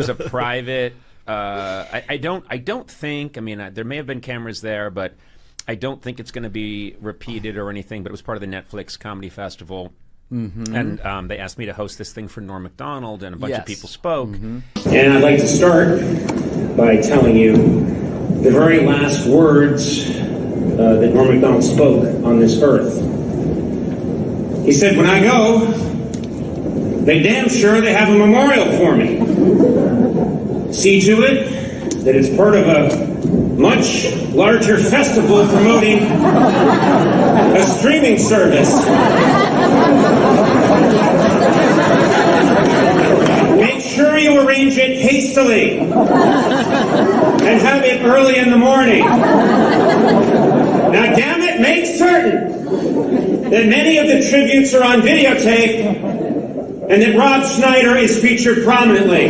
was a private. I don't think. I mean, there may have been cameras there, but I don't think it's going to be repeated or anything. But it was part of the Netflix Comedy Festival. And they asked me to host this thing for Norm Macdonald, and a bunch of people spoke. And I'd like to start by telling you the very last words that Norm Macdonald spoke on this earth. He said, "When I go, they damn sure they have a memorial for me. See to it that it's part of a much larger festival promoting a streaming service. Make sure you arrange it hastily and have it early in the morning. Now, damn it, make certain that many of the tributes are on videotape and that Rob Schneider is featured prominently.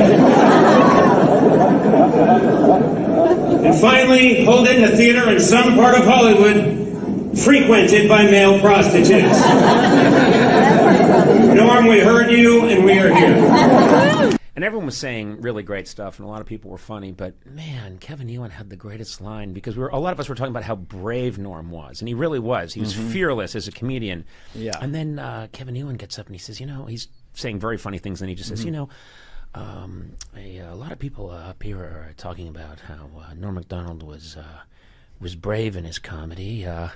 And finally, hold it in a theater in some part of Hollywood frequented by male prostitutes. Norm, we heard you, and we are here." And everyone was saying really great stuff, and a lot of people were funny. But man, Kevin Nealon had the greatest line, because a lot of us were talking about how brave Norm was, and he really was. He was fearless as a comedian. Yeah. And then Kevin Nealon gets up and he says, you know, he's saying very funny things, and he just says, you know, a lot of people up here are talking about how Norm Macdonald was brave in his comedy. I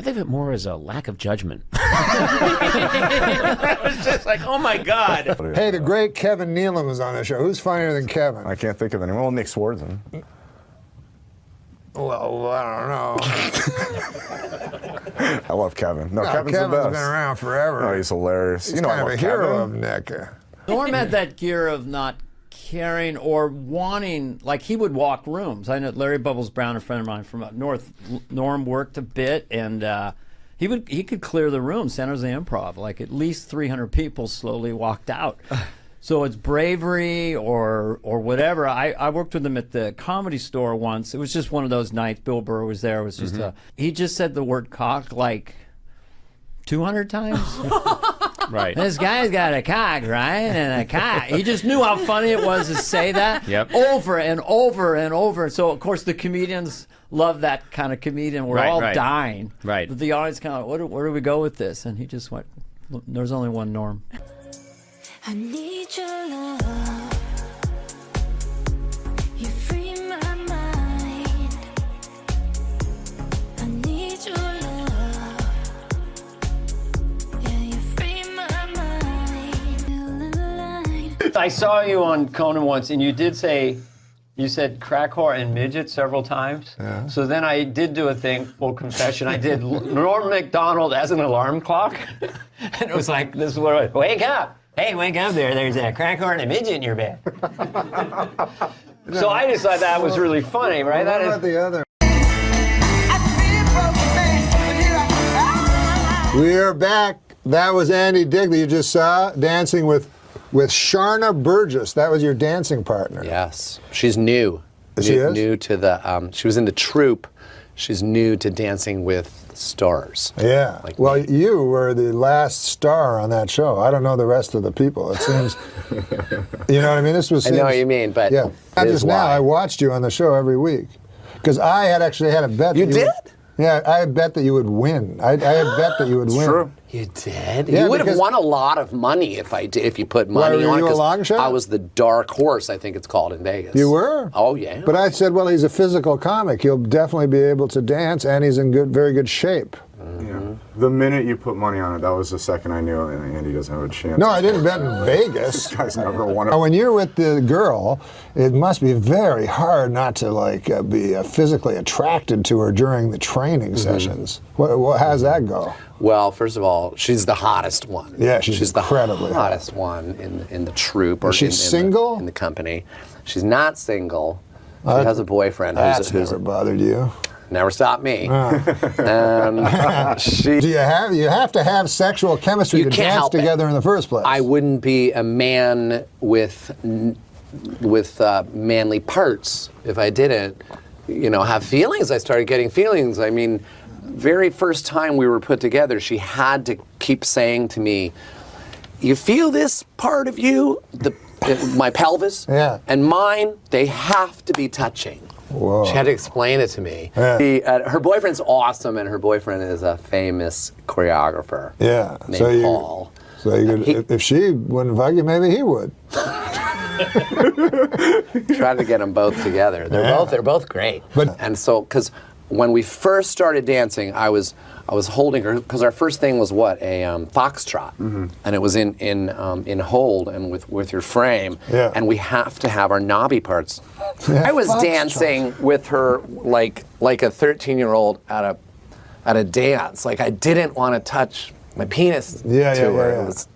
think of it more as a lack of judgment. I was just like, oh my God. Hey, the great Kevin Nealon was on the show. Who's funnier than Kevin? I can't think of anyone. Well, Nick Swardson. Well, I don't know. I love Kevin. No, Kevin's Kevin's the best. been around forever. Oh, he's hilarious. He's you know, kind I of love a hero Kevin. of Nick. Norm had that gear of not caring or wanting, like he would walk rooms. I know Larry Bubbles Brown, a friend of mine from up north. Norm worked a bit, and he could clear the room. San Jose Improv, like at least 300 people slowly walked out. So it's bravery or whatever. I worked with him at the Comedy Store once. It was just one of those nights. Bill Burr was there. It was just he just said the word cock like 200 times. Right. This guy's got a cock, right? And a cock. He just knew how funny it was to say that over and over and over. So, of course, the comedians love that kind of comedian. We're all dying. Right. But the audience kind of, where do we go with this? And he just went, there's only one Norm. I need your love. You free my mind. I need your love. Yeah, you free my mind. I saw you on Conan once, and you did say, you said crack whore and midget several times. Yeah. So then I did do a thing, full confession. I did Norm Macdonald as an alarm clock. And it was like, this is what I wake up. Hey, wake up there. There's a crack whore and a midget in your bed. So I just thought that was really funny, right? What about the other? We're back. That was Andy Digley you just saw dancing with Sharna Burgess. That was your dancing partner. Yes. She's new. She is? New to the, she was in the troupe. She's new to Dancing with Stars. Yeah. Like well, me. you were the last star on that show. I don't know the rest of the people. It seems, you know what I mean? This was. I know what you mean, but yeah. Not just now. I watched you on the show every week because I had actually had a bet. You did? Yeah, I had bet that you would win. I had bet that you would win. True. You did? Yeah, you would have won a lot of money if you put money on it. Were you a long shot? I was the dark horse, I think it's called in Vegas. You were? Oh, yeah. But I said, well, he's a physical comic. He'll definitely be able to dance, and he's in very good shape. Yeah. The minute you put money on it, that was the second I knew Andy doesn't have a chance. No, I didn't bet in Vegas. This guy's never won Now, when you're with the girl, it must be very hard not to be physically attracted to her during the training sessions. How's that go? Well, first of all, she's the hottest one. Yeah, she's incredibly the hottest one in the troupe or Is she single? in the company. She's not single. She has a boyfriend. That's never bothered you. Never stopped me. Do you have to have sexual chemistry to dance together in the first place? I wouldn't be a man with manly parts if I didn't, have feelings. I started getting feelings. I mean, very first time we were put together, she had to keep saying to me, "You feel this part of you?" my pelvis, Yeah. and mine, they have to be touching. Whoa. She had to explain it to me. Yeah. Her boyfriend's awesome, and her boyfriend is a famous choreographer. Yeah. Named Paul. So you could, if she wouldn't fuck you, maybe he would. Tried to get them both together. They're both great. And so, because when we first started dancing, I was holding her, because our first thing was what, a foxtrot, and it was in hold and with your frame, and we have to have our knobby parts. Yeah, I was foxtrot. dancing with her like a 13-year-old at a dance. Like I didn't want to touch my penis to her. It was,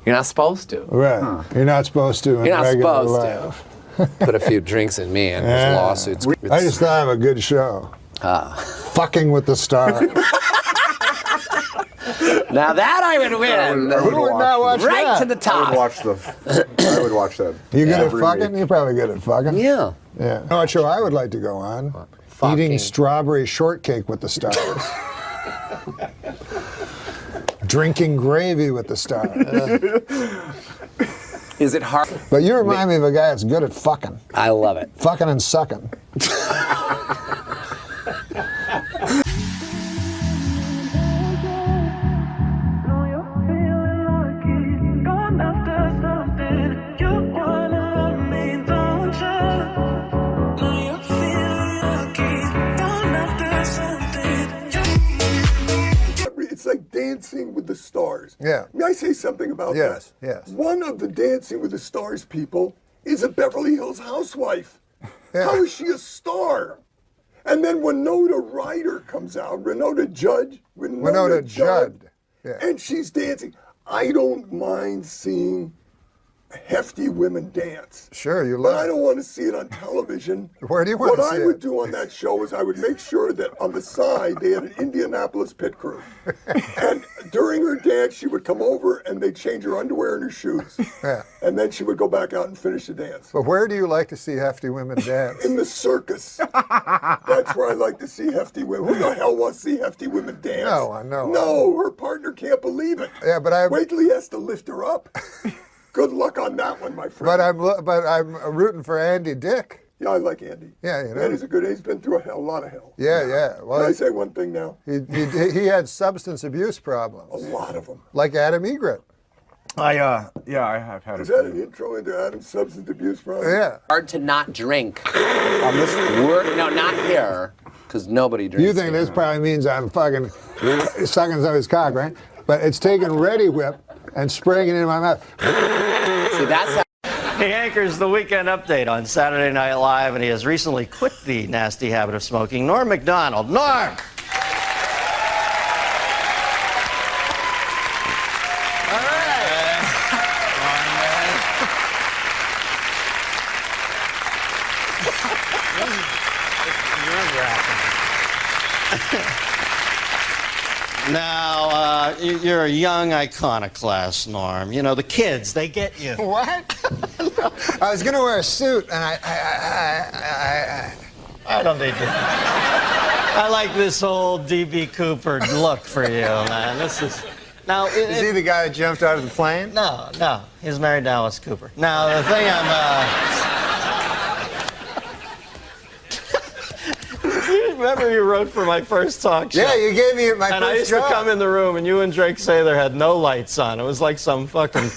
you're not supposed to. Right. You're not supposed to in You're not regular supposed life. to. Put a few drinks in me and there's lawsuits. I just thought of a good show. Fucking with the Stars. Now that I would win. Who would not watch Right that? to the top. I would watch that. You good at every fucking? week. You're probably good at fucking. Yeah. Yeah. You know what show I would like to go on? Fucking. Eating strawberry shortcake with the Stars. Drinking gravy with the Stars. Is it hard? But you remind me of a guy that's good at fucking. I love it. Fucking and sucking. It's like Dancing with the Stars. Yeah. May I say something about Yes, that? yes. One of the Dancing with the Stars people is a Beverly Hills housewife. Yeah. How is she a star? And then Winona Ryder comes out, Winona Judd. Yeah. And she's dancing. I don't mind seeing hefty women dance. Sure, you But love I don't want to see it on television. Where do you want to What see I would it? do on that show is I would make sure that on the side they had an Indianapolis pit crew. And during her dance, she would come over and they'd change her underwear and her shoes. Yeah. And then she would go back out and finish the dance. But where do you like to see hefty women dance? In the circus. That's where I like to see hefty women. Who the hell wants to see hefty women dance? No, I know. No, her partner can't believe it. Yeah, but Wait till he has to lift her up. Good luck on that one, my friend. But I'm rooting for Andy Dick. Yeah, I like Andy. Yeah, you know. Andy's a good. He's been through a lot of hell. Yeah, yeah. Can Well, I say one thing now? he had substance abuse A problems, lot of them. like Adam Egret. I have had Is that an intro into Adam's substance abuse problem? Yeah. Hard to not drink. on this. No, not here, because nobody drinks. You think here. this probably means I'm fucking sucking somebody's cock, right? But it's taking Ready Whip and spraying it in my mouth. See, that's how. He anchors the Weekend Update on Saturday Night Live, and he has recently quit the nasty habit of smoking. Norm MacDonald. Norm! Now, you're a young iconoclast, Norm. You know, the kids, they get you. What? I was gonna wear a suit, and I don't need to. I like this whole D.B. Cooper look for you, man. This is... Now, Is he the guy that jumped out of the plane? No. He's married to Alice Cooper. Now, the thing You remember you wrote for my first talk show? Yeah, you gave me my And I first used job. to come in the room, and you and Drake Sather had no lights on. It was like some fucking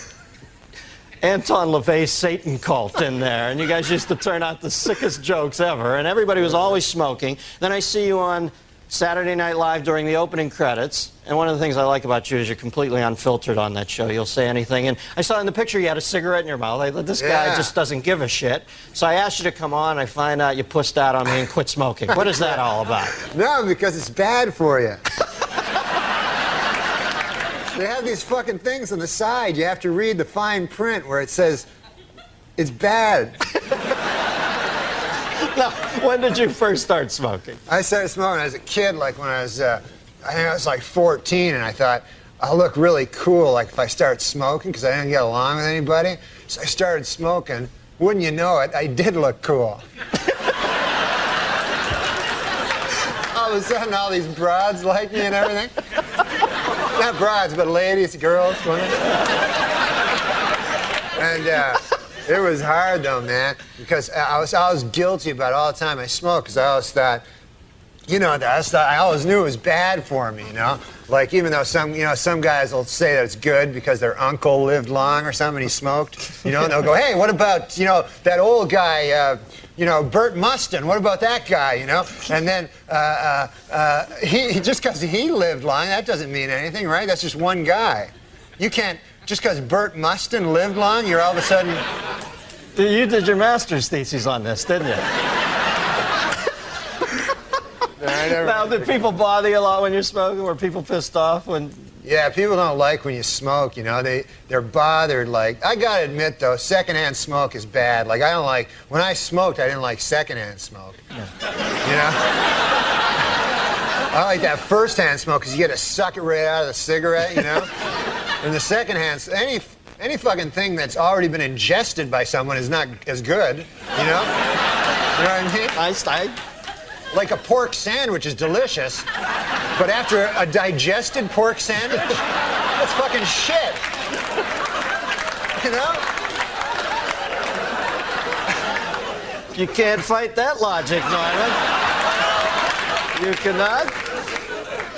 Anton LaVey Satan cult in there. And you guys used to turn out the sickest jokes ever. And everybody was always smoking. Then I see you on Saturday Night Live during the opening credits. And one of the things I like about you is you're completely unfiltered on that show. You'll say anything. And I saw in the picture you had a cigarette in your mouth. This guy just doesn't give a shit. So I asked you to come on. I find out you pussed out on me and quit smoking. What is that all about? No, because it's bad for you. They have these fucking things on the side. You have to read the fine print where it says, it's bad. Now, when did you first start smoking? I started smoking as a kid, like when I was, I think I was like 14, and I thought, I'll look really cool like if I start smoking, because I didn't get along with anybody. So I started smoking. Wouldn't you know it, I did look cool. All of a sudden, all these broads like me and everything. Not broads, but ladies, girls, women. And It was hard though, man, because I was guilty about it all the time I smoked, because I always thought, I always knew it was bad for me, Like, even though some guys will say that it's good because their uncle lived long or something and he smoked, and they'll go, hey, what about, that old guy, Bert Mustin, what about that guy, And then he just because he lived long, that doesn't mean anything, right? That's just one guy. You can't, just because Bert Mustin lived long, you're all of a sudden... You did your master's thesis on this, didn't you? Now, did people bother you a lot when you're smoking? Were people pissed off when... Yeah, people don't like when you smoke, They're bothered. Like, I gotta admit, though, secondhand smoke is bad. Like, I don't like... When I smoked, I didn't like secondhand smoke. Yeah. I like that first-hand smoke because you get to suck it right out of the cigarette, And the secondhand... Any fucking thing that's already been ingested by someone is not as good, You know what I mean? I Like a pork sandwich is delicious, but after a digested pork sandwich, that's fucking shit. You can't fight that logic, Norman. You cannot?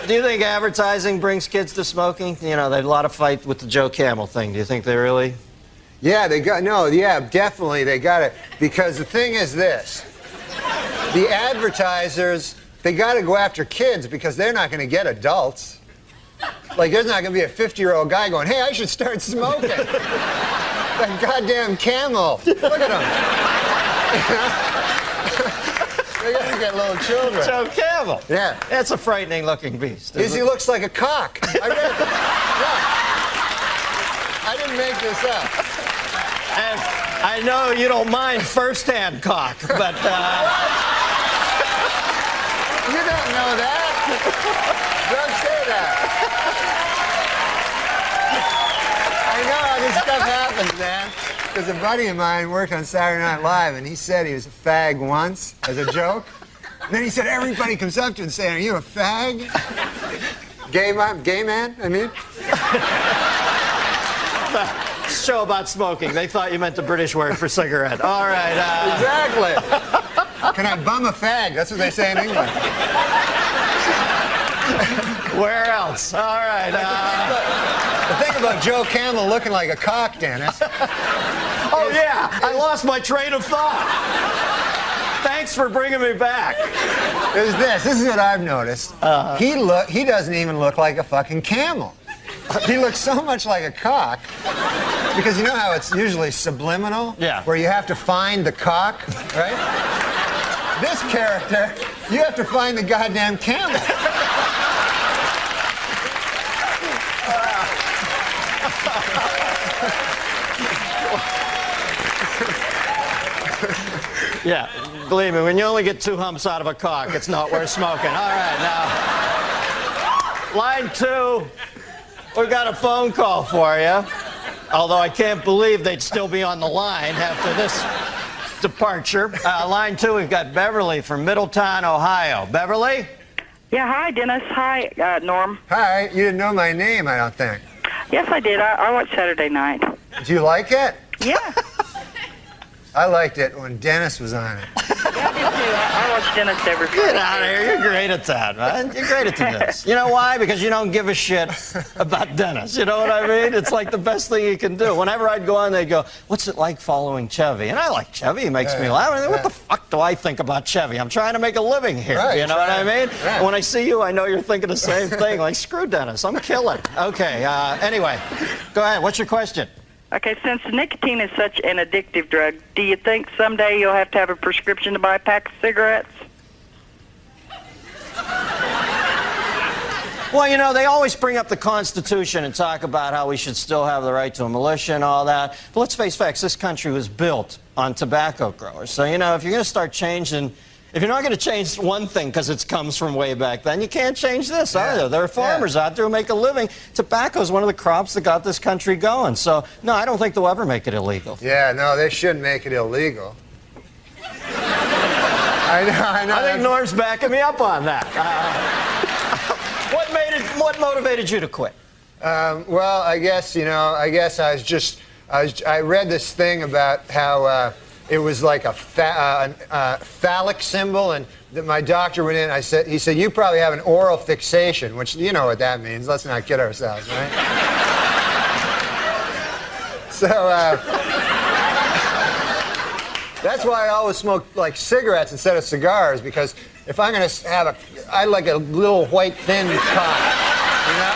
Do you think advertising brings kids to smoking? There's a lot of fight with the Joe Camel thing. Do you think they really? Yeah, definitely they got it. Because the thing is this. The advertisers, they got to go after kids because they're not going to get adults. Like, there's not going to be a 50-year-old guy going, hey, I should start smoking. That goddamn Camel. Look at him. They got to get little children. Joe Camel. Yeah. That's a frightening-looking beast. He looks like a cock. I read it. Yeah. I didn't make this up. And I know you don't mind first-hand cock, but... You don't know that. Don't say that. I know how this stuff happens, man. Because a buddy of mine worked on Saturday Night Live, and he said he was a fag once as a joke. And then he said everybody comes up to him and saying, "Are you a fag?" Gay man? I mean. Show about smoking. They thought you meant the British word for cigarette. All right. Exactly. Can I bum a fag? That's what they say in England. Where else? All right. The thing about Joe Camel looking like a cock, Dennis. Oh, yeah. I lost my train of thought. Thanks for bringing me back. Is this. This is what I've noticed. He doesn't even look like a fucking camel. He looks so much like a cock. Because you know how it's usually subliminal? Yeah. Where you have to find the cock, right? This character, you have to find the goddamn camel. Yeah, believe me, when you only get 2 humps out of a cock, it's not worth smoking. All right, now, line 2, we got a phone call for you. Although I can't believe they'd still be on the line after this departure. Line 2, we've got Beverly from Middletown, Ohio. Beverly? Yeah, hi, Dennis. Hi, Norm. Hi, you didn't know my name, I don't think. Yes, I did. I watched Saturday night. Do you like it? Yeah. I liked it when Dennis was on it. Yeah, I did too. I watch Dennis every Friday. Get out of here. You're great at that, man. You're great at this. You know why? Because you don't give a shit about Dennis. You know what I mean? It's like the best thing you can do. Whenever I'd go on, they'd go, what's it like following Chevy? And I like Chevy. He makes me laugh. What the fuck do I think about Chevy? I'm trying to make a living here. Right, you know what I mean? Right. And when I see you, I know you're thinking the same thing. Like, screw Dennis. I'm killing. Okay. Anyway, go ahead. What's your question? Okay, since nicotine is such an addictive drug, do you think someday you'll have to have a prescription to buy a pack of cigarettes? Well, you know, they always bring up the Constitution and talk about how we should still have the right to a militia and all that. But let's face facts, this country was built on tobacco growers. So, you know, if you're going to start changing, if you're not going to change one thing because it comes from way back then, you can't change this either. There are farmers out there who make a living. Tobacco is one of the crops that got this country going. So, no, I don't think they'll ever make it illegal. Yeah, no, they shouldn't make it illegal. I know. I think Norm's backing me up on that. What motivated you to quit? Well, I guess I was just I read this thing about how it was like a phallic symbol, and that my doctor went in. He said, you probably have an oral fixation, which you know what that means. Let's not kid ourselves, right? So that's why I always smoke like cigarettes instead of cigars, because if I'm gonna have I like a little white thin cock, you know?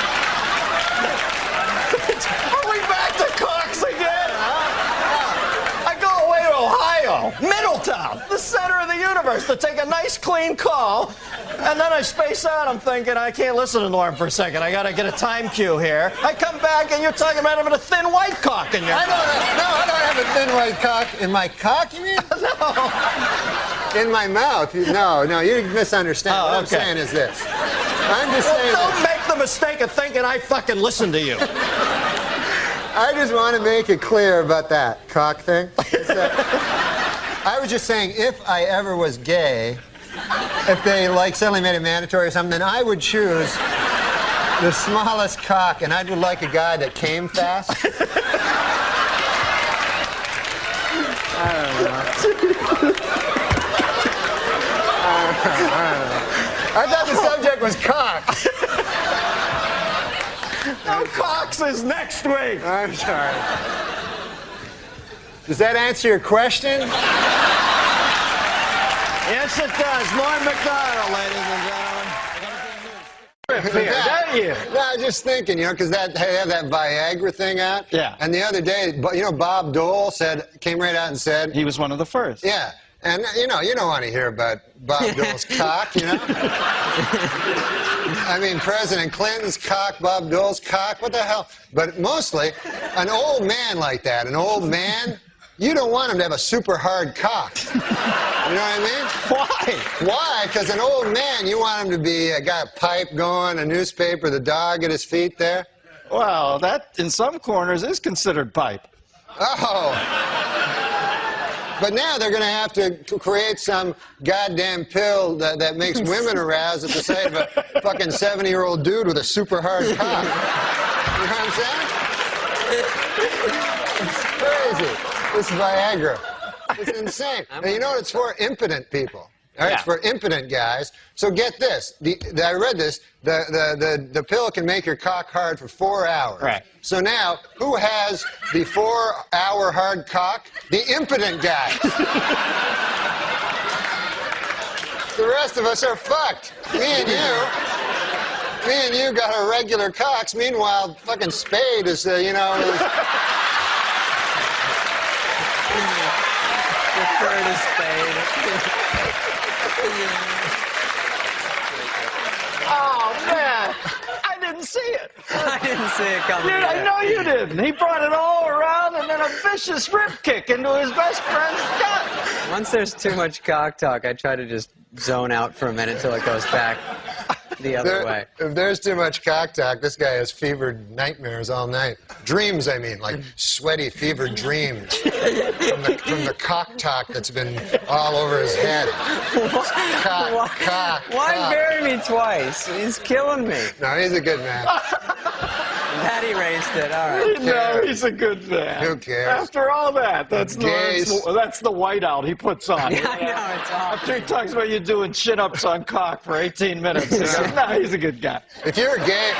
Are we back to cocks again, huh? I go away to Ohio, Middletown, the center of the universe, to take a nice clean call, and then I space out. I'm thinking, I can't listen to Norm for a second. I gotta get a time cue here. I come back and you're talking about having a thin white cock in your... I don't have a thin white cock. In my cock, you mean? No. In my mouth. No, you misunderstand. Oh, What I'm okay. saying is this. I'm just saying Don't make the mistake of thinking I fucking listen to you. I just want to make it clear about that cock thing. I was just saying, if I ever was gay, if they like suddenly made it mandatory or something, then I would choose the smallest cock, and I would like a guy that came fast. I don't know. I thought the subject was cock. No, cocks is next week. I'm sorry. Does that answer your question? Yes, it does. Norm MacDonald, ladies and gentlemen. Don't you? No, I was just thinking, because they have that Viagra thing out. Yeah. And the other day, Bob Dole came right out and said He was one of the first. Yeah. And you don't want to hear about Bob Dole's cock, I mean, President Clinton's cock, Bob Dole's cock, what the hell? But mostly, an old man like that, you don't want him to have a super hard cock. You know what I mean? Why? Why? Because an old man, you want him to be got a pipe going, a newspaper, the dog at his feet there. Well, that in some corners is considered pipe. Oh. But now they're going to have to create some goddamn pill that makes women aroused at the sight of a fucking 70-year-old dude with a super hard cock. You know what I'm saying? It's crazy. This Viagra. It's insane. And you know what it's for? Impotent people. All right, Yeah. It's for impotent guys. So get this. I read this. The pill can make your cock hard for 4 hours. Right. So now, who has the 4-hour hard cock? The impotent guy. The rest of us are fucked. Me and you got our regular cocks. Meanwhile, fucking Spade is, Prefer to Spade. Oh, man. I didn't see it. I didn't see it coming. Dude, I know you didn't. He brought it all around and then a vicious rip kick into his best friend's gut. Once there's too much cock talk, I try to just zone out for a minute till it goes back the other way. If there's too much cock talk, this guy has fevered nightmares all night. Dreams, I mean, like sweaty, fevered dreams from the cock talk that's been all over his head. Why bury me twice? He's killing me. No, he's a good man. That erased it. All right. No, he's a good man. Who cares? After all that, that's Gays. that's the whiteout he puts on. Yeah, I know, it's awful. After he talks about you doing chin-ups on cock for 18 minutes. No, he's a good guy. If you're gay,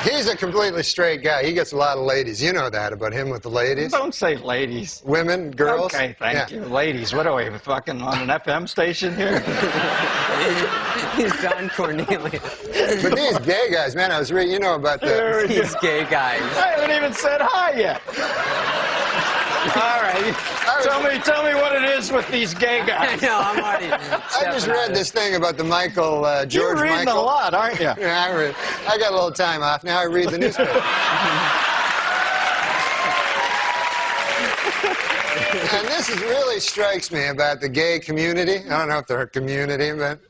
he's a completely straight guy. He gets a lot of ladies. You know that about him with the ladies. Don't say ladies. Women, girls. Okay, thank you. Ladies, what are we, fucking on an FM station here? He's Don Cornelius. But these gay guys, man, I was reading, about the... These gay guys. I haven't even said hi yet. All right. Tell me what it is with these gay I guys. know, I'm already. I just read this thing about the George You're reading Michael. a lot, aren't you? Yeah, I got a little time off. Now I read the newspaper. And this really strikes me about the gay community. I don't know if they're a community, but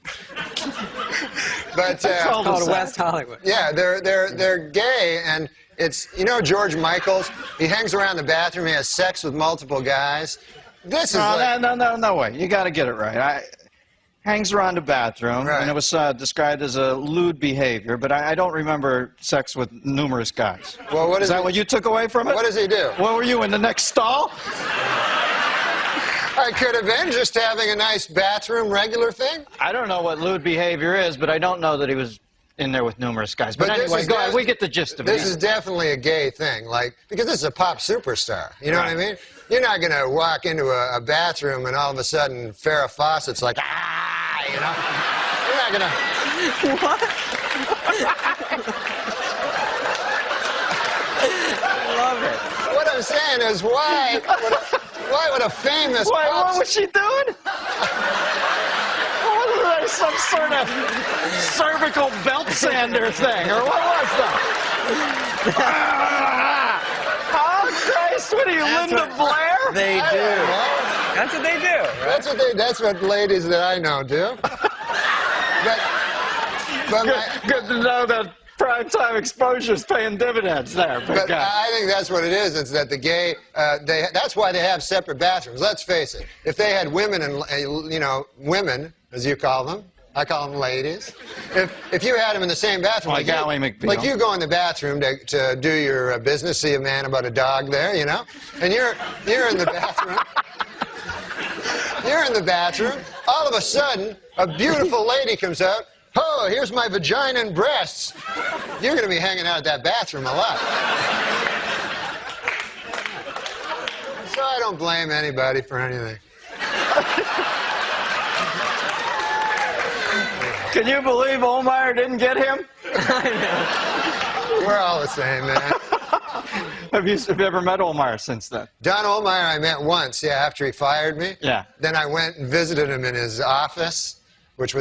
Called West Hollywood. yeah, they're gay, and it's George Michaels. He hangs around the bathroom. He has sex with multiple guys. This is No way. You got to get it right. hangs around the bathroom, and it was described as a lewd behavior, but I don't remember sex with numerous guys. Well, is that what you took away from it? What does he do? What were you, in the next stall? I could have been just having a nice bathroom regular thing. I don't know what lewd behavior is, but I don't know that he was in there with numerous guys. But anyway, go ahead. We get the gist of it. This is definitely a gay thing, like, because this is a pop superstar. You know what I mean? You're not going to walk into a bathroom and all of a sudden Farrah Fawcett's like, ah, you know? You're not going to... What? I love it. What I'm saying is, why would a famous what was she doing? Some sort of cervical belt sander thing, or what was that? Oh, Christ, what are you, Linda Blair? They do. That's what they do. Right? That's what ladies that I know do. Good to know that primetime exposure is paying dividends there. But I think that's what it is. It's that the gay, that's why they have separate bathrooms. Let's face it. If they had women and, women, as you call them, I call them ladies. If you had them in the same bathroom, like you go in the bathroom to do your business, see a man about a dog there, and you're in the bathroom. You're in the bathroom. All of a sudden, a beautiful lady comes out. Oh, here's my vagina and breasts. You're going to be hanging out at that bathroom a lot. So I don't blame anybody for anything. Can you believe Olmeyer didn't get him? We're all the same, man. Have you ever met Olmeyer since then? Don Olmeyer I met once, after he fired me. Yeah. Then I went and visited him in his office, which it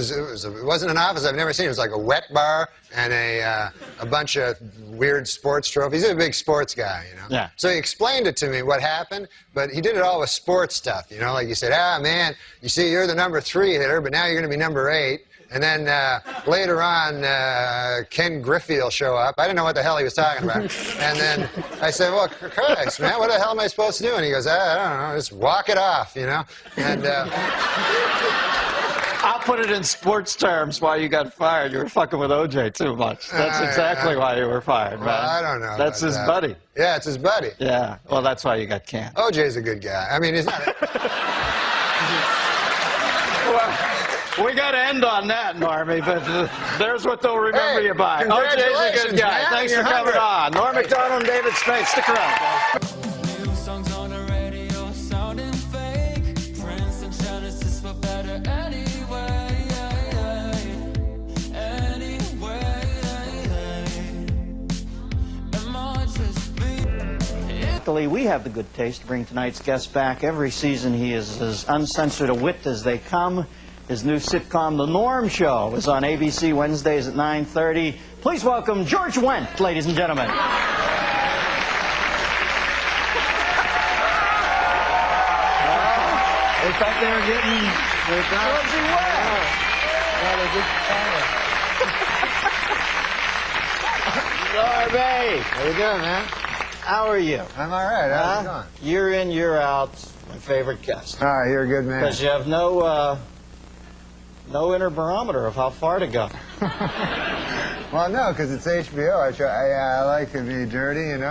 wasn't an office I've never seen. It was like a wet bar and a bunch of weird sports trophies. He's a big sports guy, Yeah. So he explained it to me what happened, but he did it all with sports stuff, like you said, man, you see, you're the number 3 hitter, but now you're going to be number 8. And then later on, Ken Griffey will show up. I didn't know what the hell he was talking about. And then I said, well, Christ, man, what the hell am I supposed to do? And he goes, I don't know, just walk it off, And I'll put it in sports terms why you got fired. You were fucking with OJ too much. That's exactly why you were fired, man. Well, I don't know. That's his buddy. Yeah, it's his buddy. Yeah, well, that's why you got canned. OJ's a good guy. I mean, he's not... We got to end on that, Normie, but there's what they'll remember you by. OJ's a good guy. Man, Thanks for coming on. Norm MacDonald and David Spade. Stick around, guys. New songs on the radio sounding fake. Prince and Genesis for better anyway. Am I just me? Luckily, we have the good taste to bring tonight's guest back. Every season, he is as uncensored a wit as they come. His new sitcom, The Norm Show, is on ABC Wednesdays at 9:30. Please welcome George Wendt, ladies and gentlemen. They thought they were getting... Georgie Wendt! Norby! How you doing, man? How are you? I'm all right. How's it going? Year in, year out, my favorite guest. All right, you're a good man. Because you have no inner barometer of how far to go. Well, no, because it's HBO. I like to be dirty, and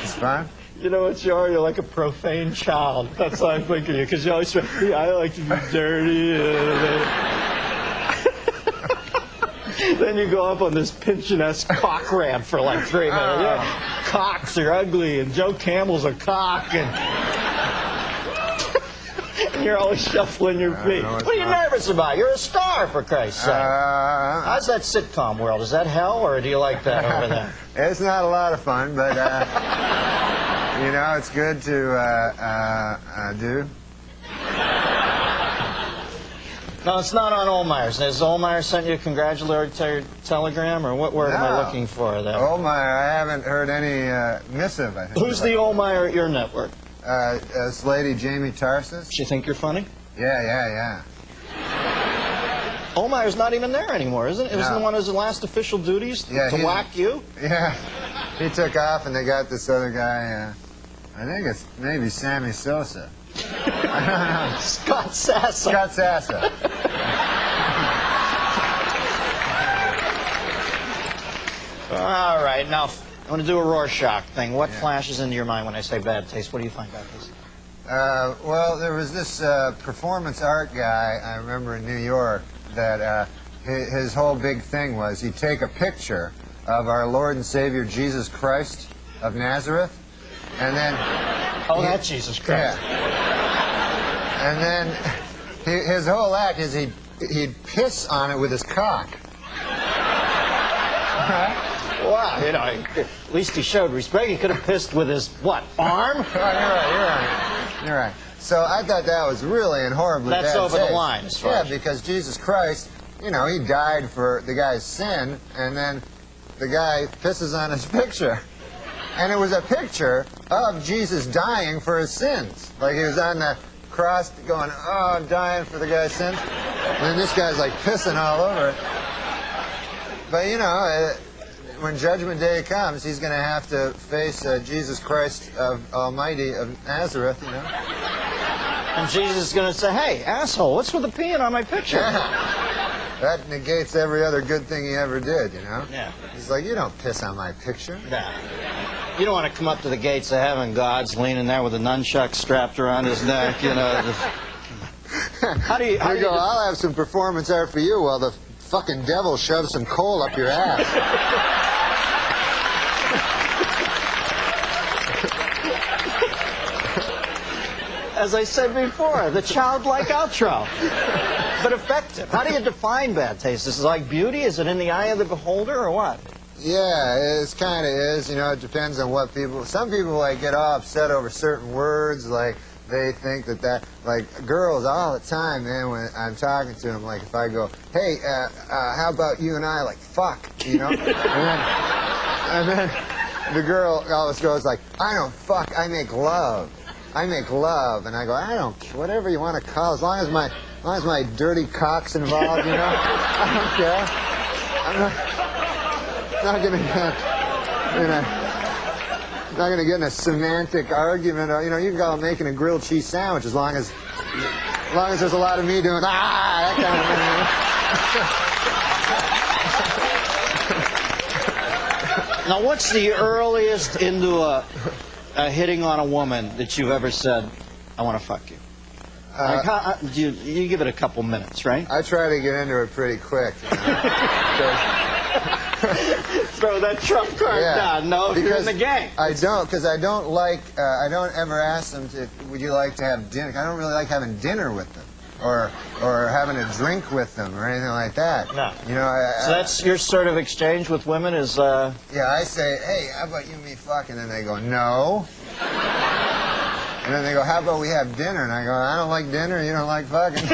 it's fun. You know what you are? You're like a profane child. That's how I think of you, because you always say, I like to be dirty. Then you go up on this Pynchon-esque cock rant for like 3 minutes. Yeah, cocks are ugly, and Joe Campbell's a cock, and you're always shuffling your feet. What are you nervous about? You're a star, for Christ's sake. How's that sitcom world? Is that hell, or do you like that over there? It's not a lot of fun, but, it's good to do. No, it's not on Olmeyer's. Has Olmeyer sent you a congratulatory telegram, or what word am I looking for there? Olmeyer, I haven't heard any missive, I think. Who's the Olmeyer at your network? This lady, Jamie Tarsis. She think you're funny? Yeah. Olmeyer's not even there anymore, isn't it? Isn't one of his last official duties to whack you? Yeah. He took off, and they got this other guy, I think it's maybe Sammy Sosa. Scott Sassa. Scott Sassa. All right, now I want to do a Rorschach thing. What flashes into your mind when I say bad taste? What do you find bad taste? Well, there was this performance art guy I remember in New York that his whole big thing was he'd take a picture of our Lord and Savior Jesus Christ of Nazareth, and then that's Jesus Christ. Yeah. And then his whole act is he'd piss on it with his cock. Wow, you know, at least he showed respect. He could have pissed with his, what, arm? You're right. So I thought that was really and horribly bad That's over taste. the line, as far as... Yeah, because Jesus Christ, you know, he died for the guy's sin, and then the guy pisses on his picture. And it was a picture of Jesus dying for his sins. Like he was on the cross going, oh, I'm dying for the guy's sins. And then this guy's like pissing all over it. But, you know, when Judgment Day comes, he's going to have to face Jesus Christ of Almighty of Nazareth, you know. And Jesus is going to say, hey, asshole, what's with the peeing on my picture? Yeah. That negates every other good thing he ever did, you know. Yeah. He's like, you don't piss on my picture. Yeah. You don't want to come up to the gates of heaven, God's leaning there with a nunchuck strapped around his neck, you know. How do you go, I'll have some performance art for you while the fucking devil shoves some coal up your ass. As I said before, the childlike outro. But effective. How do you define bad taste? Is it like beauty? Is it in the eye of the beholder or what? Yeah, it kind of is. You know, it depends on what people... Some people, like, get all upset over certain words, like... They think that, like, girls all the time, man, when I'm talking to them, like, if I go, hey, how about you and I, like, fuck, you know? and then the girl always goes, like, I don't fuck, I make love. I make love. And I go, I don't care, whatever you want to call it, as long as my dirty cock's involved, you know? I don't care. I'm not going to get, you know... Not going to get in a semantic argument. Or, you know, you can call it making a grilled cheese sandwich as long as there's a lot of me doing that kind of thing. Now, what's the earliest into a hitting on a woman that you've ever said, I want to fuck you? Like you give it a couple minutes, right? I try to get into it pretty quick. You know? Throw that trump card down. No, if you're in the game. I don't, because I don't like. I don't ever ask them to. Would you like to have dinner? I don't really like having dinner with them, or having a drink with them, or anything like that. No. You know. So that's your sort of exchange with women is. Yeah, I say, hey, how about you and me fuck? And then they go, no. And then they go, how about we have dinner? And I go, I don't like dinner. You don't like fucking.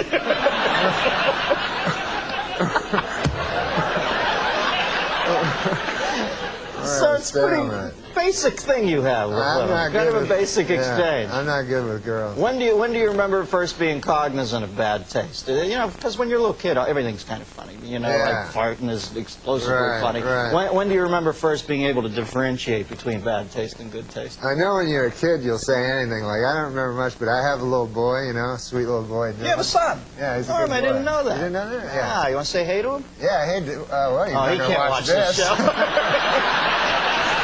So it's a pretty basic thing you have with women. Kind of a basic exchange. I'm not good with girls. When do you remember first being cognizant of bad taste? You know, because when you're a little kid, everything's kind of funny. You know, like farting is explosively funny. Right. When do you remember first being able to differentiate between bad taste and good taste? I know when you're a kid, you'll say anything. Like, I don't remember much, but I have a little boy, you know, sweet little boy. You have a son? Yeah, he's a Norm, good boy. I didn't know that. You didn't know that? Yeah. You want to say hey to him? Yeah, hey, well, you better he can't watch this. show.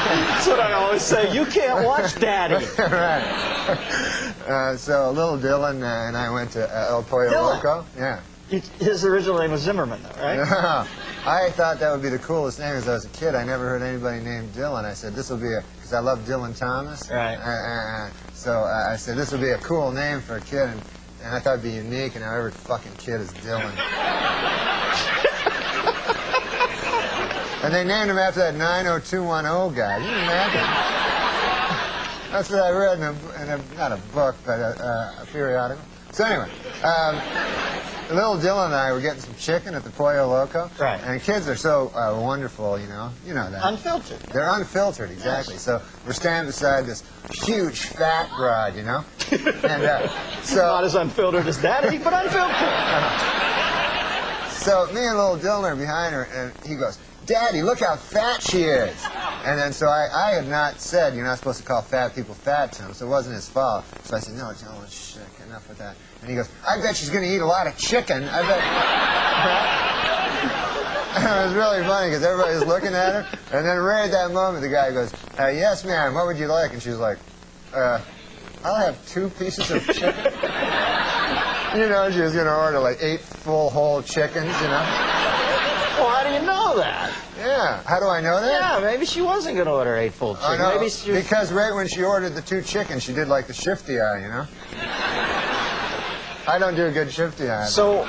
That's what I always say. You can't watch Daddy. Right. So little Dylan and I went to El Pollo Loco. Yeah. His original name was Zimmerman, though, right? No. I thought that would be the coolest name as I was a kid. I never heard anybody named Dylan. I said, this will be because I love Dylan Thomas. Right. So I said, this will be a cool name for a kid. And I thought it'd be unique, and now every fucking kid is Dylan. And they named him after that 90210 guy. Can you imagine? That's what I read in a not a book, but a periodical. So anyway, little Dylan and I were getting some chicken at the Pollo Loco. Right. And kids are so wonderful, you know. You know that. Unfiltered. They're unfiltered, exactly. Yes. So we're standing beside this huge fat broad, you know. And so not as unfiltered as Daddy, but unfiltered. So me and little Dylan are behind her, and he goes, Daddy, look how fat she is. And then so I had not said, you're not supposed to call fat people fat to him, so it wasn't his fault. So I said, no, John, shit, enough with that. And he goes, I bet she's going to eat a lot of chicken. I bet. It was really funny because everybody was looking at her. And then right at that moment, the guy goes, yes, ma'am, what would you like? And she was like, I'll have 2 pieces of chicken. You know, she was going to order like 8 full whole chickens, you know. Well, how do you know that? Yeah. How do I know that? Yeah, maybe she wasn't going to order 8 full chickens. Oh, no, maybe she was... because right when she ordered the 2 chickens, she did like the shifty eye, you know. I don't do a good shifty eye. So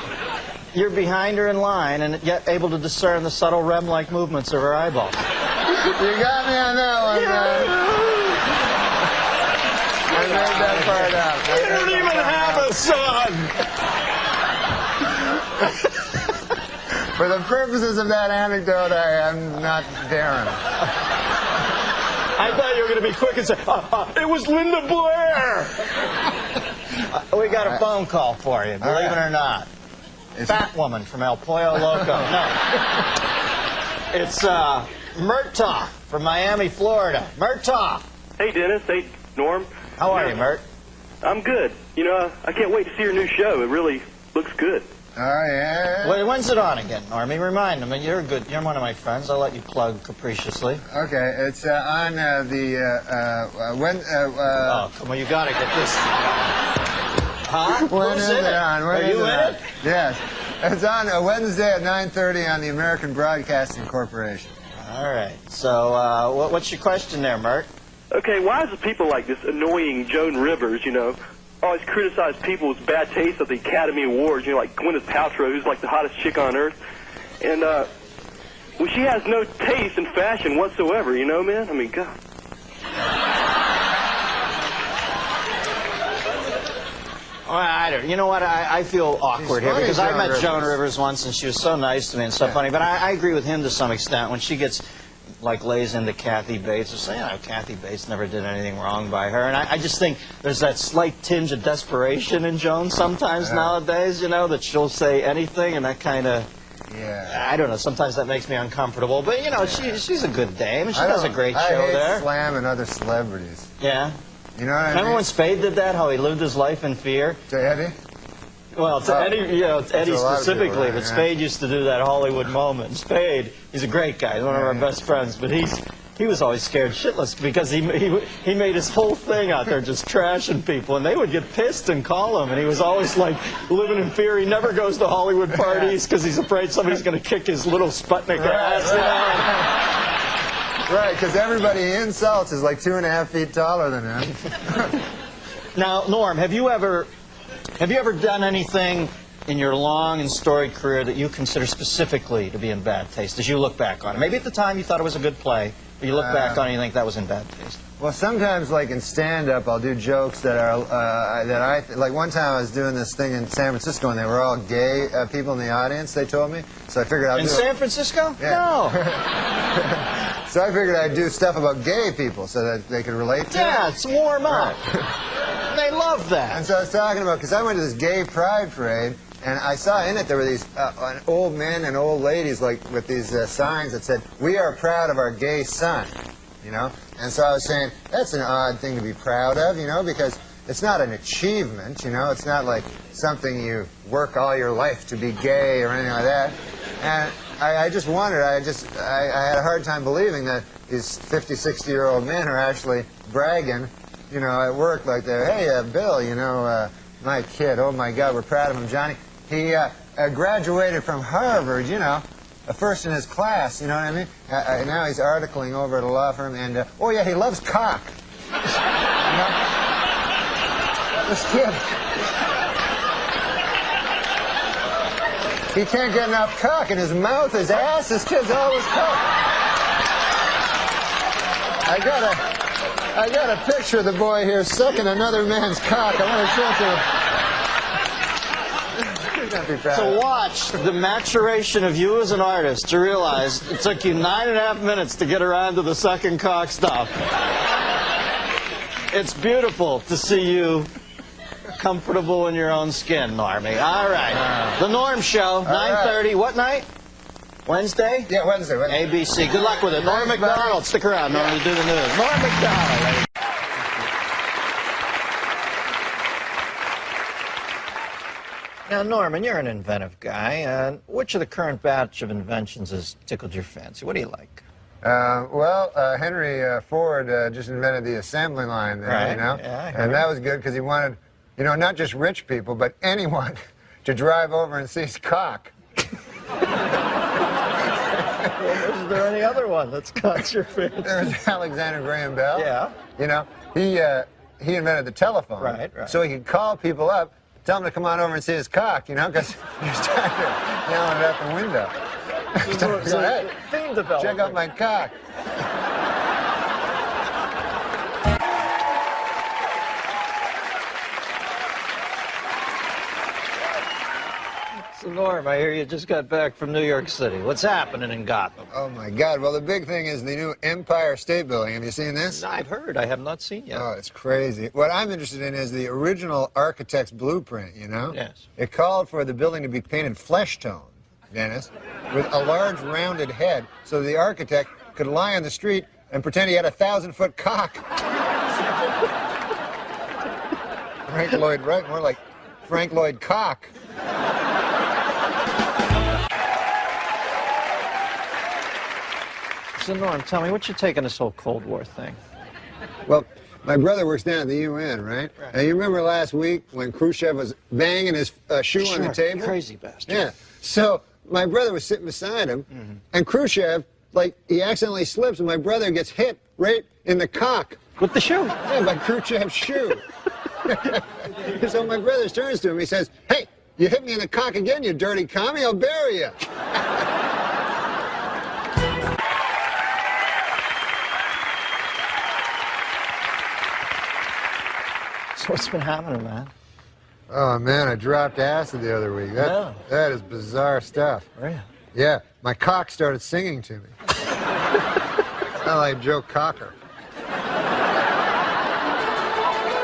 you're behind her in line and yet able to discern the subtle REM-like movements of her eyeballs. You got me on that one, man. I made that part up. You don't even have a son! For the purposes of that anecdote, I am not Darren. I thought you were going to be quick and say, it was Linda Blair! We got a phone call for you, believe it or not. Fat woman from El Pollo Loco. No. It's Murtaugh from Miami, Florida. Murtaugh! Hey, Dennis. Hey, Norm. How are you, Mert? I'm good. You know, I can't wait to see your new show. It really looks good. Oh, yeah. Wait, when's it on again, Normie? Remind me. You're one of my friends. I'll let you plug capriciously. Okay, it's on oh, come on, you gotta get this. Huh? When is it on? Are you in it? Yes. It's on a Wednesday at 9:30 on the American Broadcasting Corporation. All right. So, what's your question there, Mert? Okay, why is it people like this annoying Joan Rivers, you know, always criticize people's bad taste at the Academy Awards, you know, like Gwyneth Paltrow, who's like the hottest chick on earth. And, well, she has no taste in fashion whatsoever, you know, man? I mean, God. I don't. You know what? I feel awkward here because I met Joan Rivers once and she was so nice to me and so funny. But I agree with him to some extent when she gets like lays into Kathy Bates or say, you know, Kathy Bates never did anything wrong by her. And I just think there's that slight tinge of desperation in Joan sometimes nowadays, you know, that she'll say anything and that kind of. Yeah. I don't know. Sometimes that makes me uncomfortable. But, you know, she's a good dame and she does a great show there. I hate slamming other celebrities. Yeah. You know what I mean? Remember when Spade did that, how he lived his life in fear? To Eddie? Well, to Eddie, you know, to Eddie specifically, people, but Spade used to do that Hollywood moment. Spade, he's a great guy, one of our best friends, but he was always scared shitless because he made his whole thing out there just trashing people, and they would get pissed and call him, and he was always like living in fear. He never goes to Hollywood parties because he's afraid somebody's going to kick his little Sputnik ass. Right, because everybody he insults is like 2.5 feet taller than him. Now, Norm, have you ever done anything in your long and storied career that you consider specifically to be in bad taste as you look back on it? Maybe at the time you thought it was a good play, but you look back on it and you think that was in bad taste. Well, sometimes, like in stand-up, I'll do jokes that are like one time I was doing this thing in San Francisco, and they were all gay people in the audience. They told me, so I figured I'd in San Francisco? Yeah. No. So I figured I'd do stuff about gay people so that they could relate to it. Yeah, it's warm up. They love that. And so I was talking about, because I went to this gay pride parade, and I saw in it there were these old men and old ladies like with these signs that said, "We are proud of our gay son," you know. And so I was saying that's an odd thing to be proud of, you know, because it's not an achievement, you know. It's not like something you work all your life to be gay or anything like that. And I just wondered. I had a hard time believing that these 50, 60-year-old men are actually bragging, you know, at work like they're, "Hey, Bill, you know, my kid, oh my God, we're proud of him, Johnny. He graduated from Harvard, you know, first in his class, you know what I mean? Now he's articling over at a law firm, and, oh yeah, he loves cock." You know? This kid, he can't get enough cock in his mouth, his ass, this kid's always cock. I got a picture of the boy here sucking another man's cock. I want to show it to you. To watch the maturation of you as an artist, to realize it took you 9.5 minutes to get around to the sucking cock stuff. It's beautiful to see you comfortable in your own skin, Normie. All right. The Norm Show, 9:30. What night? Wednesday? Yeah, Wednesday. ABC. Good luck with it. Norm MacDonald, stick around. Norm to do the news. Norm MacDonald, ladies. Now, Norman, you're an inventive guy. Which of the current batch of inventions has tickled your fancy? What do you like? Henry Ford just invented the assembly line there, Right. you know? Yeah, and that was good because he wanted, you know, not just rich people, but anyone to drive over and see his cock. Is there any other one that's caught your fancy? There's Alexander Graham Bell. Yeah. You know, he invented the telephone. Right. So he could call people up, tell them to come on over and see his cock, you know, because he was tired of yelling it out the window. So, hey, theme development. check out my cock. So, Norm, I hear you just got back from New York City. What's happening in Gotham? Oh, my God. Well, the big thing is the new Empire State Building. Have you seen this? I've heard. I have not seen yet. Oh, it's crazy. What I'm interested in is the original architect's blueprint, you know? Yes. It called for the building to be painted flesh tone, Dennis, with a large rounded head so the architect could lie on the street and pretend he had a 1,000-foot cock. Frank Lloyd Wright, more like Frank Lloyd Cock. So, Norm, tell me, what's your take on this whole Cold War thing? Well, my brother works down at the UN, right? And you remember last week when Khrushchev was banging his shoe on the table? Crazy bastard. Yeah. So my brother was sitting beside him, and Khrushchev, like, he accidentally slips, and my brother gets hit right in the cock. With the shoe? Yeah, by Khrushchev's shoe. So my brother turns to him, he says, "Hey, you hit me in the cock again, you dirty commie, I'll bury you." So what's been happening, man? Oh, man, I dropped acid the other week. That is bizarre stuff. Really? Yeah, my cock started singing to me. I like Joe Cocker.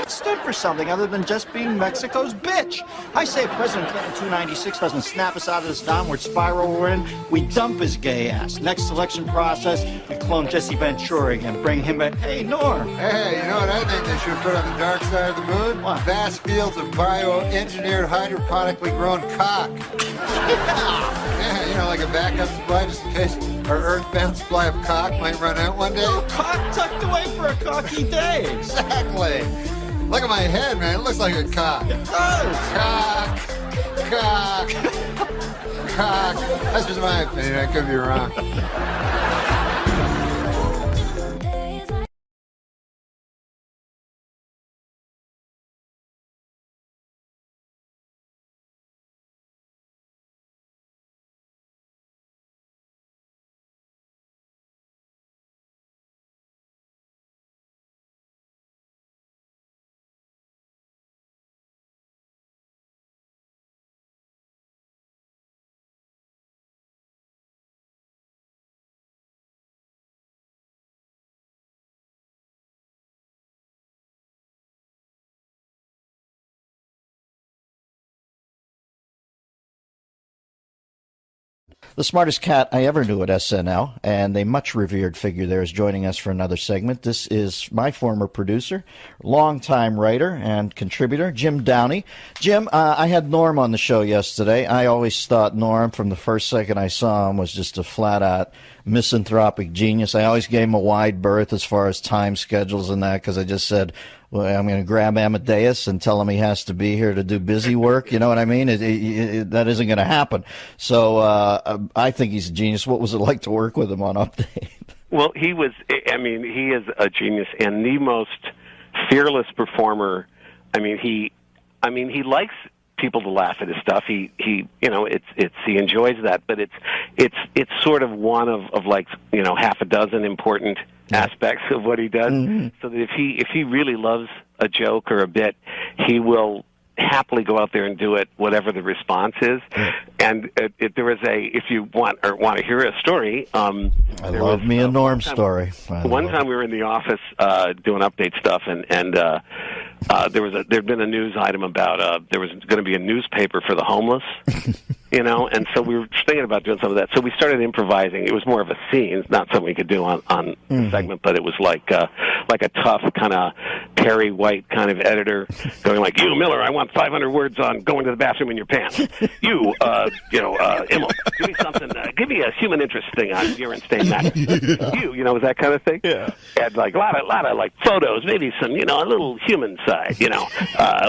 Stood for something other than just being Mexico's bitch. I say if President Clinton 296 doesn't snap us out of this downward spiral we're in, we dump his gay ass. Next election process, we clone Jesse Ventura again, bring him back. Hey, Norm. Hey, you know what I think they should put on the dark side of the moon? What? Vast fields of bioengineered hydroponically grown cock. Yeah, you know, like a backup supply just in case our earthbound supply of cock might run out one day. No cock tucked away for a cocky day. Exactly. Look at my head, man. It looks like a cock. It does. Cock. Cock. Cock. That's just my opinion. I could be wrong. The smartest cat I ever knew at SNL, and a much revered figure there is joining us for another segment. This is my former producer, longtime writer and contributor, Jim Downey. Jim, I had Norm on the show yesterday. I always thought Norm, from the first second I saw him, was just a flat-out misanthropic genius. I always gave him a wide berth as far as time schedules and that, because I just said, well, I'm going to grab Amadeus and tell him he has to be here to do busy work. You know what I mean? That isn't going to happen. So I think he's a genius. What was it like to work with him on Update? Well, he is a genius and the most fearless performer. He likes people to laugh at his stuff. He enjoys that, but it's sort of one of like, half a dozen important aspects of what he does. Mm-hmm. So that if he really loves a joke or a bit, he will happily go out there and do it, whatever the response is. And there was if you want to hear a story, I love me a Norm story. One time we were in the office doing Update stuff, and there'd been a news item about there was going to be a newspaper for the homeless you know. And so we were thinking about doing some of that. So we started improvising. It was more of a scene, not something we could do on the segment, but it was like a tough kind of Perry White kind of editor going like, "You, Miller, I want 500 words on going to the bathroom in your pants. You, Immel, give me something. Give me a human interest thing on urine stain matter. You know, that kind of thing. Yeah. And like a lot of like photos, maybe some, you know, a little human side, you know,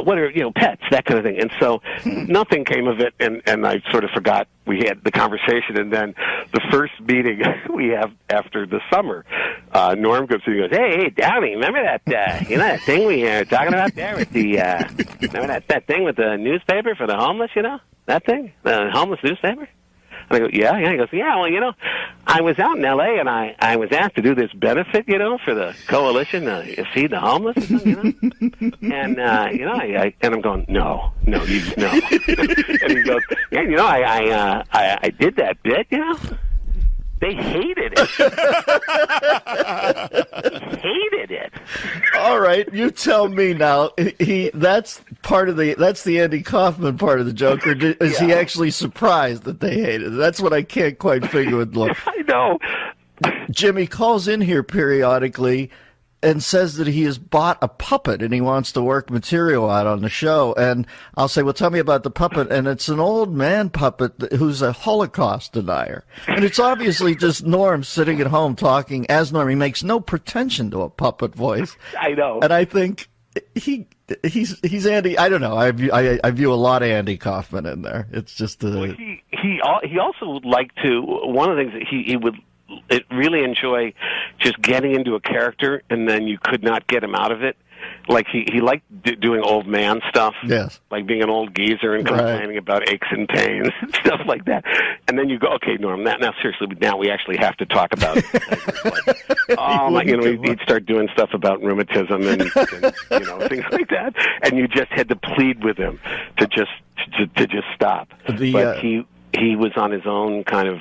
what are, you know, pets, that kind of thing. And so nothing came of it, and I sort of forgot we had the conversation. And then the first meeting we have after the summer, Norm comes in and goes, hey, Downey, remember that, you know, that thing we were talking about there with the, remember that thing with the newspaper for the homeless, you know, that thing, the homeless newspaper? And I go, yeah. He goes, yeah, well, you know, I was out in L.A. and I was asked to do this benefit, you know, for the coalition to feed the homeless, you know. And, you know, and I'm going, no. And he goes, yeah, you know, I did that bit, you know. They hated it. Hated it. All right, you tell me now. That's the Andy Kaufman part of the joke, or is he actually surprised that they hated it? That's what I can't quite figure with Lord. I know. Jimmy calls in here periodically and says that he has bought a puppet and he wants to work material out on the show. And I'll say, well, tell me about the puppet. And it's an old man puppet who's a Holocaust denier. And it's obviously just Norm sitting at home talking as Norm. He makes no pretension to a puppet voice. I know. And I think he's Andy. I don't know. I view a lot of Andy Kaufman in there. It's just he also would like to, one of the things that he would really enjoy just getting into a character, and then you could not get him out of it. Like he liked doing old man stuff, yes, like being an old geezer and complaining about aches and pains and stuff like that. And then you go, okay, Norm, now seriously, now we actually have to talk about it. You know, he'd start doing stuff about rheumatism and you know, things like that, and you just had to plead with him to just stop. But he was on his own kind of,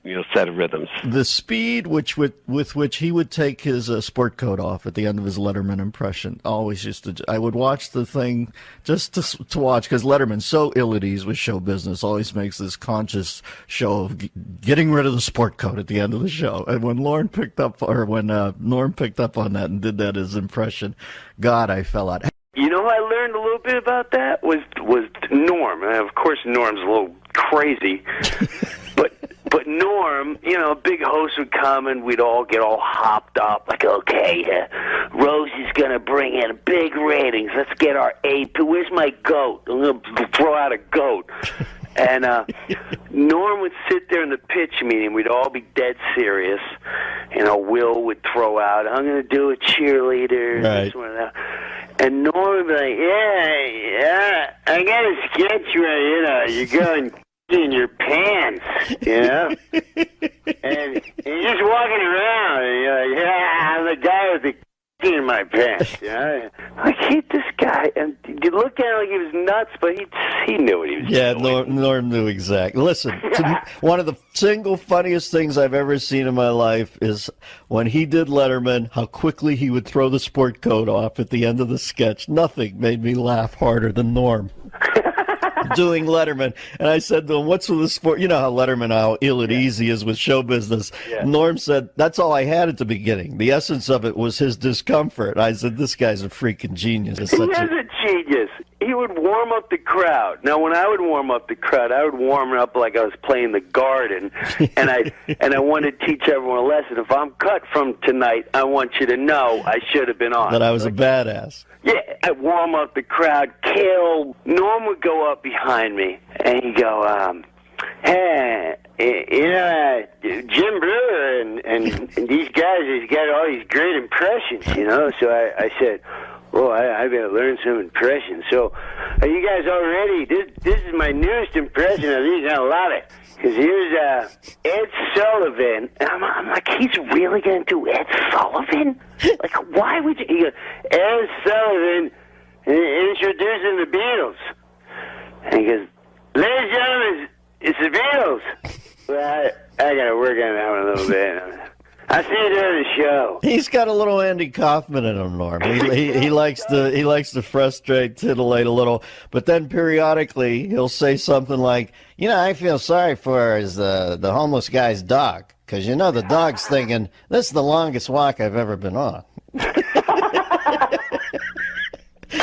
you know, set of rhythms. The speed with which he would take his sport coat off at the end of his Letterman impression always I would watch the thing just to watch, because Letterman's so ill at ease with show business, always makes this conscious show of getting rid of the sport coat at the end of the show. And when Norm picked up on that and did that as impression, God, I fell out. You know, I learned a little bit about that was Norm. And of course, Norm's a little crazy, but Norm, you know, a big host would come and we'd all get all hopped up, like, okay, Rosie's gonna bring in big ratings. Let's get our AP. Where's my goat? I'm gonna throw out a goat. And Norm would sit there in the pitch meeting. We'd all be dead serious. You know, Will would throw out, I'm going to do a cheerleader. Right. This one and that. And Norm would be like, yeah, I got a sketch where, you know, you're going in your pants, you know? And you're just walking around, and you're like, yeah, I'm the guy with the in my pants, you know? I hate this guy. And you look at him like he was nuts, but he knew what he was doing. Norm knew exactly. Listen, one of the single funniest things I've ever seen in my life is when he did Letterman, how quickly he would throw the sport coat off at the end of the sketch. Nothing made me laugh harder than Norm doing Letterman. And I said to him, what's with the sport? You know how Letterman, how ill at ease he is with show business. Yeah. Norm said, that's all I had at the beginning. The essence of it was his discomfort. I said, this guy's a freaking genius. He is a genius. He would warm up the crowd. Now, when I would warm up the crowd, I would warm it up like I was playing the Garden, and I wanted to teach everyone a lesson. If I'm cut from tonight, I want you to know I should have been on. That I was a badass. Yeah, I'd warm up the crowd, kill. Norm would go up behind me, and he'd go, hey, you know, Jim Brewer and these guys, he's got all these great impressions, you know. So I said, well, I better learn some impressions. So, are you guys all ready? This is my newest impression of these. I love it. Because here's Ed Sullivan. And I'm like, he's really going to do Ed Sullivan? Like, why would you? He goes, Ed Sullivan introducing the Beatles. And he goes, ladies and gentlemen, it's the Beatles. Well, I got to work on that one a little bit. I'll see you during the show. He's got a little Andy Kaufman in him, Norm. He likes to frustrate, titillate a little, but then periodically he'll say something like, I feel sorry for the homeless guy's dog, because the dog's thinking, this is the longest walk I've ever been on.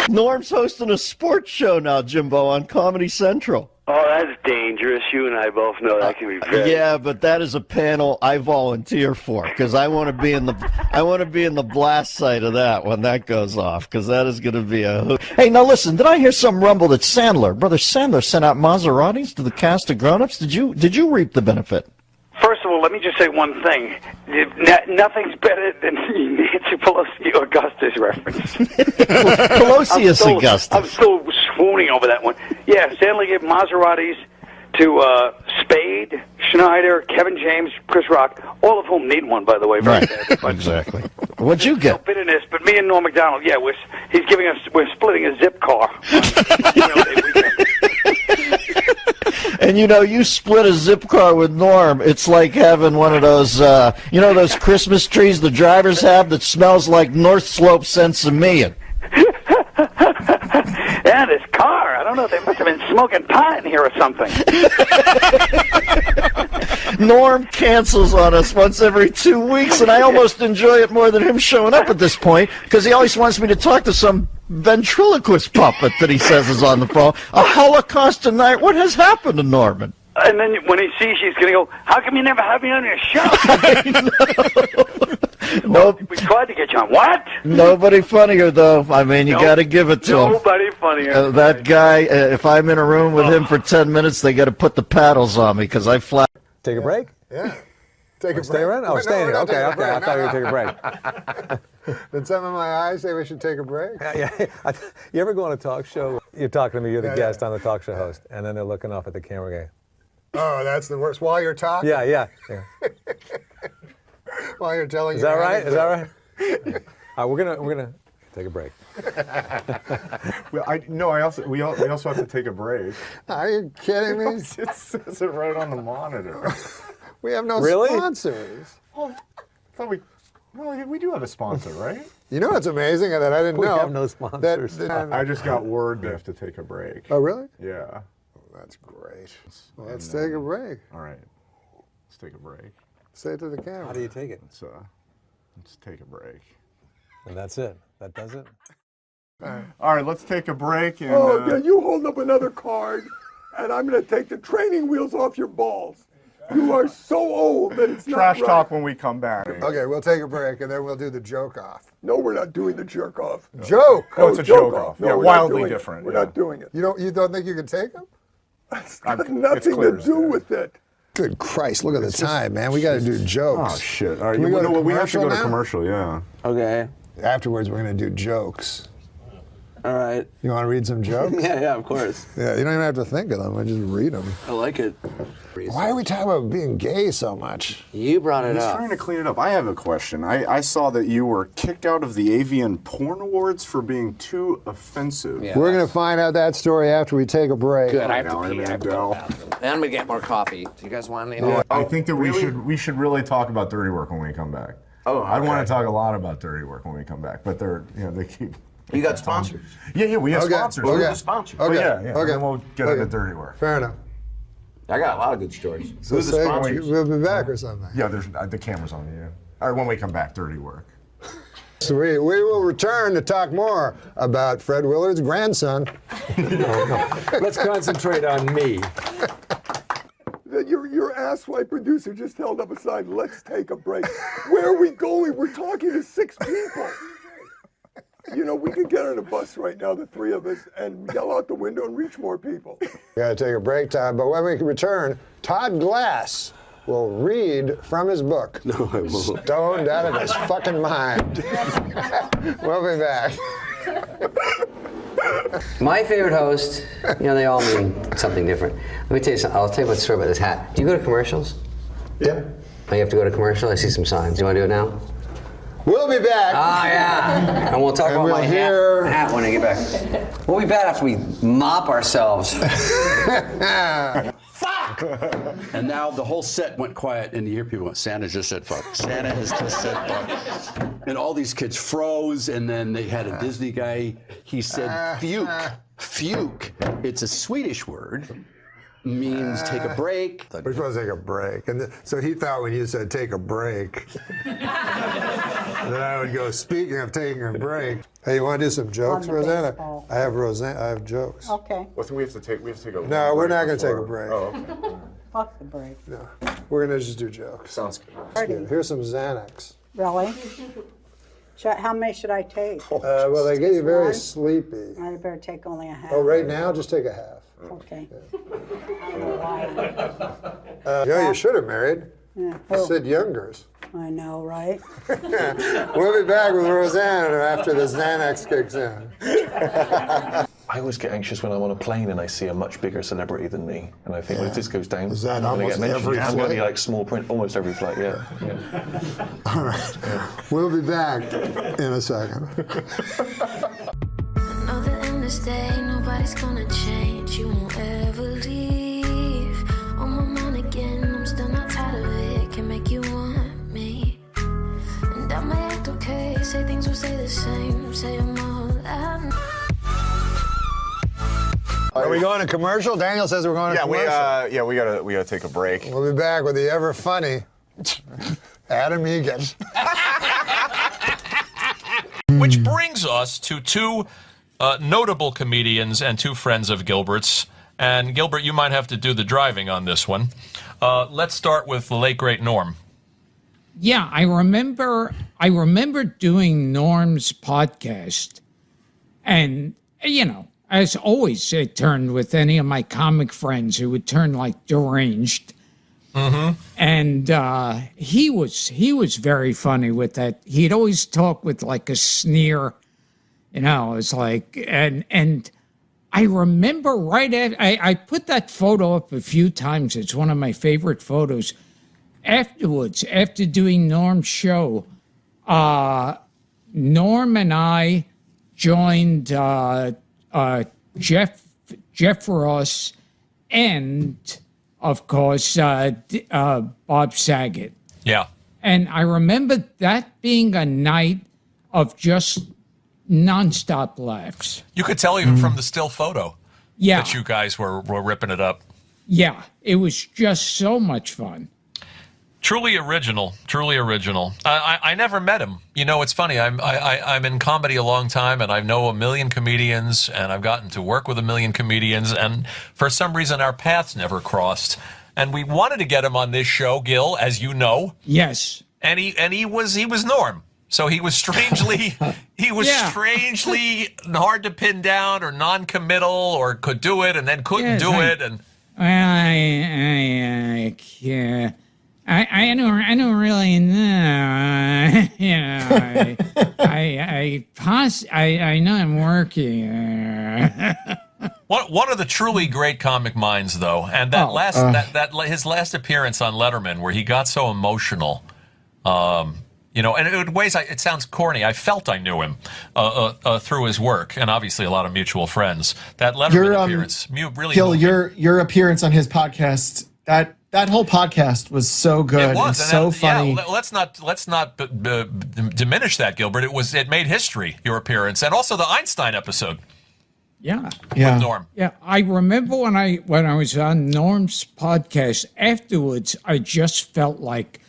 Norm's hosting a sports show now, Jimbo, on Comedy Central. Oh, that's dangerous. You and I both know that can be very. Yeah, but that is a panel I volunteer for because I want to be in the blast side of that when that goes off because that is going to be a hoot. Hey, now listen, did I hear some rumble that Brother Sandler sent out Maseratis to the cast of Grown Ups? Did you reap the benefit? First of all, let me just say one thing. Nothing's better than Nancy Pelosi Augustus reference. Pelosi Augustus. I'm still swooning over that one. Yeah, Sandler gave Maseratis to Spade, Schneider, Kevin James, Chris Rock, all of whom need one, by the way. Very bad. Exactly. What'd you get? No bitterness, but me and Norm MacDonald, yeah, we're splitting a zip car. And you split a zip car with Norm. It's like having one of those, those Christmas trees the drivers have that smells like North Slope Sensimilla. Yeah, this car. I don't know. They must have been smoking pot in here or something. Norm cancels on us once every 2 weeks, and I almost enjoy it more than him showing up at this point because he always wants me to talk to some ventriloquist puppet that he says is on the phone. A Holocaust tonight. What has happened to Norman? And then when he sees she's going to go, how come you never have me on your show? Nope. We tried to get you on. What? Nobody funnier, though. I mean, you got to give it to him. Nobody funnier. That guy, if I'm in a room with him for 10 minutes, they got to put the paddles on me because I flat. Take a break? Yeah. Take a break. Stay around? Oh, stay in here. Okay. I thought you were going to take a break. Did some of my eyes say we should take a break? Yeah. You ever go on a talk show? You're talking to me, you're the guest, I'm the talk show host, and then they're looking off at the camera going, oh, that's the worst. While you're talking? Yeah. While you're telling Is that right? Is that right? All right, we're gonna take a break. We also have to take a break. Are you kidding me? It says it right on the monitor. We have no sponsors. Oh, I thought we do have a sponsor, right? You know what's amazing that I didn't know? We have no sponsors. I just got word they have to take a break. Oh, really? Yeah. That's great. Well, let's take a break. All right. Let's take a break. Say it to the camera. How do you take it? Let's take a break. And that's it. That does it? All right, let's take a break. And, yeah, you hold up another card, and I'm going to take the training wheels off your balls. You are so old that it's not trash right. talk when we come back. Okay, we'll take a break, and then we'll do the joke off. No, we're not doing the jerk off. Joke? Oh, it's a joke off. No, yeah, we're wildly not different. We're not doing it. You don't think you can take them? It's got nothing to do with it. Good Christ, look at the time, man. We got to do jokes. Oh, shit. All right, Can we go to we have to go to now? commercial, yeah. Okay. Afterwards, we're going to do jokes. All right. You want to read some jokes? Yeah, of course. Yeah, you don't even have to think of them. I just read them. I like it. Why are we talking about being gay so much? You brought it He's up. trying to clean it up. I have a question. I saw that you were kicked out of the AVN Porn Awards for being too offensive. Yeah, we're going to find out that story after we take a break. Good. I have to pee. I have to go to the bathroom. And I'm gonna get more coffee. Do you guys want any? I think that we should really talk about dirty work when we come back. Oh, okay. I want to talk a lot about dirty work when we come back, but they keep. You got sponsors? Yeah, we have sponsors. Who's the sponsor? Okay. And then we'll get into dirty work. Fair enough. I got a lot of good stories. So Who's the sponsors? We'll be back or something. Yeah, there's the camera's on you. All right, when we come back, dirty work. So we will return to talk more about Fred Willard's grandson. No. Let's concentrate on me. Your asswipe producer just held up a sign, let's take a break. Where are we going? We're talking to 6 people. You know, we could get on a bus right now, the 3 of us, and yell out the window and reach more people. We got to take a break, Todd, but when we return, Todd Glass will read from his book. No, I won't. Stoned out of his fucking mind. We'll be back. My favorite host, they all mean something different. Let me tell you something. I'll tell you what story about this hat. Do you go to commercials? Yeah. Oh, you have to go to commercial? I see some signs. You want to do it now? We'll be back. Oh, yeah. And we'll talk about my hat when I get back. We'll be back after we mop ourselves. Fuck! And now the whole set went quiet, and you hear people going, Santa just said fuck. Santa has just said fuck. And all these kids froze, and then they had a Disney guy. He said fuke. Fuke. It's a Swedish word. Means take a break. We're supposed to take a break. And so he thought when you said take a break, then I would go, speaking of taking a break. Hey, you want to do some jokes, Rosanna? I have jokes. Okay. Well, we have to take a No, we're not going to take a break. Oh, okay. Fuck the break. No, we're going to just do jokes. Sounds good. Party. Here's some Xanax. Really? How many should I take? Well, they get you very One? sleepy. I better take only a half. Oh, right now, just take a half. Okay. I don't know why. Yeah, you should have married. Yeah. Sid Youngers. I know, right? We'll be back with Rosanna after the Xanax kicks in. I always get anxious when I'm on a plane and I see a much bigger celebrity than me, and I think, well, if this goes down, Is that I'm going to almost get mentioned. every I'm going to be flight? like small print almost every flight. Yeah. All right. We'll be back in a second. Another endless day, nobody's gonna change. You won't ever leave. On my mind again, I'm still not tired of it. Can make you want me. And I might act okay, say things will stay the same. Say I'm all I know. Are we going to commercial? Daniel says we're going to commercial. We gotta take a break. We'll be back with the ever funny Adam Egan. Which brings us to two notable comedians and two friends of Gilbert's. And Gilbert, you might have to do the driving on this one. Let's start with the late great Norm. Yeah, I remember doing Norm's podcast, and as always, it turned with any of my comic friends who would turn like deranged. Mm-hmm. And he was very funny with that. He'd always talk with like a sneer, it's like, and I remember right after, I put that photo up a few times. It's one of my favorite photos. Afterwards, after doing Norm's show, Norm and I joined Jeff Ross and, of course, Bob Saget. Yeah. And I remember that being a night of just nonstop laughs. You could tell even from the still photo that you guys were ripping it up. Yeah, it was just so much fun. Truly original. Truly original. I never met him. It's funny. I'm in comedy a long time, and I know a million comedians, and I've gotten to work with a million comedians, and for some reason our paths never crossed. And we wanted to get him on this show, Gil, as you know. Yes. And he was Norm. So he was strangely strangely hard to pin down, or non-committal, or could do it and then couldn't do it, and. I can't. I don't really know. I know I'm working. One of the truly great comic minds, though, and his last appearance on Letterman, where he got so emotional, and in ways it sounds corny. I felt I knew him through his work, and obviously a lot of mutual friends. That Letterman appearance, really. Gil, your appearance on his podcast, that whole podcast was so good. It was, and so funny. Yeah, let's not diminish that, Gilbert. It made history, your appearance, and also the Einstein episode. Yeah. With Norm. Yeah, I remember when I was on Norm's podcast. Afterwards, I just felt like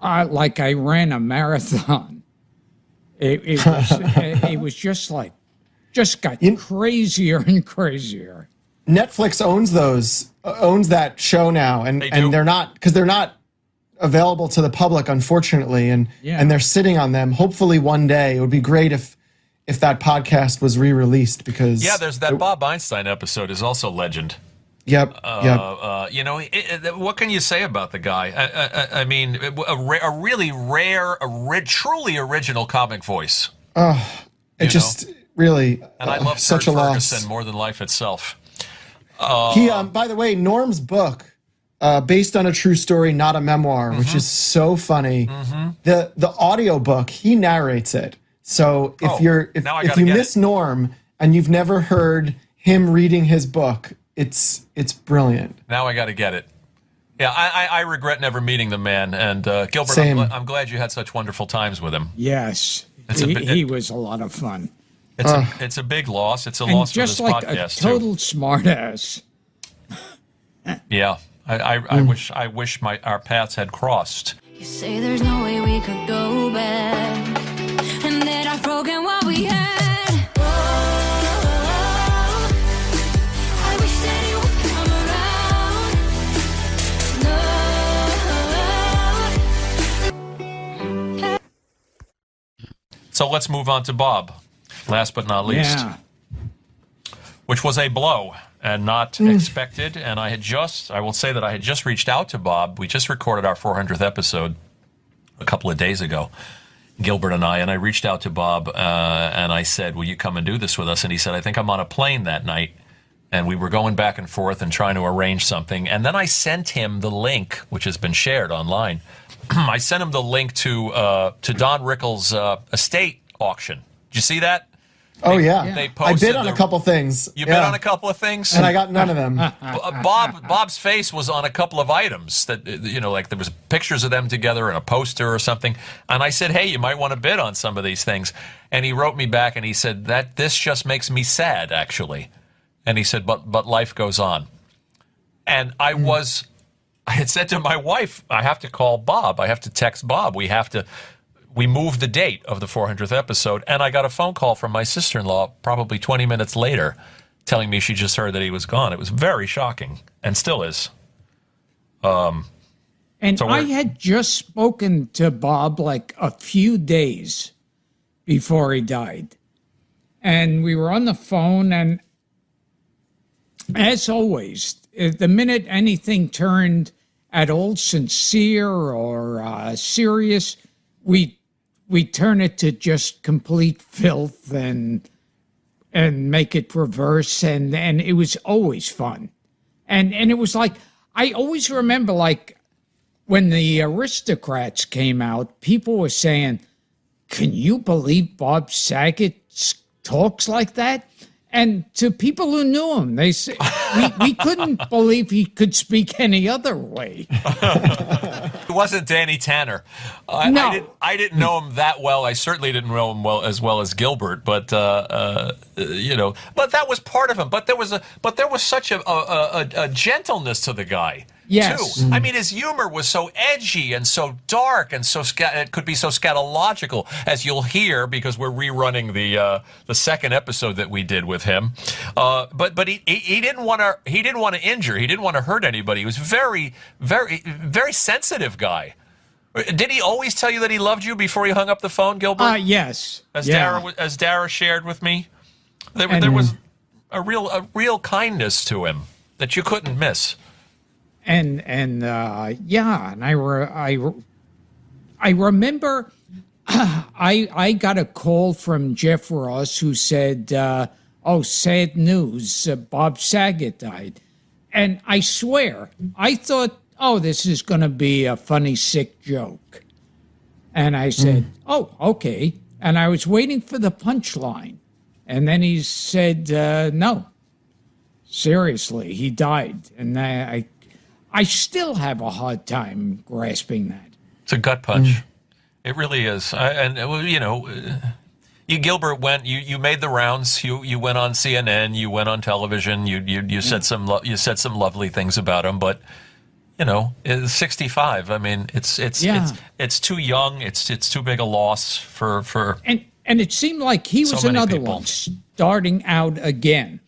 I ran a marathon. It was just got crazier and crazier. Netflix owns that show now, and they're not available to the public, unfortunately, and they're sitting on them. Hopefully, one day it would be great if that podcast was re-released, because there's that Bob Einstein episode is also legend. Yep. What can you say about the guy? I mean, a really rare, truly original comic voice. Really, and I love such Kurt a Ferguson loss. more than life itself. He, by the way, Norm's book, based on a true story, not a memoir, which is so funny. The audio book, he narrates it. So if you miss Norm and you've never heard him reading his book, it's brilliant. Now I got to get it. Yeah, I regret never meeting the man. And Gilbert, Same. I'm glad you had such wonderful times with him. Yes, he was a lot of fun. It's a big loss. It's a And loss for just this like podcast a total smartass. Yeah, I wish our paths had crossed. You say there's no way we could go back, and that I've broken what we had. Oh, I wish that you would come around. No. So let's move on to Bob, last but not least, which was a blow and not expected. And I will say that I had just reached out to Bob. We just recorded our 400th episode a couple of days ago, Gilbert and I reached out to Bob and I said, will you come and do this with us? And he said, I think I'm on a plane that night. And we were going back and forth and trying to arrange something. And then I sent him the link, which has been shared online. I sent him the link to Don Rickles' estate auction. Did you see that? Oh, yeah. They I posted bid on a couple things. You bid on a couple of things? And I got none of them. Bob's face was on a couple of items that, like there was pictures of them together and a poster or something. And I said, hey, you might want to bid on some of these things. And he wrote me back and he said, this just makes me sad, actually. And he said, but life goes on. And I had said to my wife, I have to call Bob. I have to text Bob. We moved the date of the 400th episode, and I got a phone call from my sister-in-law probably 20 minutes later telling me she just heard that he was gone. It was very shocking, and still is. And I had just spoken to Bob like a few days before he died. And we were on the phone, and as always, the minute anything turned at all sincere or serious, we turn it to just complete filth and make it perverse, and it was always fun. And it was like, I always remember, like, when the Aristocrats came out, people were saying, can you believe Bob Saget talks like that? And to people who knew him, they say, we couldn't believe he could speak any other way. It wasn't Danny Tanner. No. I didn't know him that well. I certainly didn't know him as well as Gilbert, but but that was part of him. But there was such a gentleness to the guy. Yes. Too. I mean, his humor was so edgy and so dark and it could be so scatological, as you'll hear because we're rerunning the second episode that we did with him. But he didn't want to injure. He didn't want to hurt anybody. He was very, very, very sensitive guy. Did he always tell you that he loved you before he hung up the phone, Gilbert? Yes. As Dara shared with me, there was a real kindness to him that you couldn't miss. And I remember I got a call from Jeff Ross who said, sad news, Bob Saget died. And I swear, I thought, this is going to be a funny, sick joke. And I said, okay. And I was waiting for the punchline. And then he said, no, seriously, he died. And I still have a hard time grasping that. It's a gut punch. It really is. Gilbert you made the rounds. You went on CNN. You went on television. You said some lovely things about him. But 65. I mean, it's too young. It's too big a loss for. And it seemed like he was another one starting out again.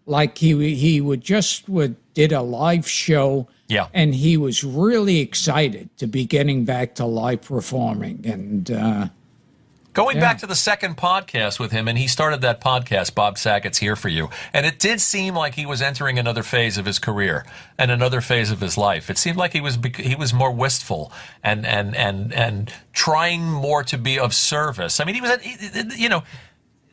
Like he did a live show. Yeah. And he was really excited to be getting back to live performing. And going back to the second podcast with him, and he started that podcast, Bob Saget's Here For You. And it did seem like he was entering another phase of his career and another phase of his life. It seemed like he was more wistful and trying more to be of service. I mean,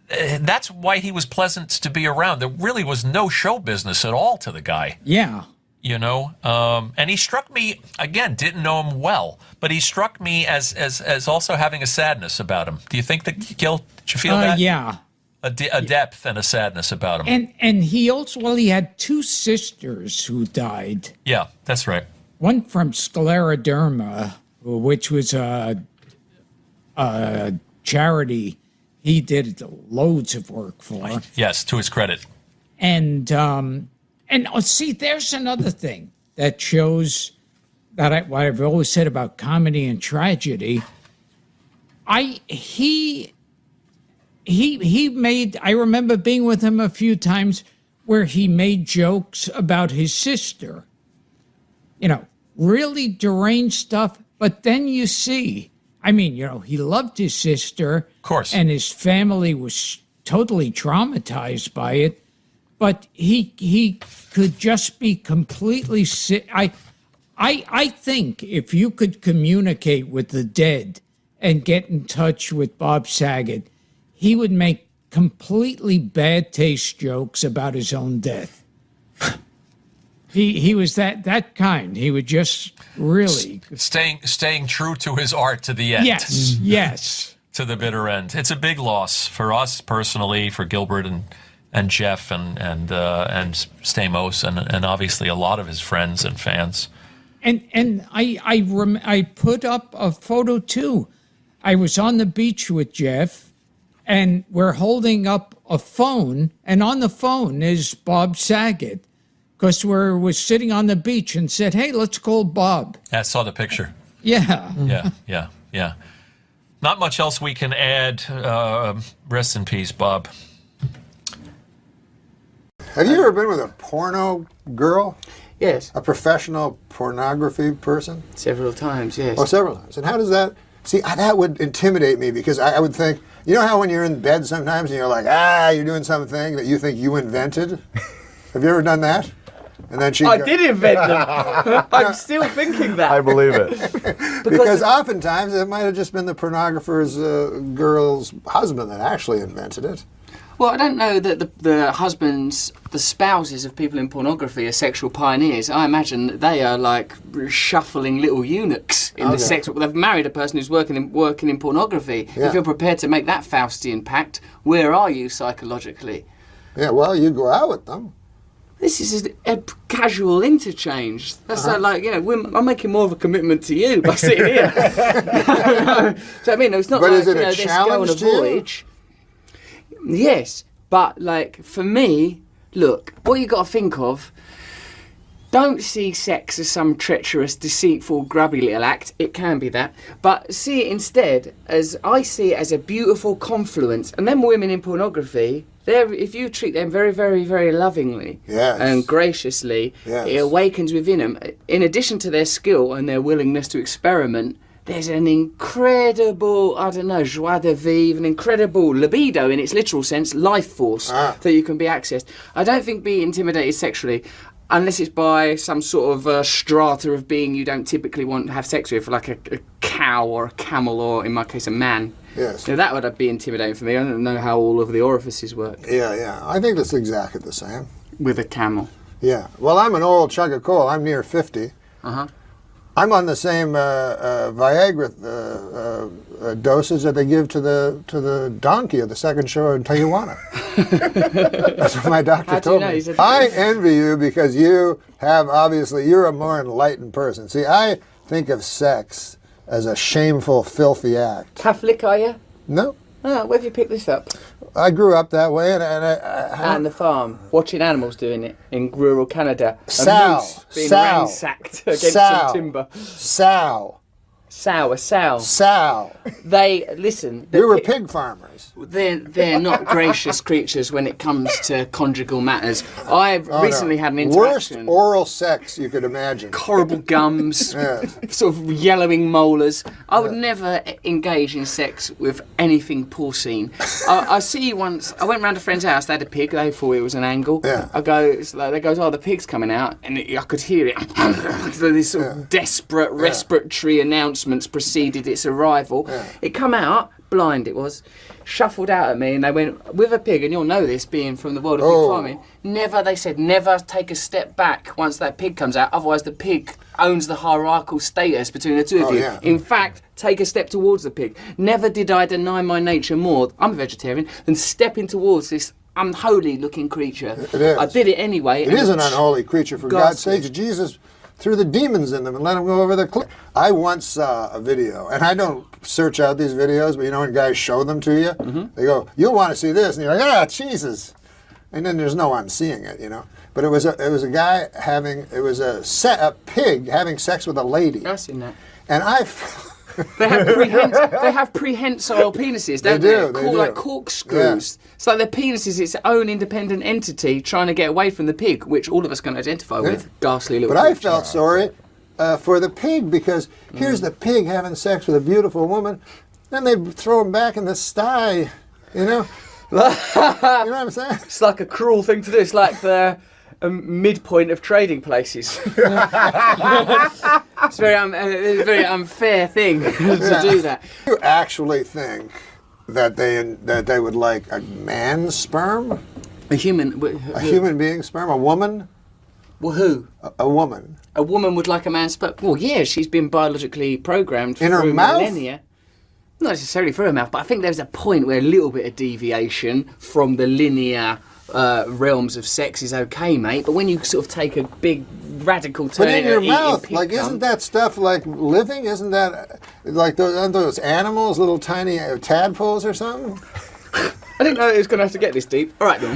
that's why he was pleasant to be around. There really was no show business at all to the guy. Yeah. And he struck me, again, didn't know him well, but he struck me as also having a sadness about him. Do you think that, Gil, did you feel that? Yeah. A depth and a sadness about him. And he also, he had two sisters who died. Yeah, that's right. one from Scleroderma, which was a charity he did loads of work for. Yes, to his credit. And see, there's another thing that shows that what I've always said about comedy and tragedy. He made, I remember being with him a few times where he made jokes about his sister. You know, really deranged stuff, but then you see, I mean, you know, he loved his sister. Of course. And his family was totally traumatized by it, but he could just be completely sick. I think if you could communicate with the dead and get in touch with Bob Saget, he would make completely bad taste jokes about his own death. He was that kind. He would just really staying true to his art to the end. Yes, yes. To the bitter end. It's a big loss for us personally, for Gilbert and Jeff and Stamos and obviously a lot of his friends and fans. And I put up a photo too. I was on the beach with Jeff, and we're holding up a phone, and on the phone is Bob Saget, because we're sitting on the beach and said, "Hey, let's call Bob." I saw the picture. Yeah. Yeah. Not much else we can add. Rest in peace, Bob. Have you ever been with a porno girl? Yes. A professional pornography person? Several times, yes. Oh, several times. And how does that... See, that would intimidate me because I would think... You know how when you're in bed sometimes and you're like, you're doing something that you think you invented? Have you ever done that? And then I did invent them. I'm still thinking that. I believe it. because oftentimes it might have just been the pornographer's girl's husband that actually invented it. Well, I don't know that the husbands, the spouses of people in pornography are sexual pioneers. I imagine that they are like shuffling little eunuchs in the sex. They've married a person who's working in pornography. Yeah. If you're prepared to make that Faustian pact, where are you psychologically? Yeah, well, you go out with them. This is a casual interchange. That's not like, you know, I'm making more of a commitment to you by sitting here. So I mean, it's not but like, is it you know, a let's challenge go on a to you? voyage. Yes, but like for me, look, what you got to think of, don't see sex as some treacherous, deceitful, grubby little act. It can be that, but see it instead as I see it as a beautiful confluence. And then women in pornography, if you treat them very, very, very lovingly and graciously, it awakens within them. In addition to their skill and their willingness to experiment, there's an incredible, I don't know, joie de vivre, an incredible libido in its literal sense, life force that you can be accessed. I don't think be intimidated sexually unless it's by some sort of strata of being you don't typically want to have sex with, like a cow or a camel or, in my case, a man. Yes. Now, that would be intimidating for me. I don't know how all of the orifices work. Yeah. I think that's exactly the same. With a camel. Yeah. Well, I'm an old chunk of coal. I'm near 50. Uh-huh. I'm on the same Viagra dosage that they give to the donkey at the second show in Tijuana. That's what my doctor told me. I envy you because you're a more enlightened person. See, I think of sex as a shameful, filthy act. Catholic, are you? No. Oh, where have you picked this up? I grew up that way, and on the farm, watching animals doing it in rural Canada. Sow. A moose being ransacked against some timber. Sow. A sow. Sow. They, listen. We were pig farmers. They're not gracious creatures when it comes to conjugal matters. I've recently had an interaction. Worst oral sex you could imagine. Horrible gums, sort of yellowing molars. I would never engage in sex with anything porcine. I see once, I went round a friend's house, they had a pig, they thought it was an angle. Yeah. I go, they goes, the pig's coming out, and I could hear it. So this sort of desperate respiratory announcements preceded its arrival. It come out, blind it was, shuffled out at me, and they went, with a pig, and you'll know this being from the world of pig farming, they said never take a step back once that pig comes out, otherwise the pig owns the hierarchical status between the two of you. Yeah. In fact, take a step towards the pig. Never did I deny my nature more, I'm a vegetarian, than stepping towards this unholy looking creature. It is. I did it anyway. It is an unholy creature, for God's sake. Jesus threw the demons in them and let them go over the cliff. I once saw a video, and I don't search out these videos, but you know when guys show them to you, they go, "You'll want to see this," and you're like, "Ah, Jesus," and then there's no one seeing it, you know. But it was a guy a pig having sex with a lady. I've seen that. And They have prehensile penises, don't They do. Like corkscrews. Yeah. It's like their penis is its own independent entity trying to get away from the pig, which all of us can identify with. Ghastly little But I creature. felt sorry for the pig because here's the pig having sex with a beautiful woman, then they throw him back in the sty, you know? You know what I'm saying? It's like a cruel thing to do. It's like the midpoint of trading places. It's a very unfair thing to do that. Do you actually think that they would like a man's sperm? A human being's sperm? A woman? Well, who? A woman. A woman would like a man's sperm? Well, yeah, she's been biologically programmed in her through mouth? millennia. Not necessarily through her mouth, but I think there's a point where a little bit of deviation from the linear realms of sex is okay, mate. But when you sort of take a big radical turn, but in your mouth, like, isn't that stuff like living? Isn't that like aren't those animals, little tiny tadpoles or something? I didn't know it was going to have to get this deep. All right, then.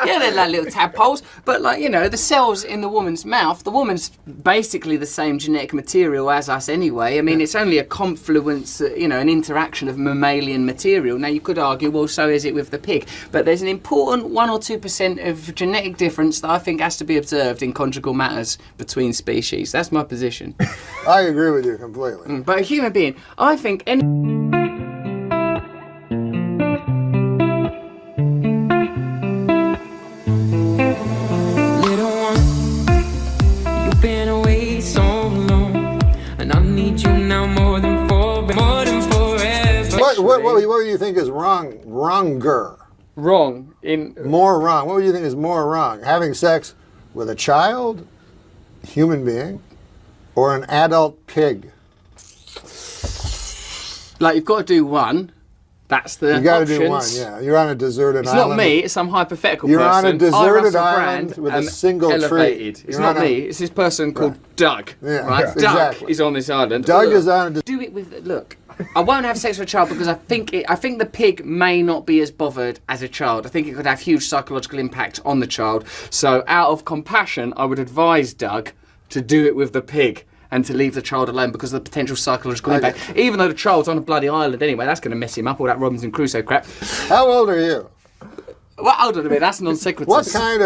Yeah, they're like little tadpoles. But, like, you know, the cells in the woman's mouth, the woman's basically the same genetic material as us anyway. I mean, it's only a confluence, you know, an interaction of mammalian material. Now, you could argue, well, so is it with the pig. But there's an important 1 or 2% of genetic difference that I think has to be observed in conjugal matters between species. That's my position. I agree with you completely. But a human being, I think... What do you think is wrong? Wronger. Wrong in more wrong. What would you think is more wrong? Having sex with a child, human being, or an adult pig? Like, you've got to do one. That's the You got to options. do one. Yeah, you're on a deserted It's island. not me. It's some hypothetical You're person. on a deserted Russell island Brand, with a single elevated. tree. It's You're not on a- me. It's this person called Doug. Yeah, right? yeah, Doug exactly. is on this island. Doug Look, is on a. Do it with. Look, I won't have sex with a child because I think the pig may not be as bothered as a child. I think it could have huge psychological impact on the child. So, out of compassion, I would advise Doug to do it with the pig and to leave the child alone because of the potential psychological impact. Even though the child's on a bloody island anyway, that's going to mess him up, all that Robinson Crusoe crap. How old are you? Well, hold on a minute, that's non sequitur. What kind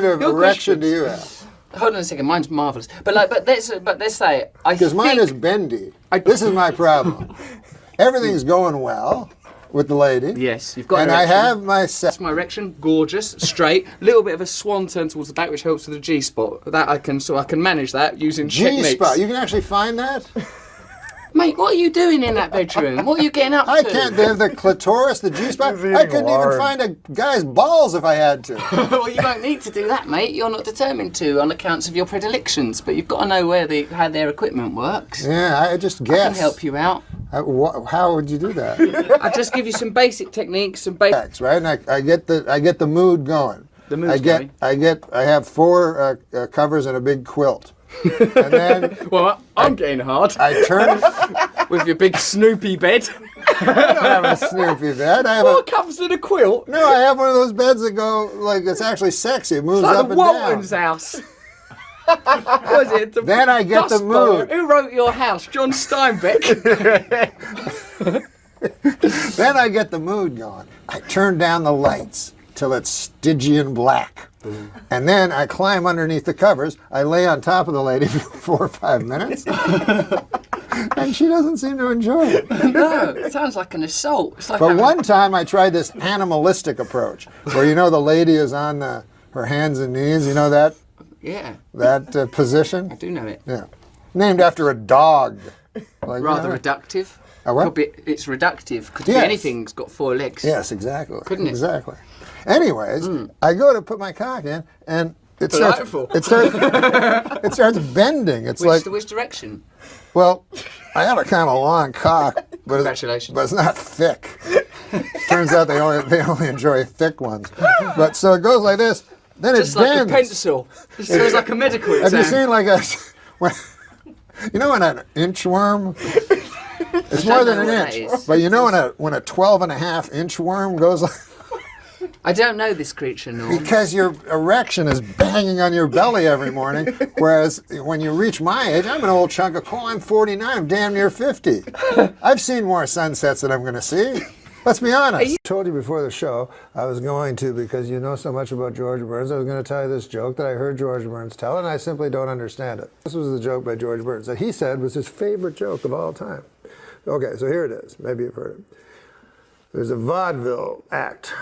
of erection do you have? Hold on a second, mine's marvellous. But let's say because mine is bendy. This is my problem. Everything's going well with the lady. Yes, you've got and an I erection. have my That's my erection, gorgeous, straight, little bit of a swan turn towards the back, which helps with the G spot. That I can manage that using techniques. G-spot. You can actually find that? Mate, what are you doing in that bedroom? What are you getting up to? I can't. They have the clitoris, the G-spot. I couldn't even find a guy's balls if I had to. Well, you don't need to do that, mate. You're not determined to on accounts of your predilections, but you've got to know how their equipment works. Yeah, I just guess. I can help you out. How would you do that? I just give you some basic techniques, some basics, right? And I get the mood going. The mood's going. I have 4 covers and a big quilt. And then well, I'm getting hard. I turn with your big Snoopy bed. I don't have a Snoopy bed. I have 4 covers and a quilt. No, I have one of those beds that go like it's actually sexy. It moves it's like up the and Walton's down. house. Was it? Then I get the Dust Bowl. mood. Who wrote your house? John Steinbeck. Then I get the mood going. I turn down the lights till it's Stygian black. And then I climb underneath the covers. I lay on top of the lady for 4 or 5 minutes. And she doesn't seem to enjoy it. No, it sounds like an assault. It's like But one time I tried this animalistic approach where, you know, the lady is on her hands and knees. You know that? Yeah. That position? I do know it. Yeah. Named after a dog. Like, Rather you know, reductive. what? Could be, it's reductive. Could Yes. be anything's got 4 legs. Yes, exactly. Couldn't it? Exactly. Anyways, I go to put my cock in, and it starts bending. It's Which direction? Well, I have a kind of long cock, but Congratulations. but it's not thick. Turns out they only enjoy thick ones. But so it goes like this, Then Just it's like bends. a pencil. It feels like a medical exam. Have you seen like a, you know, when an inchworm, it's more than an inch, but you know when a 12.5 inch worm goes like, I don't know this creature, Norm. because your erection is banging on your belly every morning, whereas when you reach my age, I'm an old chunk of coal. I'm 49. I'm damn near 50. I've seen more sunsets than I'm going to see. Let's be honest. I told you before the show I was going to, because you know so much about George Burns, I was going to tell you this joke that I heard George Burns tell, and I simply don't understand it. This was the joke by George Burns that he said was his favorite joke of all time. Okay, so here it is. Maybe you've heard it. There's a vaudeville act,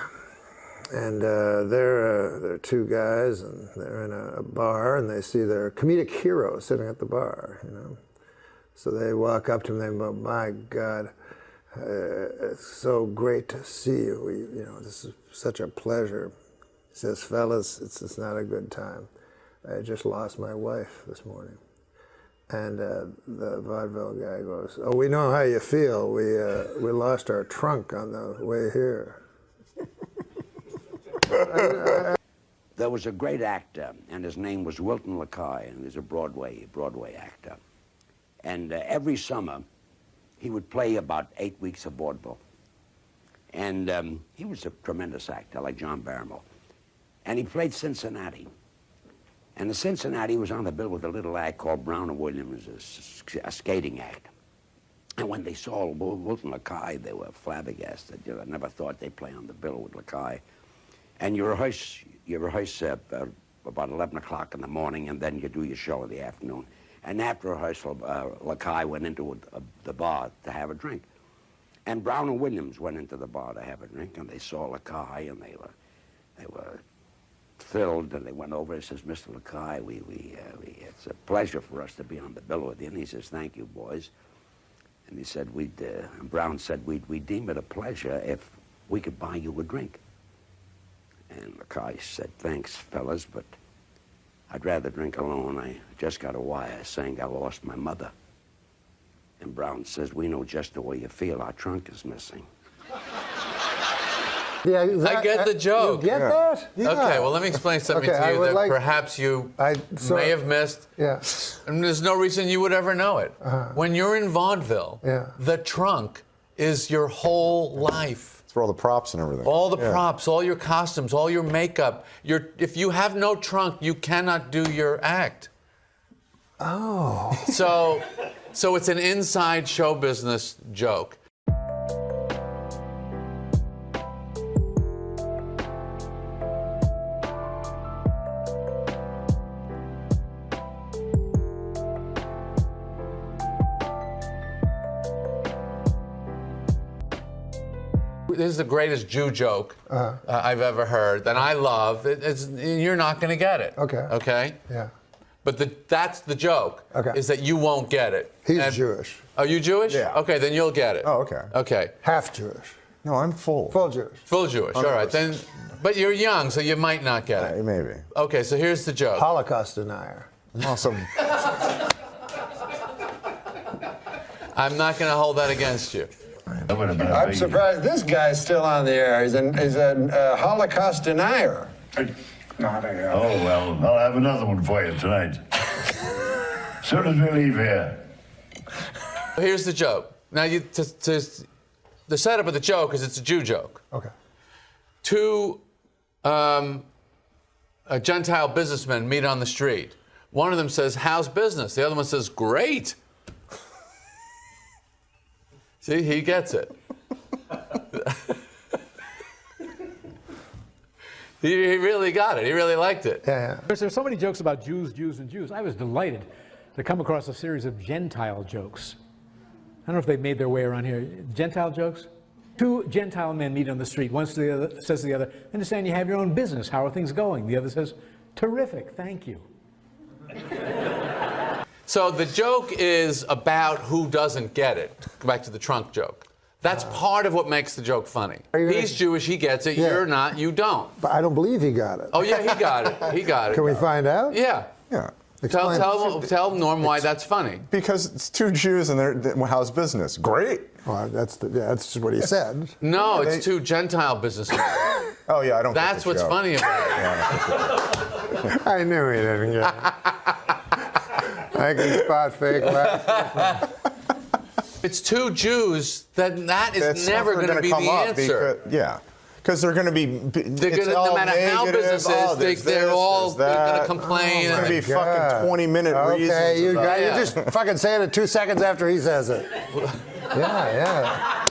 and they're two guys, and they're in a bar, and they see their comedic hero sitting at the bar, you know. So they walk up to him, and they go, "My God, it's so great to see you. You know, this is such a pleasure." He says, "Fellas, it's not a good time. I just lost my wife this morning." And the vaudeville guy goes, "Oh, we know how you feel. We lost our trunk on the way here." There was a great actor, and his name was Wilton LaCoy, and he was a Broadway actor. And every summer, he would play about 8 weeks of vaudeville. And he was a tremendous actor, like John Barrymore. And he played Cincinnati. And the Cincinnati was on the bill with a little act called Brown and Williams, a skating act. And when they saw Wilton LaCoy, they were flabbergasted. You know, I never thought they'd play on the bill with LaCoy. And you rehearse about 11 o'clock in the morning, and then you do your show in the afternoon. And after rehearsal, LaCoy went into the bar to have a drink. And Brown and Williams went into the bar to have a drink, and they saw LaCoy, and they were thrilled, and they went over and says, "Mr. LaCoy, it's a pleasure for us to be on the bill with you." And he says, "Thank you, boys." And he said, and Brown said, we'd deem it a pleasure if we could buy you a drink. And LaCoy said, "Thanks, fellas, but I'd rather drink alone. I just got a wire saying I lost my mother." And Brown says, "We know just the way you feel. Our trunk is missing." Yeah, I get the joke. You get that? Yeah. Okay, well, let me explain something to you that perhaps you may have missed. Yeah. And there's no reason you would ever know it. When you're in vaudeville, the trunk is your whole life. It's for all the props and everything. All the props, all your costumes, all your makeup. If you have no trunk, you cannot do your act. Oh. So it's an inside show business joke. This is the greatest Jew joke I've ever heard, and I love it. You're not going to get it. Okay. Okay? Yeah. But that's the joke, is that you won't get it. He's Jewish. Are you Jewish? Yeah. Okay, then you'll get it. Oh, okay. Okay. Half Jewish. No, I'm full. Full Jewish. Full Jewish, all right. Then, but you're young, so you might not get it. Maybe. Okay, so here's the joke. Holocaust denier. Awesome. I'm not going to hold that against you. I'm surprised this guy's still on the air. He's a Holocaust denier. Oh, well, I'll have another one for you tonight. As soon as we leave here. Here's the joke. Now, the setup of the joke is it's a Jew joke. Okay. Two Gentile businessmen meet on the street. One of them says, "How's business?" The other one says, "Great." See, he gets it. He really got it. He really liked it. There's so many jokes about Jews, Jews, and Jews. I was delighted to come across a series of Gentile jokes. I don't know if they've made their way around here. Gentile jokes? Two Gentile men meet on the street. One says to the other, "Understand you have your own business. How are things going?" The other says, "Terrific, thank you." So the joke is about who doesn't get it. Go back to the trunk joke. That's part of what makes the joke funny. He's Jewish, he gets it. Yeah. You're not, you don't. But I don't believe he got it. Oh, yeah, he got it. He got it. Can we find out? Yeah. Yeah. Tell Norm why that's funny. Because it's two Jews and how's business? Great. Well, that's just what he said. No, it's two Gentile businessmen. Oh yeah, I don't. That's what's funny about it. I knew he didn't get it. I can spot fake laughs. It's two Jews, that is never going to be the answer. Because they're going to be. No matter how business is, they're all going to complain. It's going to be fucking 20-minute reasons. Okay, you just fucking saying it 2 seconds after he says it. Yeah.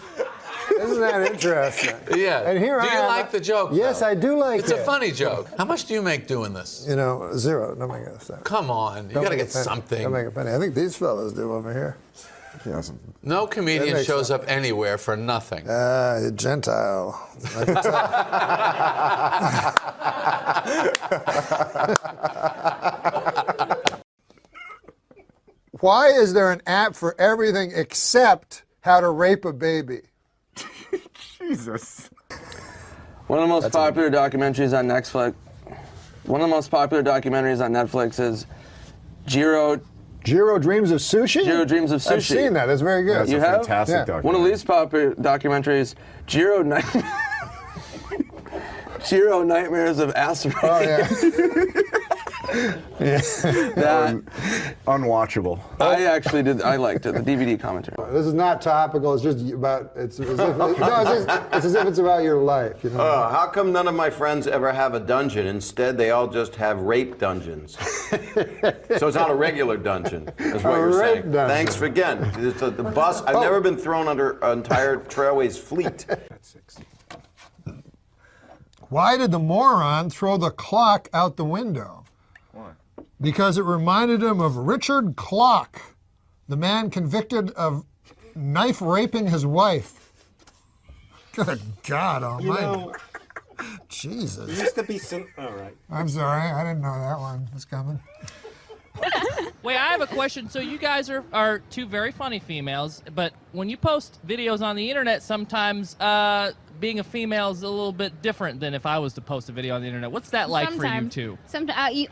Isn't that interesting? Yeah. And here do you like the joke? Yes, though? I do like it. It's a funny joke. How much do you make doing this? You know, 0. Don't make it a cent. Come on, you got to get something. Don't make a penny. I think these fellas do over here. No comedian shows up anywhere for nothing. Gentile. Why is there an app for everything except how to rape a baby? Jesus. One of the most popular documentaries on Netflix. One of the most popular documentaries on Netflix is Jiro Dreams of Sushi? Jiro Dreams of Sushi. I've seen that. It's very good. That's a fantastic documentary. One of the least popular documentaries, Jiro Nightmares of Acid. Oh, yeah. Unwatchable. I actually did. I liked it. The DVD commentary. This is not topical. It's just about. It's as if it's about your life. You know. How come none of my friends ever have a dungeon? Instead, they all just have rape dungeons. So it's not a regular dungeon, is what you're saying. Dungeon. Thanks for again. It's the bus. I've never been thrown under an entire Trailways fleet. Why did the moron throw the clock out the window? Why? Because it reminded him of Richard Clock, the man convicted of knife raping his wife. Good God Almighty! You know, Jesus. There used to be some. All right. I'm sorry, I didn't know that one was coming. Wait, I have a question. So you guys are two very funny females, but when you post videos on the internet, sometimes being a female is a little bit different than if I was to post a video on the internet. What's that like for you two? Sometimes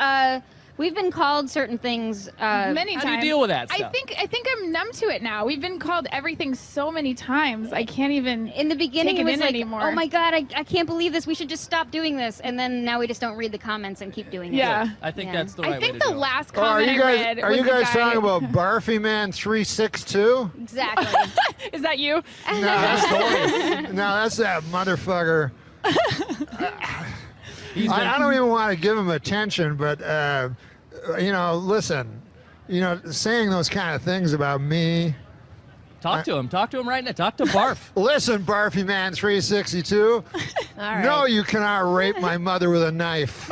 we've been called certain things many times. How do you deal with that stuff? I think I'm numb to it now. We've been called everything so many times. I can't even in the beginning take it was like, anymore. Oh my God, I can't believe this. We should just stop doing this. And then now we just don't read the comments and keep doing it. Yeah. I think that's the right way I think to the do it. last Oh, are comment you guys, I read are was you the guys guy- talking about Barfy Man 362? Exactly. Is that you? No, that's that motherfucker. I don't even want to give him attention, but you know, listen, you know, saying those kind of things about me. Talk to him. Talk to him right now. Talk to Barf. Listen, Barfy Man 362. right. No, you cannot rape my mother with a knife.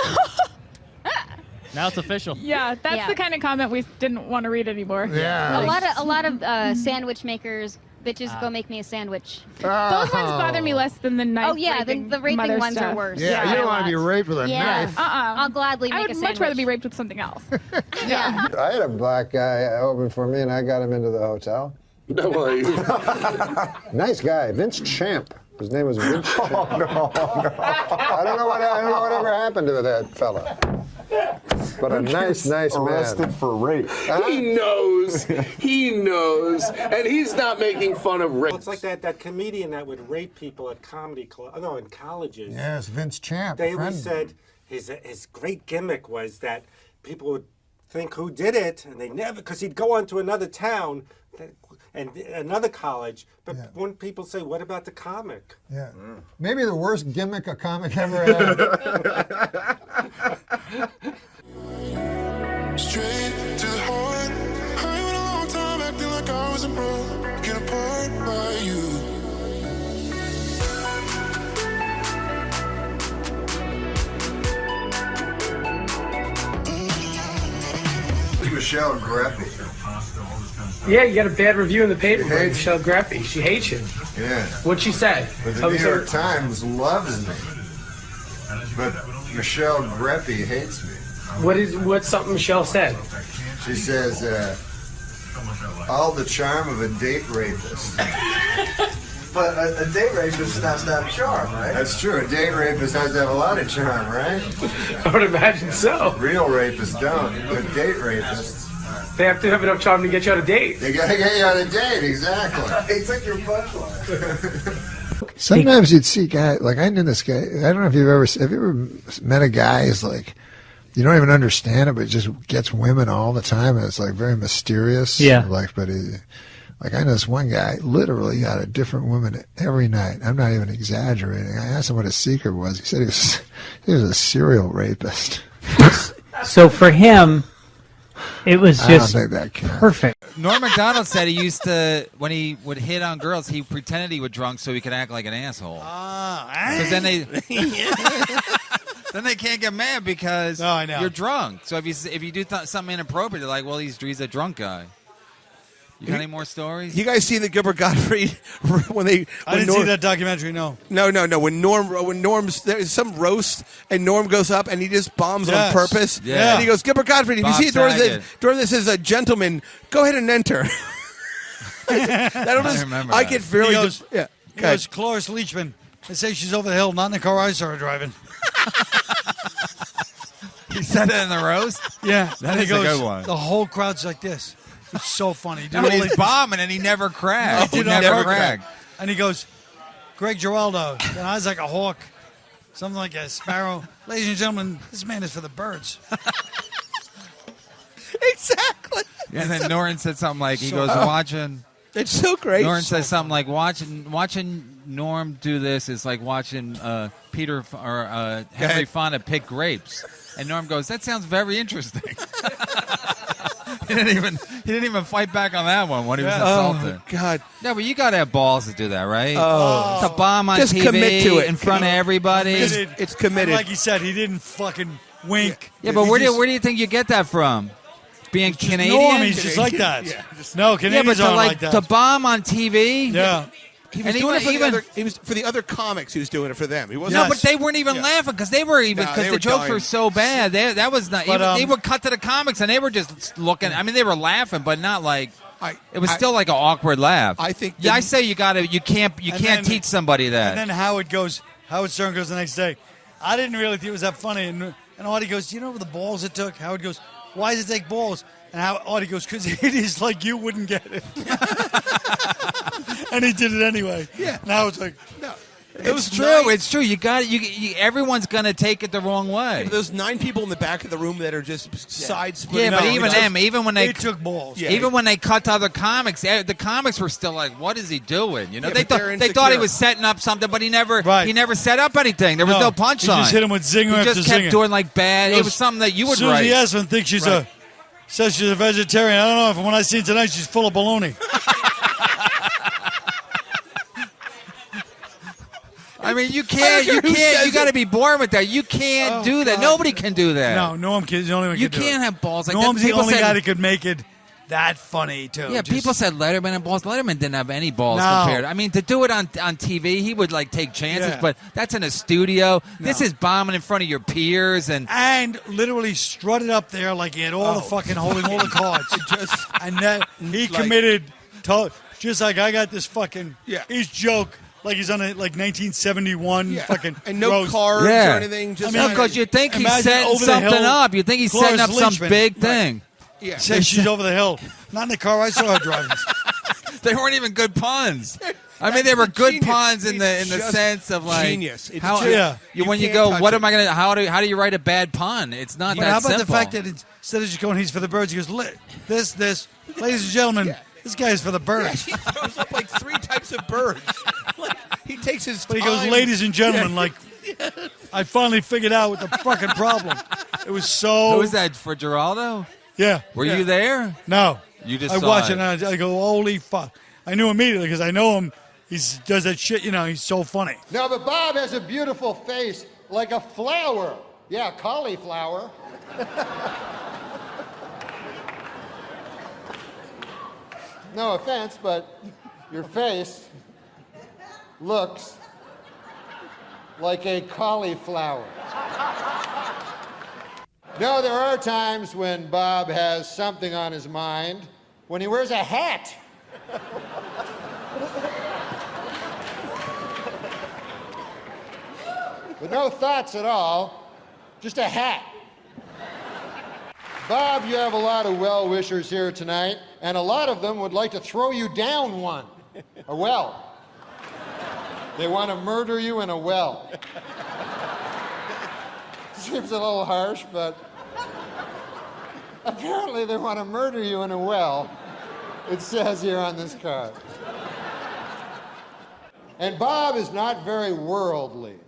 Now it's official. Yeah, that's the kind of comment we didn't want to read anymore. Yeah. A lot of sandwich makers. Bitches, go make me a sandwich. Those ones bother me less than the knife. Oh yeah, the raping mother ones stuff. are worse. Yeah, you don't want to be raped with a knife. I'll gladly make I a would sandwich. much rather be raped with something else. Yeah. I had a black guy open for me, and I got him into the hotel. Nice guy, Vince Champ. His name was Vince Champ. I don't know whatever happened to that fella. But a nice man. Arrested for rape. He knows. He knows. And he's not making fun of rape. Well, it's like that comedian that would rape people at comedy club. No, in colleges. Yes, Vince Champ. They always said his great gimmick was that people would think who did it, and they never, because he'd go on to another town and another college, but when people say, what about the comic? Yeah. Maybe the worst gimmick a comic ever had. Straight to the heart. I went a long time acting like I wasn't broken apart by you. Michelle Greppy. Yeah, you got a bad review in the paper by Michelle Greppy. She hates you. Yeah. What'd she say? But the New York Times loves me. But Michelle Greppy hates me. What's something Michelle said? She says, all the charm of a date rapist. But a date rapist has to have charm, right? That's true. A date rapist has to have a lot of charm, right? I would imagine so. Real rapists don't, but date rapists. They have to have enough charm to get you on a date. They gotta get you on a date, exactly. He took your punchline. Sometimes you'd see guys, like I knew this guy, I don't know if have you ever met a guy who's like, you don't even understand it, but just gets women all the time, and it's like very mysterious. Yeah. Like, but like I know this one guy literally got a different woman every night. I'm not even exaggerating. I asked him what his secret was. He said he was a serial rapist. So for him, it was just I don't think that counts. perfect. Norm MacDonald said he used to, when he would hit on girls, he pretended he was drunk so he could act like an asshole. Because then they can't get mad because you're drunk. So if you do something inappropriate, they're like, well, he's a drunk guy. You got any more stories? You guys see the Gilbert Gottfried when I didn't see that documentary. No. No. When Norm's there's some roast and Norm goes up and he just bombs on purpose. Yeah. And he goes, Gilbert Gottfried, if you Bob see door this is a gentleman, go ahead and enter. I get fairly. He goes, Cloris Leachman. They say she's over the hill, not in the car I saw her driving. He said it in the roast? Yeah. That is a good one. The whole crowd's like this. It's so funny. He's bombing and he never cracked. He never cracked. And he goes, Greg Giraldo. And I was like a hawk. Something like a sparrow. Ladies and gentlemen, this man is for the birds. Exactly. And then Norton said something like, he goes, watching. It's so great. Norton says something like, watching Norm do this is like watching Peter or Henry Fonda pick grapes. And Norm goes, that sounds very interesting. He didn't even fight back on that one when he was insulted. Oh, God. No, but you got to have balls to do that, right? Oh. To bomb on Just TV commit to it. in front of everybody. It's committed. Like he said, he didn't fucking wink. Yeah, but where do you think you get that from? Being Canadian? Norm, he's just like that. No, Canadians aren't like that. To bomb on TV? Yeah. He was doing it for the other comics. He was doing it for them. He wasn't. No, but they weren't even laughing because they were the jokes were so bad. That was not. They would cut to the comics and they were just looking. I mean, they were laughing, but not like. It was still like an awkward laugh. I think. I say you can't teach somebody that. And then Howard Stern goes the next day. I didn't really think it was that funny. And Artie goes, do you know the balls it took? Howard goes, why does it take balls? And Artie goes, because it is like you wouldn't get it. And he did it anyway. Yeah. Now it's like, no. It's true. It's true. You got it. Everyone's gonna take it the wrong way. Those 9 people in the back of the room that are just side splitting. Yeah, but even them, even when they took balls, even when they cut to other comics, the comics were still like, "What is he doing?" You know, they they're thought he was setting up something, but he never set up anything. There was no punchline. He just hit him with zinger He after just kept zinger. doing like bad. It was something that you would write. Susie Essman thinks says she's a vegetarian. I don't know. From what I seen tonight, she's full of baloney. I mean, you got to be born with that. You can't do that. God. Nobody can do that. No, Norm is the only one. You can do can't it. have balls like Norm's that. the only guy that could make it that funny too. Yeah, people said Letterman and balls. Letterman didn't have any balls No. compared. I mean, to do it on TV, he would like take chances, but that's in a studio. This is bombing in front of your peers and literally strutted up there like he had all the fucking holding all the cards. And that he committed to, just like I got this fucking his joke. Like he's on a 1971 fucking and no roast. cards or anything. Just because you think he's setting something up. You think he's setting up some big thing. Yeah, says she's over the hill. Not in the car I saw her driving. They weren't even good puns. I mean, they were good puns in the sense of like genius. It's how when you go, what am I gonna? How do you write a bad pun? It's not But that how about simple. the fact that instead of just going, he's for the birds, he goes, this, ladies and gentlemen, this guy is for the birds. He throws up like 3 types of birds. He takes his time. But he goes, ladies and gentlemen, like, I finally figured out what the fucking problem. It was so. Who was that for Giraldo? Yeah. Were you there? No. You just I saw watch it. and I go, holy fuck. I knew immediately because I know him. He does that shit, he's so funny. No, but Bob has a beautiful face like a flower. Yeah, cauliflower. No offense, but your face looks like a cauliflower. No, there are times when Bob has something on his mind when he wears a hat. With no thoughts at all, just a hat. Bob, you have a lot of well-wishers here tonight, and a lot of them would like to throw you down one. A well. They want to murder you in a well. Seems a little harsh, but apparently they want to murder you in a well. It says here on this card. And Bob is not very worldly.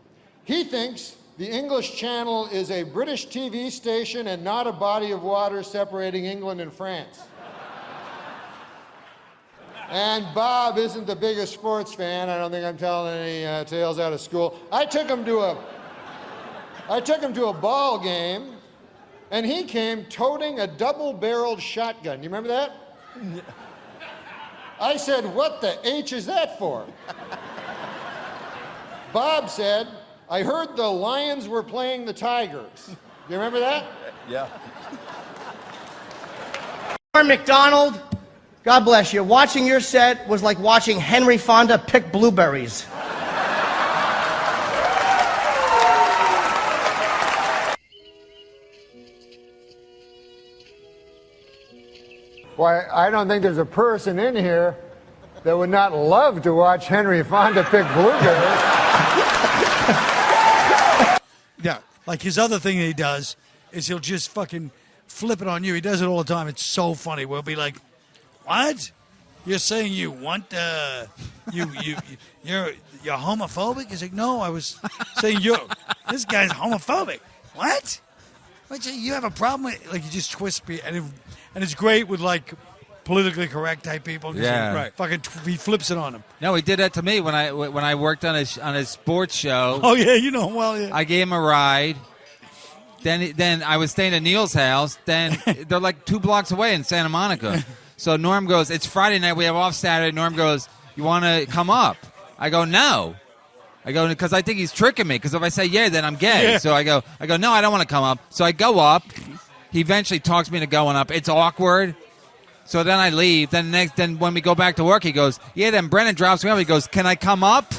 He thinks the English Channel is a British TV station and not a body of water separating England and France. And Bob isn't the biggest sports fan. I don't think I'm telling any tales out of school. I took him to a ball game, and he came toting a double-barreled shotgun. You remember that? I said, "What the H is that for?" Bob said, "I heard the Lions were playing the Tigers." You remember that? Yeah. NORM MACDONALD, God bless you. Watching your set was like watching Henry Fonda pick blueberries. Why, I don't think there's a person in here that would not love to watch Henry Fonda pick blueberries. Yeah, like his other thing that he does is he'll just fucking flip it on you. He does it all the time. It's so funny. We'll be like, "What? You're saying you want you're homophobic?" He's like, "No, I was saying this guy's homophobic." What? You have a problem with, like, you just twist me, and it's great with like politically correct type people. Yeah, right. Fucking, he flips it on them. No, he did that to me when I worked on his sports show. Oh yeah, you know him well. Yeah. I gave him a ride. Then I was staying at Neil's house. Then they're like 2 blocks away in Santa Monica. So Norm goes, "It's Friday night. We have off Saturday." Norm goes, "You want to come up?" I go, "No." I go, because I think he's tricking me. Because if I say yeah, then I'm gay. Yeah. So I go, "No, I don't want to come up." So I go up. He eventually talks me into going up. It's awkward. So then I leave. Then when we go back to work, he goes, "Yeah." Then Brennan drops me up. He goes, "Can I come up?"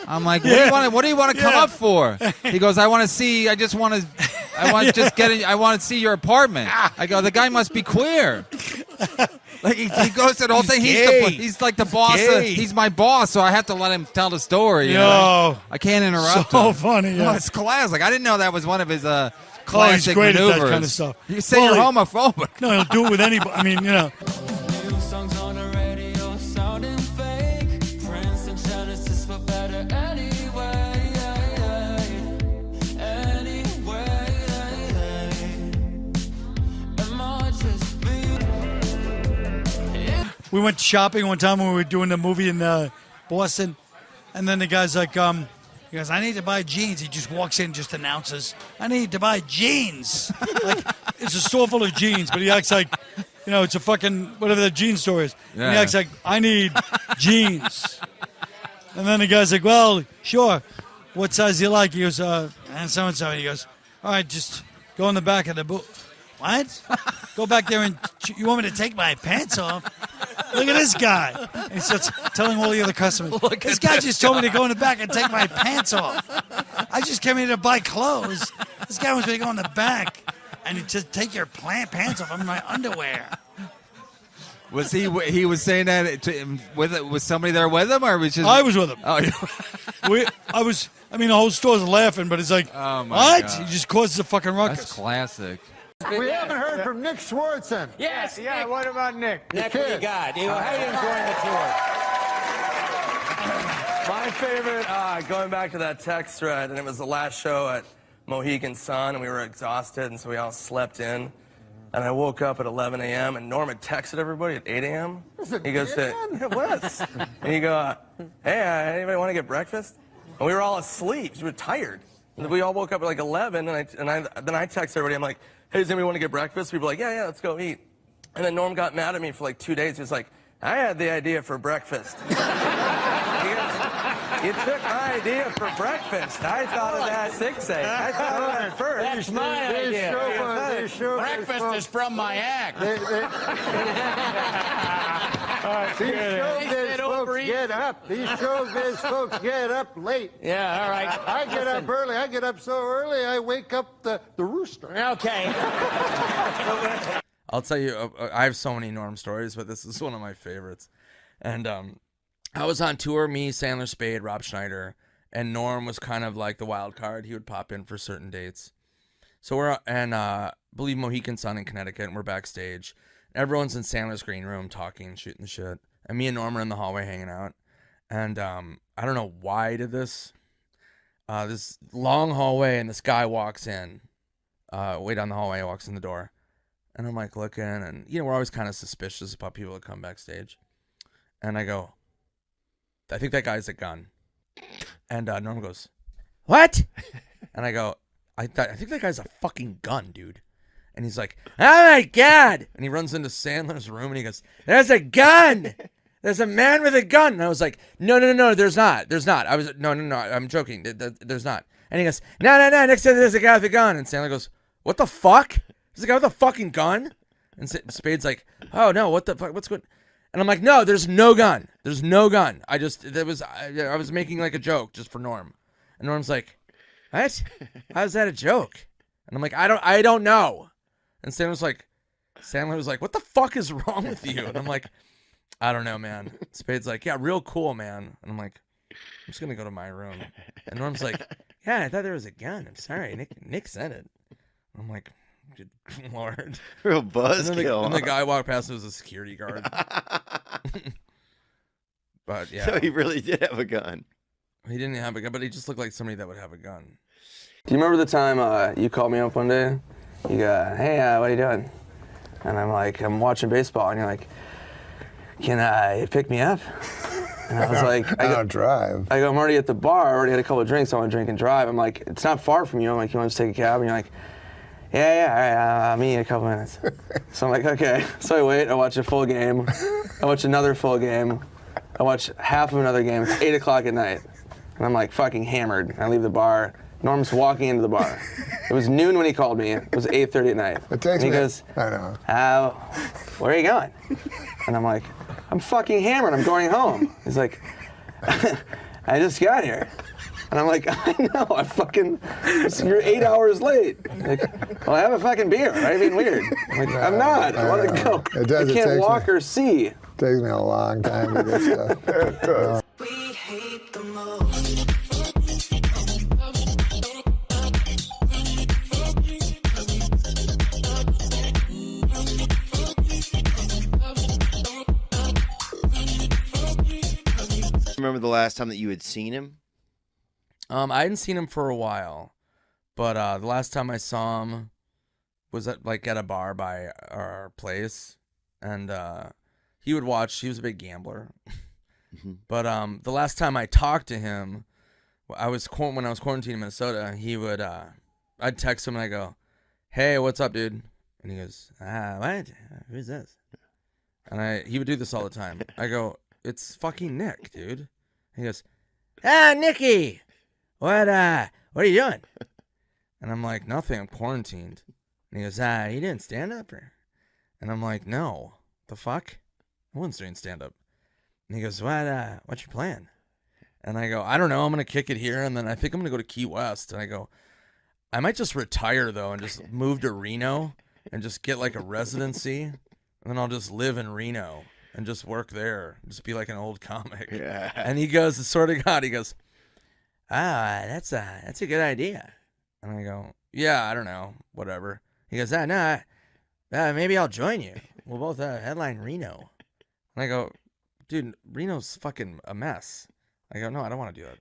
I'm like, "What do you want to come up for?" He goes, "I want to see. I want to see your apartment." I go, "The guy must be queer." Like he goes to the whole thing. He's like the boss. He's my boss, so I have to let him tell the story. You know? I can't interrupt him. So funny. Yeah. No, it's classic. I didn't know that was one of his classic he's great maneuvers. at that kind of stuff. You say you're homophobic. No, he'll do it with anybody. I mean, you know. We went shopping one time when we were doing the movie in Boston, and then the guy's like, he goes, "I need to buy jeans." He just walks in and just announces, "I need to buy jeans." Like, it's a store full of jeans, but he acts like, it's a fucking, whatever the jean store is. Yeah. And he acts like, "I need jeans." And then the guy's like, "Well, sure. What size do you like?" He goes, and so-and-so. And he goes, "All right, just go in the back of the booth." "What? Go back there and you want me to take my pants off? Look at this guy." And he starts telling all the other customers, "This guy just told me to go in the back and take my pants off. I just came here to buy clothes. This guy wants me to go in the back and just take your pants off. I'm in my underwear." Was he was saying that was somebody there with him, or was just? I was with him. Oh, the whole store's laughing, but it's like, oh my what? God. He just causes a fucking ruckus. That's classic. We haven't heard from Nick Swartzen. Yes. Yeah. Nick. What about Nick? Nick, what do you got? How are you enjoying the tour? My favorite, going back to that text thread, and it was the last show at Mohegan Sun, and we were exhausted, and so we all slept in. And I woke up at 11 a.m., and Norm had texted everybody at 8 a.m. He goes to, "Yeah, it was." And he go, "Hey, anybody want to get breakfast?" And we were all asleep. We were tired. And we all woke up at like 11, and then I text everybody. I'm like, "Hey, does anybody want to get breakfast?" People were like, yeah, let's go eat. And then Norm got mad at me for like 2 days. He was like, "I had the idea for breakfast." He goes, "You took my idea for breakfast. I thought of that 6 a.m. I thought of that first." That's my idea. Breakfast is from my act. These showbiz folks get up. These showbiz folks get up late. Yeah, all right. I get up early. I get up so early, I wake up the rooster. Okay. I'll tell you, I have so many Norm stories, but this is one of my favorites. And I was on tour, me, Sandler, Spade, Rob Schneider, and Norm was kind of like the wild card. He would pop in for certain dates. So I believe Mohegan Sun in Connecticut, and we're backstage. Everyone's in Sandler's green room talking, shooting the shit. And me and Norm are in the hallway hanging out. And I don't know why I did this. This long hallway, and this guy walks in. Way down the hallway, walks in the door. And I'm like looking, and we're always kind of suspicious about people that come backstage. And I go, I think that guy's a gun. And Norm goes, what? And I go, I think that guy's a fucking gun, dude. And he's like, oh my God. And he runs into Sandler's room and he goes, there's a gun. There's a man with a gun. And I was like, no, there's not. I was, no, I'm joking. There's not. And he goes, no, next to there's a guy with a gun. And Sandler goes, what the fuck? There's a guy with a fucking gun? And Spade's like, oh no, what the fuck? What's going? And I'm like, no, there's no gun. There's no gun. I was making like a joke just for Norm. And Norm's like, what? How's that a joke? And I'm like, I don't know. And Sandler was like, what the fuck is wrong with you? And I'm like, I don't know, man. Spade's like, yeah, real cool, man. And I'm like, I'm just gonna go to my room. And Norm's like, yeah, I thought there was a gun. I'm sorry, Nick said it. I'm like, good Lord. Real buzzkill. And the guy walked past, it was a security guard. But yeah. So he really did have a gun. He didn't have a gun, but he just looked like somebody that would have a gun. Do you remember the time you called me up one day? You go, hey, what are you doing? And I'm like, I'm watching baseball. And you're like, can you pick me up? And I was like, I don't drive. I go, I'm already at the bar. I already had a couple of drinks. I want to drink and drive. I'm like, it's not far from you. I'm like, you want to just take a cab? And you're like, yeah, all right, I'll meet you in a couple minutes. So I'm like, okay. So I wait. I watch a full game. I watch another full game. I watch half of another game. It's 8 o'clock at night. And I'm like fucking hammered. I leave the bar. Norm's walking into the bar. It was noon when he called me. It was 8:30 at night. And he goes, I know. Where are you going? And I'm like, I'm fucking hammered. I'm going home. He's like, I just got here. And I'm like, I know. You're 8 hours late. Like, well, have a fucking beer. Right? Being weird. I'm like, I'm not. I want to go. I can't walk or see. It takes me a long time to get stuff. We hate the most. Remember the last time that you had seen him? I hadn't seen him for a while, but the last time I saw him was at a bar by our place, and he would watch. He was a big gambler, but the last time I talked to him, when I was quarantined in Minnesota, he would I'd text him and I go, "Hey, what's up, dude?" And he goes, "What? Who's this?" And he would do this all the time. I go, "It's fucking Nick, dude." And he goes, Nicky, what are you doing? And I'm like, nothing, I'm quarantined. And he goes, you doing stand-up? And I'm like, no, the fuck? I wasn't doing stand-up. And he goes, what's your plan? And I go, I don't know, I'm going to kick it here, and then I think I'm going to go to Key West. And I go, I might just retire, though, and just move to Reno and just get like a residency, and then I'll just live in Reno and just work there, just be like an old comic. Yeah. And he goes, the sort of God, he goes, that's a good idea. And I go, yeah, I don't know, whatever. He goes, no, maybe I'll join you. We'll both headline Reno. And I go, dude, Reno's fucking a mess. I go, no, I don't want to do that.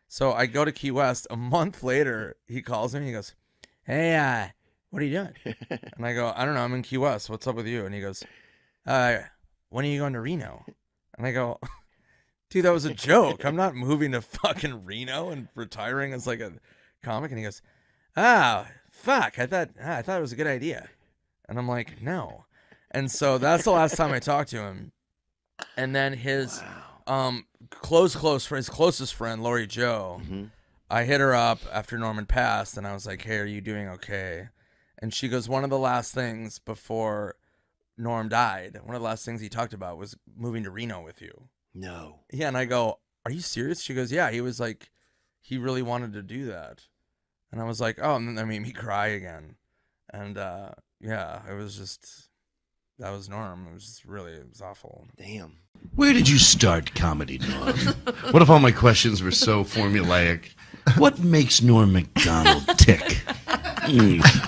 So I go to Key West. A month later, he calls me. He goes, hey, what are you doing? And I go, I don't know, I'm in Key West. What's up with you? And he goes, when are you going to Reno? And I go, dude, that was a joke. I'm not moving to fucking Reno and retiring as like a comic. And he goes, fuck, I thought it was a good idea. And I'm like, no. And so that's the last time I talked to him. And then his his closest friend, Lori Jo, I hit her up after Norman passed, and I was like, hey, are you doing okay? And she goes, one of the last things before Norm died, one of the last things he talked about was moving to Reno with you. No. Yeah, and I go, are you serious? She goes, yeah, he was like, he really wanted to do that. And I was like, oh, and then that made me cry again. And yeah, it was just, That was Norm. It was awful. Damn. Where did you start comedy, Norm? What if all my questions were so formulaic? What makes Norm MacDonald tick?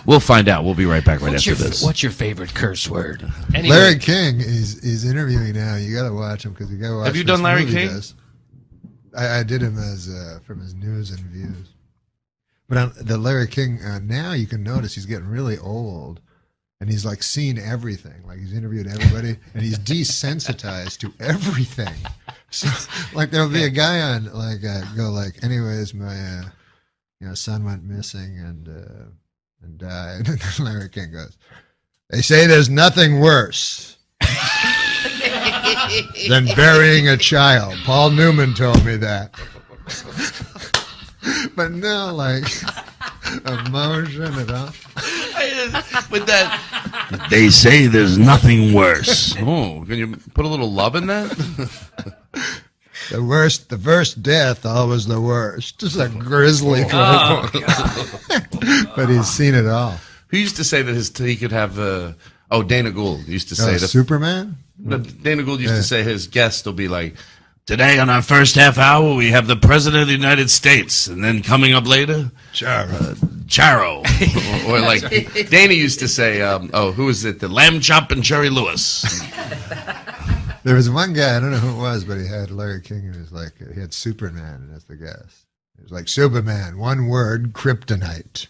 We'll find out. We'll be right back after this. What's your favorite curse word? Anyway. Larry King is interviewing now. You got to watch him because you got to watch. Have you done Larry King? I did him as from his news and views. But on the Larry King now, you can notice he's getting really old, and he's like seen everything. Like he's interviewed everybody, and he's desensitized to everything. So, like there'll be a guy on anyways, my son went missing and died. And then Larry King goes, they say there's nothing worse than burying a child. Paul Newman told me that. But no, like emotion at all. But that they say there's nothing worse. Oh, can you put a little love in that? The first death, always the worst. Just a grisly. But he's seen it all. Who used to say that he could have? Dana Gould used to say that. Superman. Dana Gould used to say his guest will be like, today on our first half hour we have the President of the United States, and then coming up later, Charo. or like Dana used to say, who is it? The Lamb Chop and Jerry Lewis. There was one guy, I don't know who it was, but he had Larry King, and it was like, he had Superman as the guest. It was like, Superman, one word, kryptonite.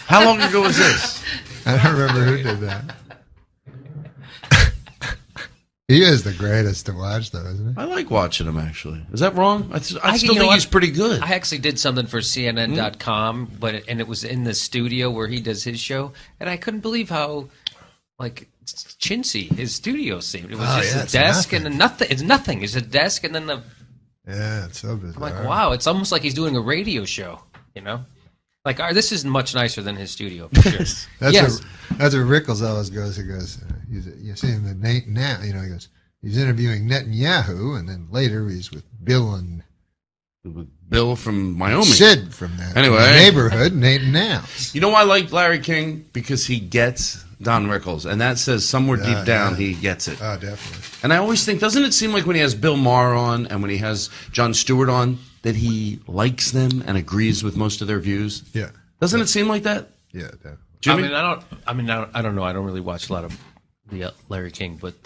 How long ago was this? I don't remember who did that. He is the greatest to watch, though, isn't he? I like watching him, actually. Is that wrong? I still think he's pretty good. I actually did something for CNN.com, and it was in the studio where he does his show, and I couldn't believe how, like, chintzy his studio seemed. It was just a desk and nothing. It's nothing. It's a desk and then the... Yeah, it's so bizarre. I'm like, wow, it's almost like he's doing a radio show, you know? Like, this is much nicer than his studio, for sure. That's where Rickles always goes. He goes, you see him now, he goes, he's interviewing Netanyahu, and then later he's with Bill from Wyoming. Sid from that neighborhood, Nate now. You know why I like Larry King? Because he gets Don Rickles, and that says somewhere deep down he gets it. Oh, definitely. And I always think, doesn't it seem like when he has Bill Maher on and when he has Jon Stewart on, that he likes them and agrees with most of their views? Yeah. Doesn't it seem like that? Yeah, definitely. Jimmy? I don't know. I don't really watch a lot of the Larry King, but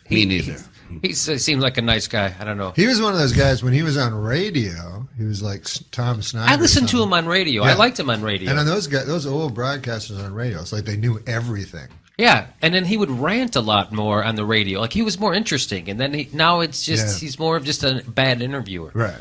me neither. He seems like a nice guy. I don't know. He was one of those guys when he was on radio. He was like Tom Snyder. I listened to him on radio. Yeah. I liked him on radio. And on those old broadcasters on radio, it's like they knew everything. Yeah, and then he would rant a lot more on the radio. Like, he was more interesting, and then now it's just he's more of just a bad interviewer. Right.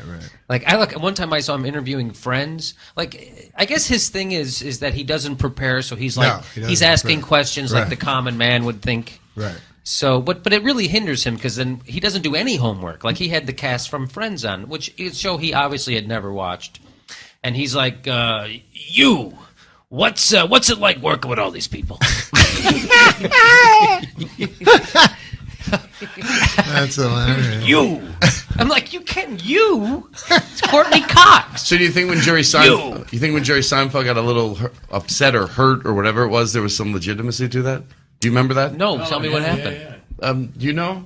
Like, one time I saw him interviewing Friends. Like, I guess his thing is that he doesn't prepare, so he's like he's asking questions like the common man would think. Right. So, but it really hinders him because then he doesn't do any homework. Like, he had the cast from Friends on, which is a show he obviously had never watched, and he's like, What's it like working with all these people? That's hilarious. You. I'm like, you can't. You. It's Courtney Cox. So do you think when Jerry Seinfeld got a little upset or hurt or whatever it was, there was some legitimacy to that? Do you remember that? No. Tell me what happened. Do you know?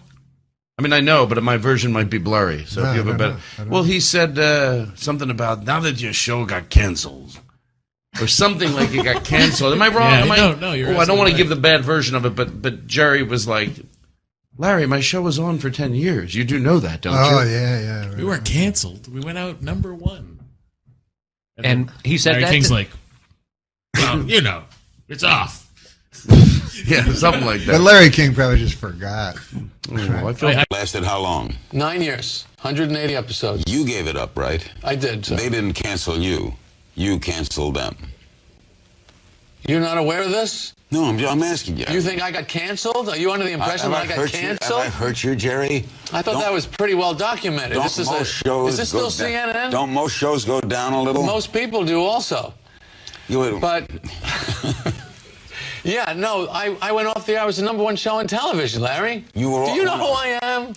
I mean, I know, but my version might be blurry. So if you have a better, well, he said something about now that your show got canceled. Or something like it got canceled. Am I wrong? No, you're I don't want to give the bad version of it, but Jerry was like, Larry, my show was on for 10 years. You do know that, don't you? Oh, yeah. Right. We weren't canceled. We went out #1. And he said Larry that King's like, well, it's off. Yeah, something like that. But Larry King probably just forgot. Lasted how long? 9 years, 180 episodes. You gave it up, right? I did. So. They didn't cancel you. You canceled them. You're not aware of this? No, I'm asking you. You think I got canceled? Are you under the impression that I got canceled? Have I hurt you, Jerry? I thought that was pretty well documented. Is this still CNN? Don't most shows go down a little? Most people do also. But, yeah, no, I went off the air. I was the #1 show on television, Larry. Do you know who I am?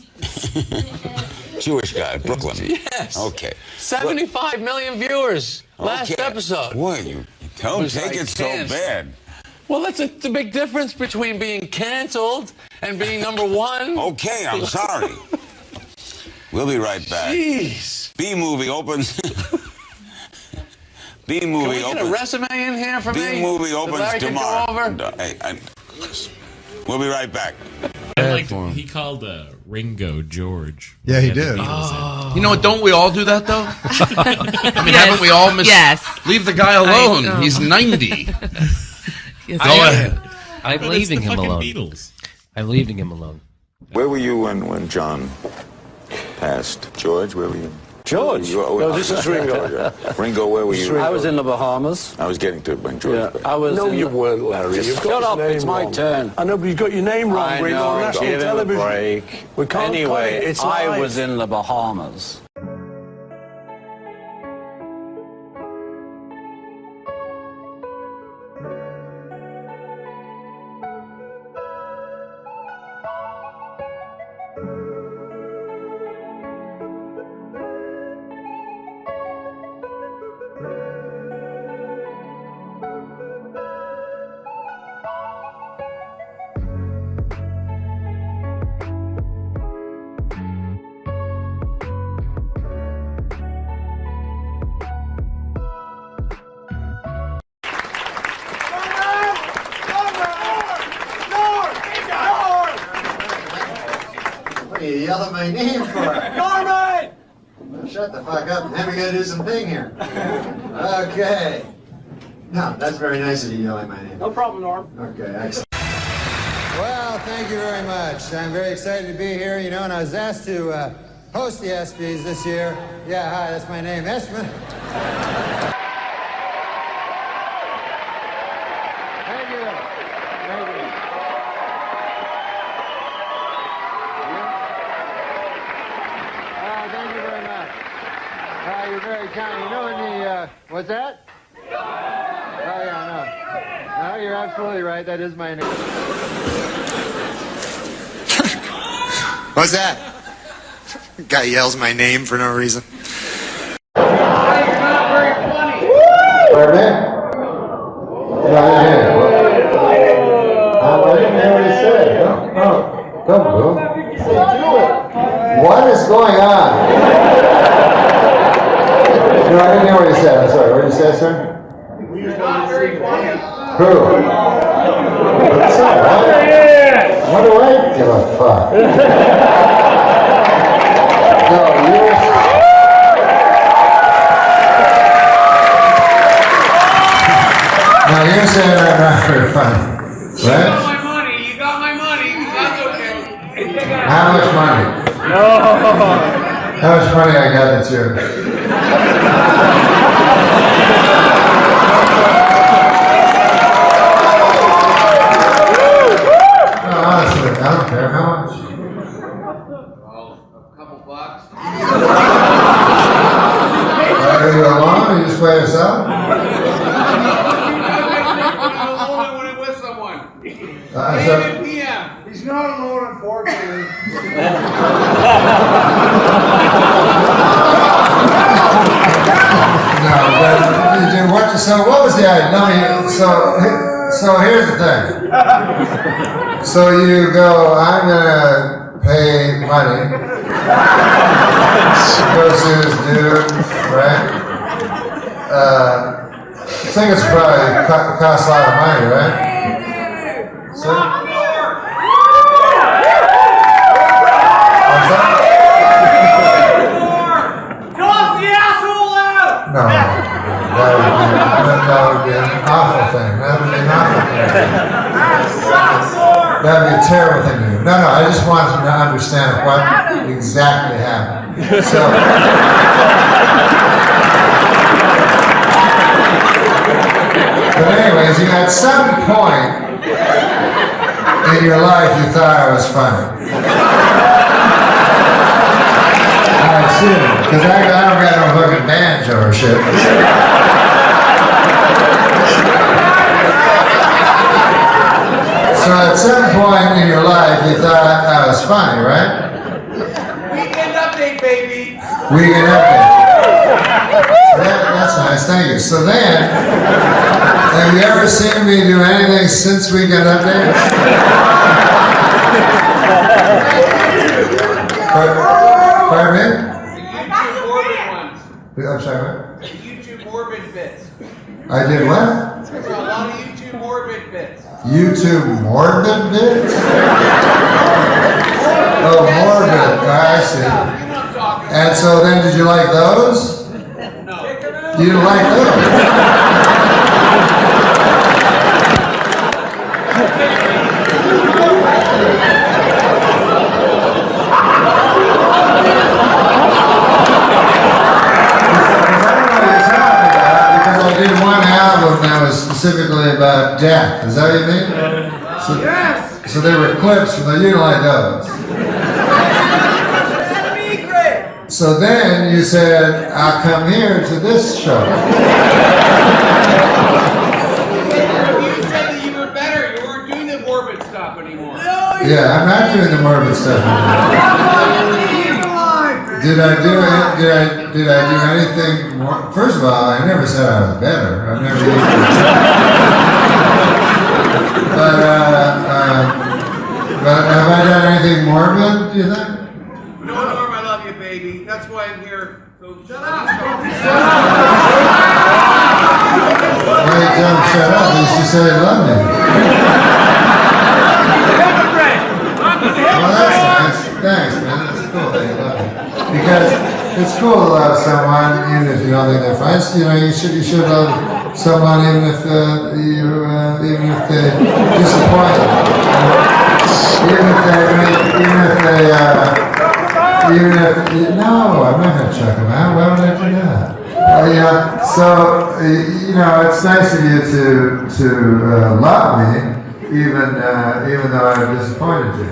Jewish guy, Brooklyn. Yes. Okay. 75 million viewers last episode. Boy, you Don't take it so bad. Well, that's the big difference between being canceled and being number one. Okay, I'm sorry. We'll be right back. Jeez. B-movie opens. B-movie Can we get a resume in here for me? B-movie opens that I can tomorrow. Go over? We'll be right back. He called Ringo George. Yeah, he did. You know what? Don't we all do that though? I mean, haven't we all leave the guy alone? He's 90. Go ahead. I'm leaving him alone. I'm leaving him alone. Where were you when John passed? George, where were you? George? No, this is Ringo. Ringo, where were you? I was in the Bahamas. I was getting to it when George. I was. No, you weren't, Larry. You've got Shut up! It's my turn. I know, but you got your name wrong, Ringo. On national give him television. a break. We can't anyway, play it. It's I live. was in the Bahamas. What are you yelling my name for? Norman! Shut the fuck up. Now we gotta do some thing here. Okay. No, that's very nice of you yelling my name. No problem, Norm. Okay, excellent. Well, thank you very much. I'm very excited to be here, and I was asked to host the ESPYs this year. Yeah, hi, that's my name, Espen. Thank you. Thank you. Thank you very much. You're very kind. You know, in the, what's that? Oh, yeah, no. No, you're absolutely right. That is my name. What's that? Guy yells my name for no reason. You're not very funny. Pardon me? I didn't hear what he said. Come on. What is going on? No, I didn't hear what he said. I'm sorry. What did you say, sir? You're not very funny. Who? What's that? What do I give a fuck? No, you're... Now you're saying I'm not very funny, You right? got my money. You got my money. That's okay. How much money? No. How much money I got that's yours? No, honestly, I don't care. How much? Well, a couple bucks. Are you alone or you just by yourself? When I'm with someone. So, PM. He's not alone, unfortunately. no, but so what was the idea? So here's the thing. So you go, I'm gonna pay money. Go see this dude, right? I think it's probably costs a lot of money, right? So, no, that would be an awful thing. That would be an awful thing. That would be a terrible thing to do. No, I just want them to understand what exactly happened. So, but anyways, at some point in your life, you thought I was funny. Because I don't got no fucking banjo or shit. So at some point in your life, you thought I was funny, right? Weekend update, baby. Weekend update. that's nice. Thank you. So then, have you ever seen me do anything since we got up there? Pardon me? I'm sorry, what? YouTube Morbid bits. I did what? There's a lot of YouTube Morbid bits. YouTube Morbid bits? Oh, Morbid. I see. And so then, did you like those? No. You didn't like those? I did one album that was specifically about death. Is that what you mean? So, yes. So there were clips from the. You don't like those. So then you said, "I'll come here to this show." You said that you were better. You weren't doing the morbid stuff anymore. Yeah, I'm not doing the morbid stuff anymore. Did I do it? Did I do anything more? First of all, I never said I was better. I've never even. But have I done anything morbid? Do you think? No, Norm, I love you, baby. That's why I'm here. So shut up. Why you tell him shut up? He should say he loved me. Well, that's nice. Thanks, man. That's cool that you love me. Because it's cool to love someone, even if you don't think they're fine. You know, you should love someone even if even if they disappoint you. No, I'm not going to check them out. Why would I do that? Yeah. So you know, it's nice of you to love me, even though I've disappointed you.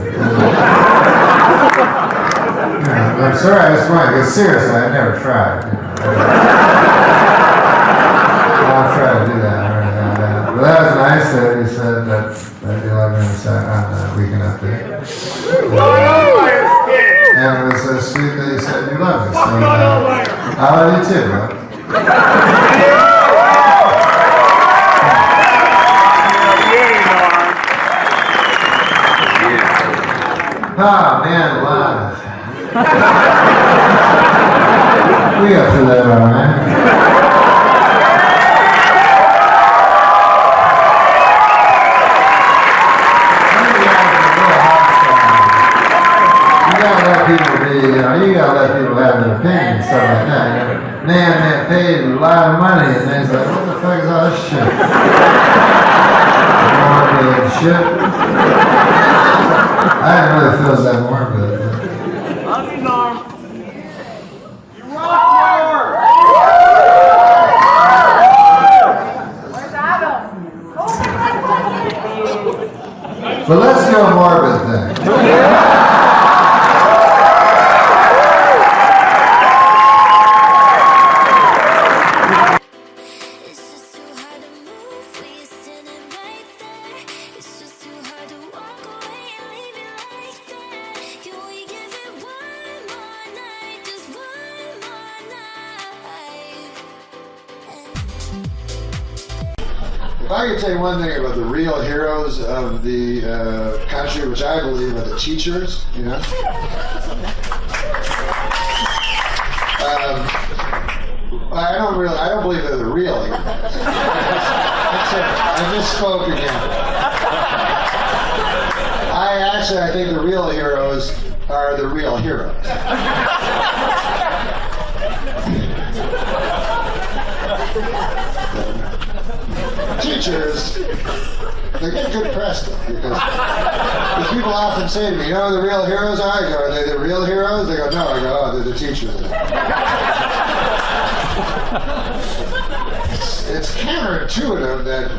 Yeah, I'm sorry I disappointed. Because seriously, I never tried. You know. I'll try to do that. But that was nice that you said that you loved me on the weekend up there. And it was so sweet that you said you loved me. So, I love you too, bro. Oh, man, love. We got through that all right. You gotta let people have their opinion and stuff like that. You know? Man that paid a lot of money and then he's like, what the fuck is all this shit? Morbid shit. I didn't really feel that morbid. Love you, Norm. You rock, Norm. Where's Adam? But let's do a morbid thing. If I could tell you one thing about the real heroes of the country, which I believe are the teachers, you know. I don't believe they're the real heroes. I just spoke again. I think the real heroes are the real heroes. Teachers, they get good press though, because people often say to me, you know who the real heroes are? I go, are they the real heroes? They go, no. I go, oh, they're the teachers. It's counterintuitive that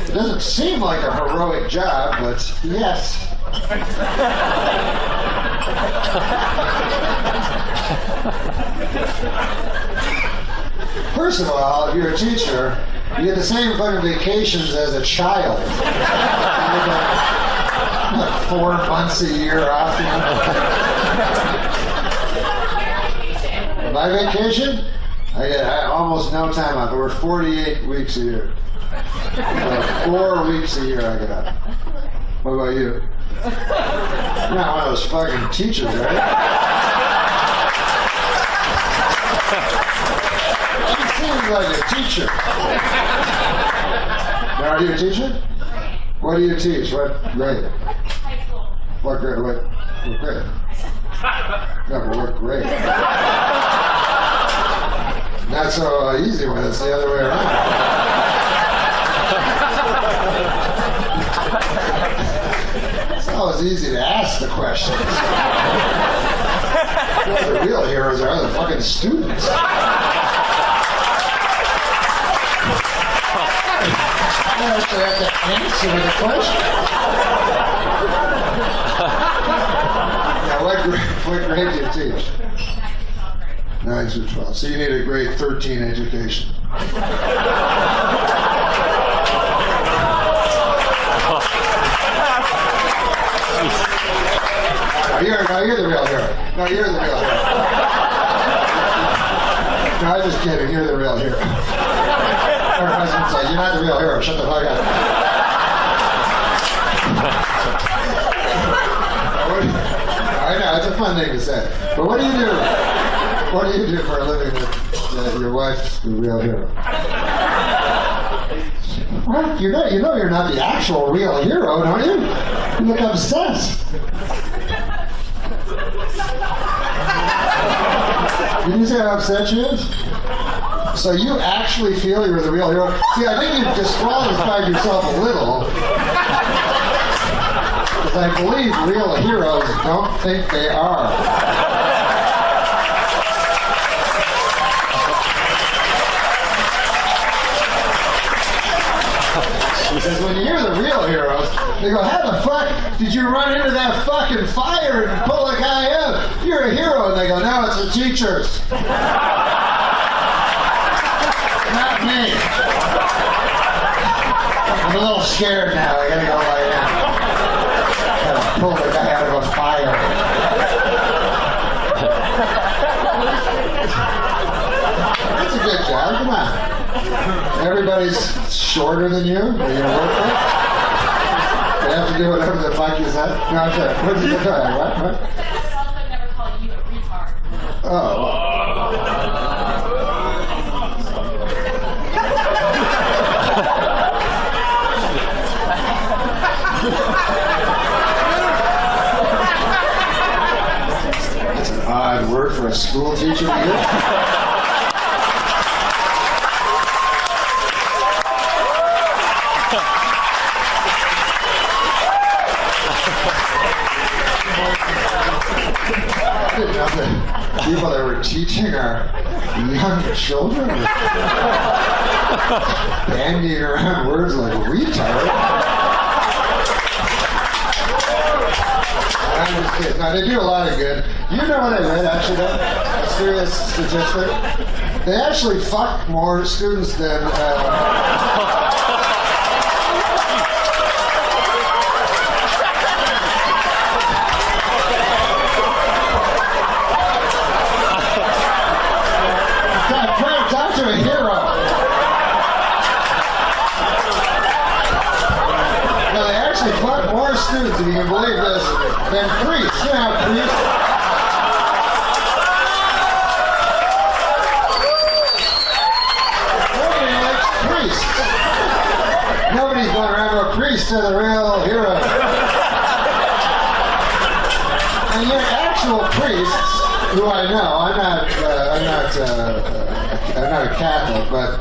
it doesn't seem like a heroic job, but yes. First of all, if you're a teacher, you get the same fucking vacations as a child. You get like 4 months a year off. You know? My vacation? I I get almost no time off. We're 48 weeks a year. So 4 weeks a year I get off. What about you? You're not one of those fucking teachers, right? You seem like a teacher. Now, are you a teacher? What do you teach? What grade? High school. What grade? What grade? No, but what grade? Not so easy when it's the other way around. It's always easy to ask the questions. The real heroes are the fucking students. I actually have to answer the question. Now, what grade do you teach? 9 through 12. So you need a grade 13 education. No, you're the real hero. No, you're the real hero. No, I'm just kidding. You're the real hero. Our husband said, "You're not the real hero. Shut the fuck up." I know, it's a fun thing to say. But what do you do? What do you do for a living that your wife's the real hero? What? You know you're not the actual real hero, don't you? You look obsessed. Did you say how upset she is? So you actually feel you're the real hero? See, I think you've disqualified yourself a little. Because I believe real heroes don't think they are. Because when you hear the real heroes, they go, "How the fuck did you run into that fucking fire and pull a guy out? You're a hero." And they go, "No, it's the teachers. Not me. I'm a little scared now. I gotta go lie down. Gotta pull the guy out of a fire." That's a good job. Come on. Everybody's shorter than you? Are you gonna work with? They have to do whatever the fuck you said? No, I'm sorry. What did you say? What? Also never call you a retard. Oh. That's an odd word for a school teacher to use. People that were teaching our young children were bandying around words like retard. I'm just kidding. No, they do a lot of good. You know what I read, actually, though? A serious statistic? They actually fuck more students than... students, if you can believe this, than priests. You know how priests... Nobody likes priests. Nobody's going around with priests are the real hero. And yet actual priests, who I know, I'm not a Catholic, but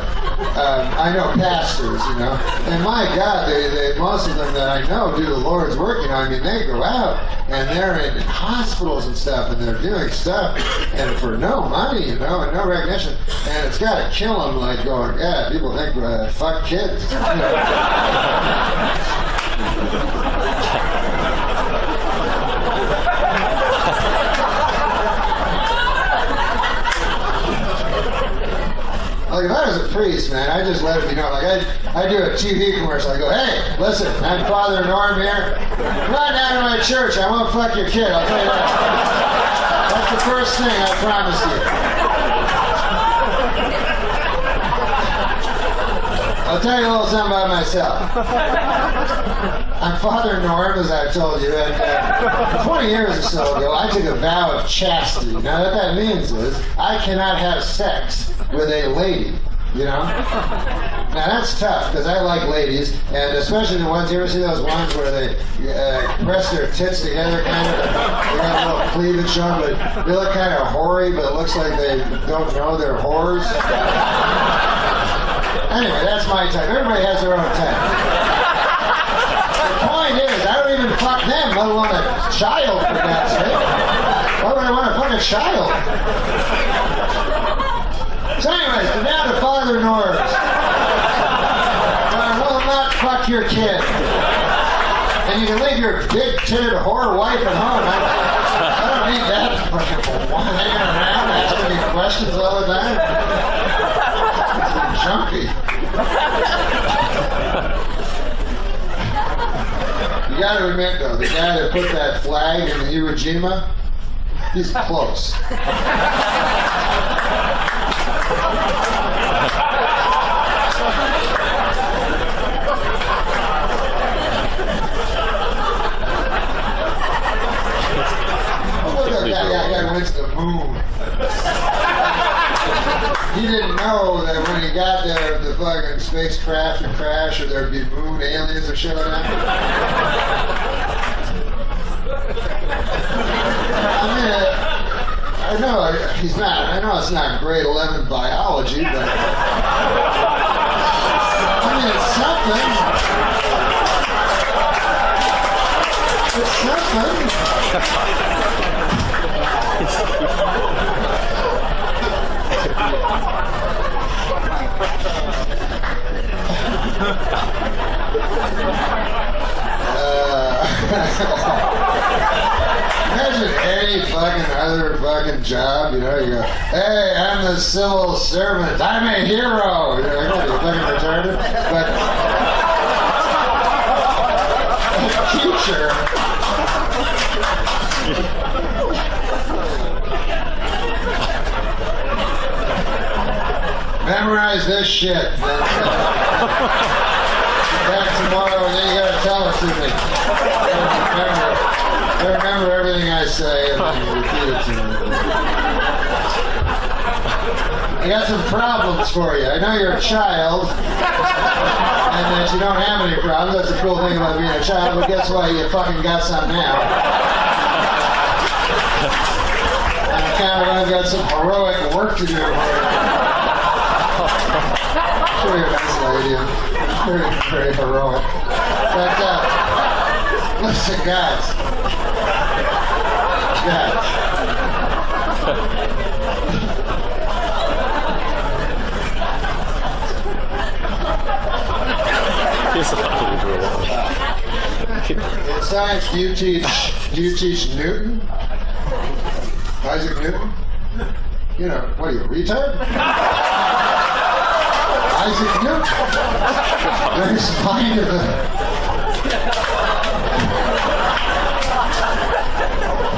I know pastors, you know, and my God, they most of them that I know do the Lord's work, you know. I mean, they go out and they're in hospitals and stuff, and they're doing stuff, and for no money, you know, and no recognition, and it's got to kill them, like going, yeah, people think, fuck kids. Like, if I was a priest, man, I just let it be known. Like, I do a TV commercial. I go, "Hey, listen, I'm Father Norm here. Come on down to my church. I won't fuck your kid. I'll tell you that. That's the first thing, I promise you." I'll tell you a little something about myself. I'm Father Norm, as I told you, and 20 years or so ago, I took a vow of chastity. Now, what that means is I cannot have sex with a lady, you know? Now, that's tough, because I like ladies, and especially the ones, you ever see those ones where they press their tits together, kind of, they got a little cleavage on, but they look kind of hoary, but it looks like they don't know they're whores? Anyway, that's my type. Everybody has their own type. The point is, I don't even fuck them, let alone a child, for God's sake. Why would I want to fuck a child? So anyways, now to Father Norm. I will not fuck your kid. And you can leave your big-titted whore wife at home. I don't need that fucking one hanging around asking me questions all the time. Junkie. You gotta admit though, the guy that put that flag in the Iwo Jima, he's close. Look at that guy went to the moon. He didn't know that when he got there, the fucking spacecraft would crash, or there'd be moon aliens or shit like that. I mean, I know he's not. I know it's not grade 11 biology, but I mean, it's something. It's something. Imagine any fucking other fucking job, you know, you go, hey, I'm the civil servant, I'm a hero, you know, you're fucking retarded, but a teacher, memorize this shit. Back tomorrow, and then you gotta tell it to me. Remember everything I say, and then you repeat it to me. I got some problems for you. I know you're a child, and that you don't have any problems. That's the cool thing about being a child, but guess what? You fucking got some now. I've got some heroic work to do. Sure, you're a nice lady. Very, very heroic. But, listen, guys. In science, do you teach Newton? Isaac Newton? You know, what are you, a retard? Isaac Newton? There's kind of a...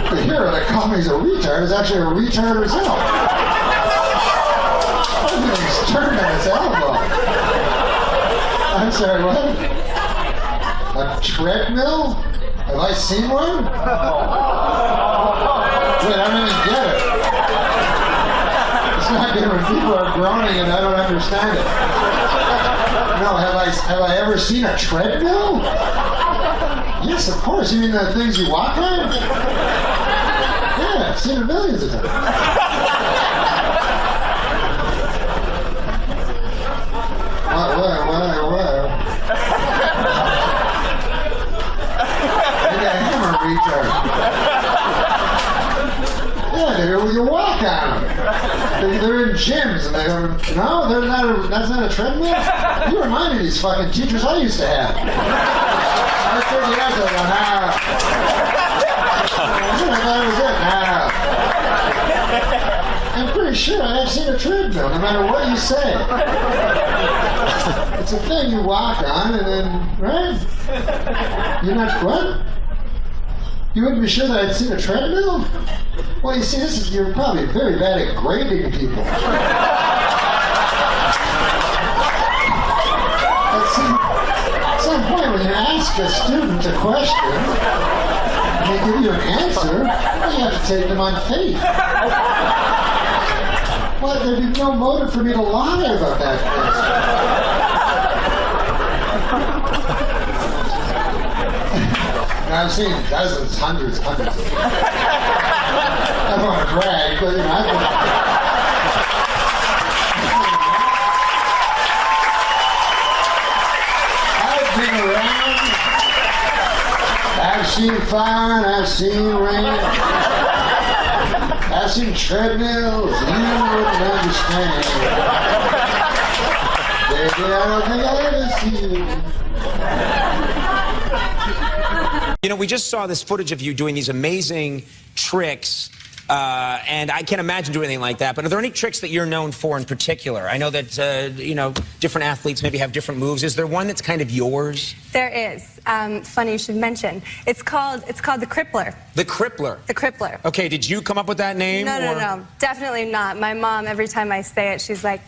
The hero that called me a retard is actually a retard herself. Everything's turned on its elbow. I'm sorry, what? A treadmill? Have I seen one? Wait, I don't even get it. It's not good when people are groaning and I don't understand it. No, have I ever seen a treadmill? Yes, of course. You mean the things you walk on? Yeah, I've seen it millions of times. What? Maybe I am a retard. Yeah, you walk on them. They're in gyms and they go, no, that's not a treadmill? You remind me of these fucking teachers I used to have. I said yes, I go, nah. I thought it was it, nah. I'm pretty sure I have seen a treadmill, no matter what you say. It's a thing you walk on and then, right? You're not, what? You wouldn't be sure that I'd seen a treadmill? Well, you see, you're probably very bad at grading people. ask a student a question, and they give you an answer, and you have to take them on faith. But there'd be no motive for me to lie about that question. I've seen dozens, hundreds of them. I don't want to brag, but I've been around. I've seen fire and I've seen rain. I've seen treadmills you wouldn't understand. Baby, I don't think I'll ever see you. You know, we just saw this footage of you doing these amazing tricks, and I can't imagine doing anything like that, but are there any tricks that you're known for in particular? I know that, you know, different athletes maybe have different moves. Is there one that's kind of yours? There is. Funny you should mention. It's called the Crippler. The Crippler? The Crippler. Okay, did you come up with that name? No. Definitely not. My mom, every time I say it, she's like,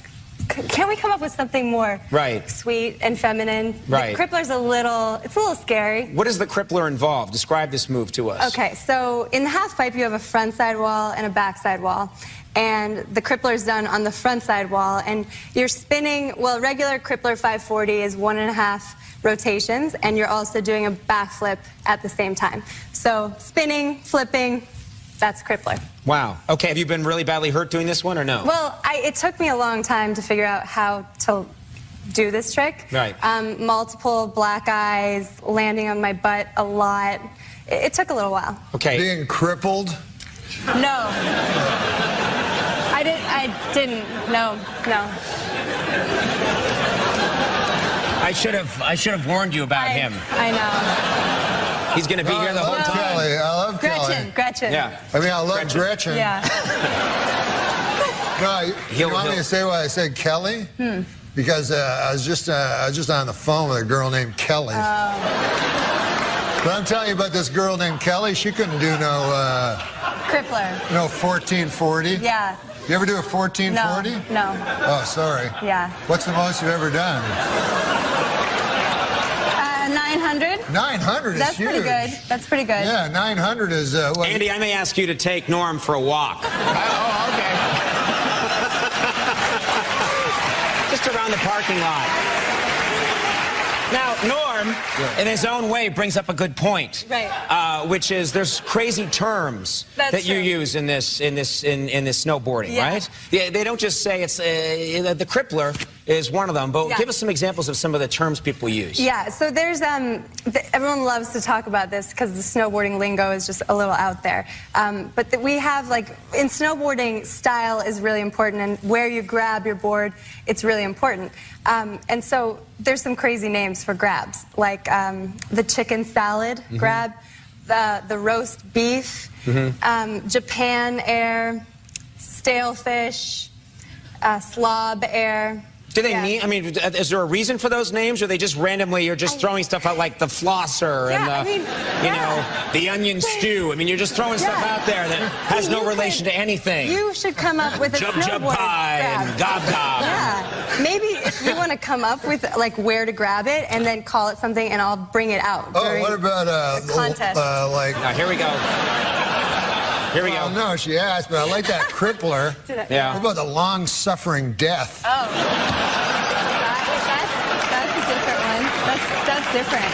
can't we come up with something more sweet and feminine? Right. The Crippler's it's a little scary. What does the Crippler involve? Describe this move to us. Okay, so in the half pipe, you have a front side wall and a back side wall. And the Crippler's done on the front side wall. And you're spinning, well, regular Crippler 540 is 1.5 rotations, and you're also doing a backflip at the same time. So spinning, flipping, that's Crippler. Wow. Okay, have you been really badly hurt doing this one or no? Well, it took me a long time to figure out how to do this trick. Right. Multiple black eyes, landing on my butt a lot. It took a little while. Okay. Being crippled? No. I didn't. No. I should have warned you about him. I know. He's going to be here the whole time. Kelly. I love Kelly. Gretchen. Yeah. I mean, I love Gretchen. Yeah. No, you want me to say why I said Kelly? Because I was just on the phone with a girl named Kelly. But I'm telling you about this girl named Kelly. She couldn't do no Crippler. No 1440. Yeah. You ever do a 1440? No. Oh, sorry. Yeah. What's the most you've ever done? 900. 900 is That's huge. pretty good. That's pretty good. Yeah, 900 is what? Andy, I may ask you to take Norm for a walk. Oh, okay. Just around the parking lot. Now, Norm, in his own way, brings up a good point. Right. Which is there's crazy terms that you use in this snowboarding, right? They don't just say it's the Crippler is one of them, but give us some examples of some of the terms people use. Yeah, so there's everyone loves to talk about this because the snowboarding lingo is just a little out there. But we have, like, in snowboarding, style is really important, and where you grab your board, it's really important. And so there's some crazy names for grabs, like the chicken salad grab, the roast beef, Japan air, stale fish, slob air. Do they mean, I mean, is there a reason for those names, or are they just randomly, you're just throwing stuff out like the flosser and the, you know, the onion stew? I mean, you're just throwing stuff out there that has no relation to anything. You should come up with a snowboard pie grab. and gob gob. Yeah, maybe if you want to come up with, like, where to grab it and then call it something, and I'll bring it out during what about the contest. like? Here we go. Here we go. No, she asked, but I like that Crippler. Yeah. What about the long-suffering death? Oh, that's a different one. That's different.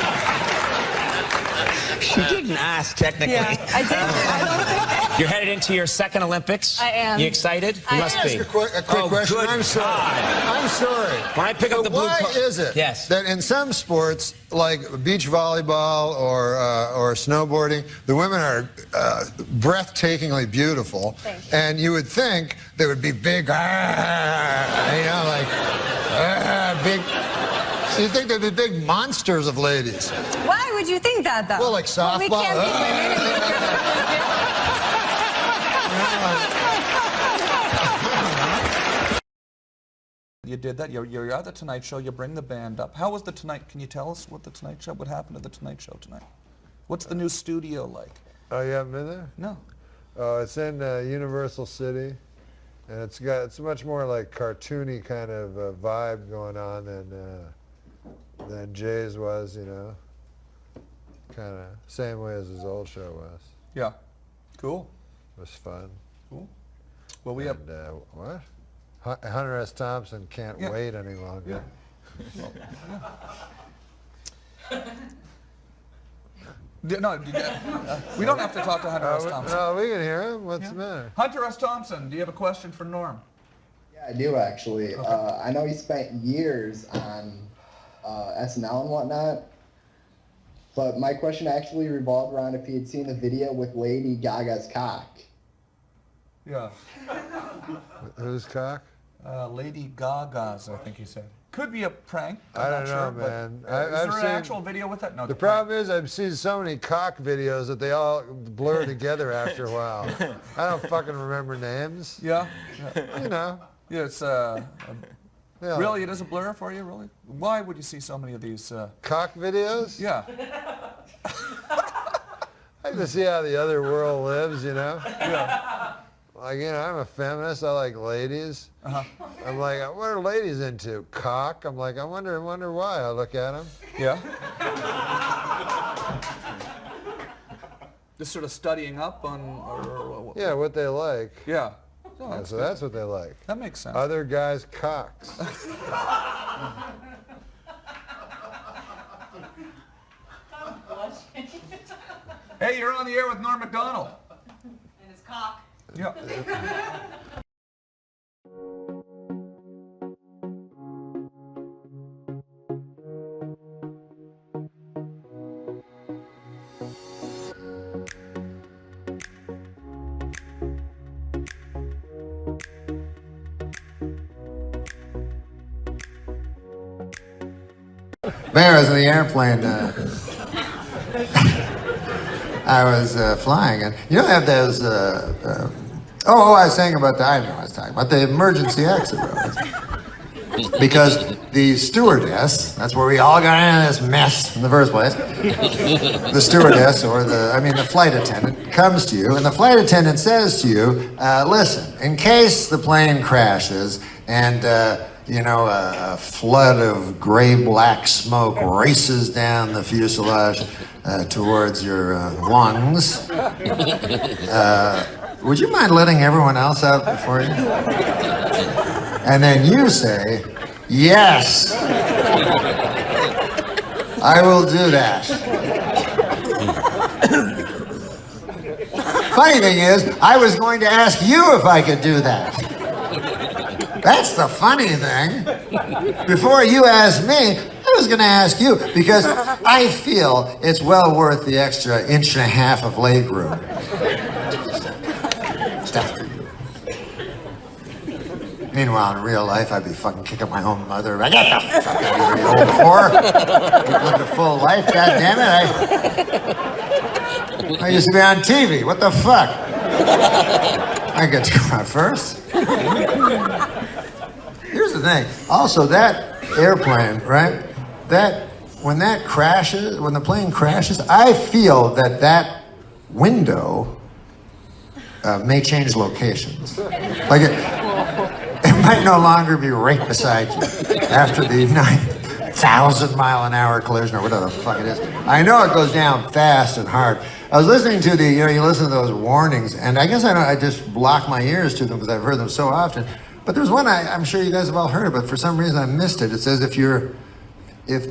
She didn't ask, technically. Yeah, I did. I don't think that. You're headed into your second Olympics. I am. You excited? You must be. A quick question. Good I'm sorry. I'm sorry. When I pick up the blue Why is it that in some sports, like beach volleyball or snowboarding, the women are breathtakingly beautiful, and you would think they would be big, you know, like big. So you think they'd be big monsters of ladies? Why would you think that, though? Well, like softball. Well, we can't be You did that. You're at the Tonight Show. You bring the band up. How was the Tonight? Can you tell us what the Tonight Show? What happened at the Tonight Show tonight? What's the new studio like? Oh, you haven't been there? No. Oh, it's in Universal City, and it's much more like cartoony kind of vibe going on than Jay's was, you know. kind of same way as his old show was. Yeah. Cool. It was fun. Cool. Well, we have... what? Hunter S. Thompson can't wait any longer. Yeah. No, we don't have to talk to Hunter S. Thompson. No, we can hear him. What's the matter? Hunter S. Thompson, do you have a question for Norm? Yeah, I do actually. I know he spent years on SNL and whatnot, but my question actually revolved around if he had seen the video with Lady Gaga's cock. Yeah. Whose cock? Lady Gaga's, I think he said. Could be a prank. I don't not know, sure, man. But, is there an actual video with that? No. The problem is I've seen so many cock videos that they all blur together after a while. I don't fucking remember names. Yeah. You know. Yeah, it's really, it is a blur for you, really? Why would you see so many of these cock videos? Yeah. I like to see how the other world lives, you know. Yeah. Like, you know, I'm a feminist. I like ladies. I'm like, what are ladies into? Cock. I'm like, I wonder why. I look at them. Yeah. Just sort of studying up on. Yeah, what they like. Yeah. Yeah, so that's what they like. That makes sense. Other guys' cocks. Hey, you're on the air with Norm MacDonald. And his cock. Yeah. Man, I was in the airplane. I was flying, and you know they have those. I was saying about I was talking about the emergency exit rows. Because the stewardess, that's where we all got into this mess in the first place. The stewardess, or the flight attendant, comes to you, and the flight attendant says to you, listen, in case the plane crashes and a flood of gray-black smoke races down the fuselage towards your lungs. Would you mind letting everyone else out before you? And then you say, yes, I will do that. Funny thing is, I was going to ask you if I could do that. That's the funny thing. Before you asked me, I was going to ask you because I feel it's well worth the extra 1.5 inches of leg room. Meanwhile, in real life, I'd be fucking kicking my own mother. I got the fuck out of here, you old whore. You lived a full life, goddammit. I used to be on TV. What the fuck? I get to go out first. Here's the thing. Also, that airplane, right? When the plane crashes, I feel that window may change locations. Like it might no longer be right beside you after the 9,000-mile-an-hour collision or whatever the fuck it is. I know it goes down fast and hard. I was listening to you listen to those warnings, and I guess I just block my ears to them because I've heard them so often. But there's one I'm sure you guys have all heard of, but for some reason I missed it. It says if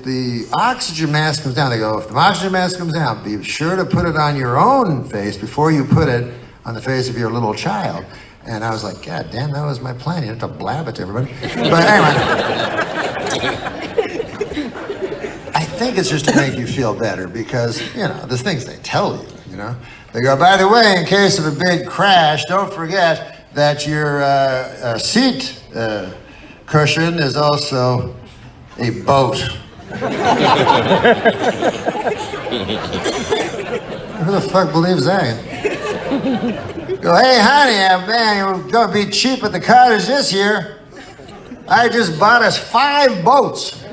the oxygen mask comes down, they go, if the oxygen mask comes down, be sure to put it on your own face before you put it on the face of your little child. And I was like, God damn, that was my plan. You have to blab it to everybody. But anyway, I think it's just to make you feel better because, there's things they tell you, They go, by the way, in case of a big crash, don't forget that your seat cushion is also a boat. Who the fuck believes that? Go, hey, honey, man, you're going to be cheap at the cottage this year. I just bought us 5 boats.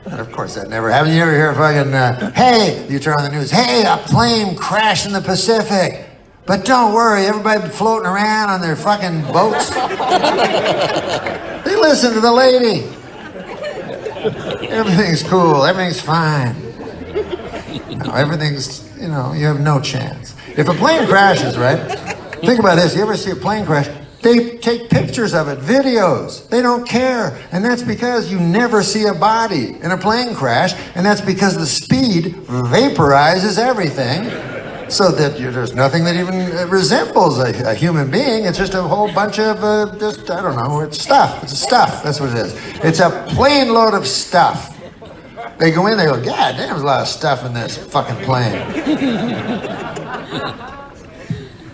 And of course, that never happened. You ever hear fucking, hey, you turn on the news, hey, a plane crashed in the Pacific. But don't worry, everybody floating around on their fucking boats. They listen to the lady. Everything's cool, everything's fine. No, everything's, you know, you have no chance. If a plane crashes, right? Think about this. You ever see a plane crash? They take pictures of it, videos. They don't care. And that's because you never see a body in a plane crash. And that's because the speed vaporizes everything so that there's nothing that even resembles a human being. It's just a whole bunch of, just, I don't know, it's stuff. It's stuff. That's what it is. It's a plane load of stuff. They go in, they go, God damn, there's a lot of stuff in this fucking plane.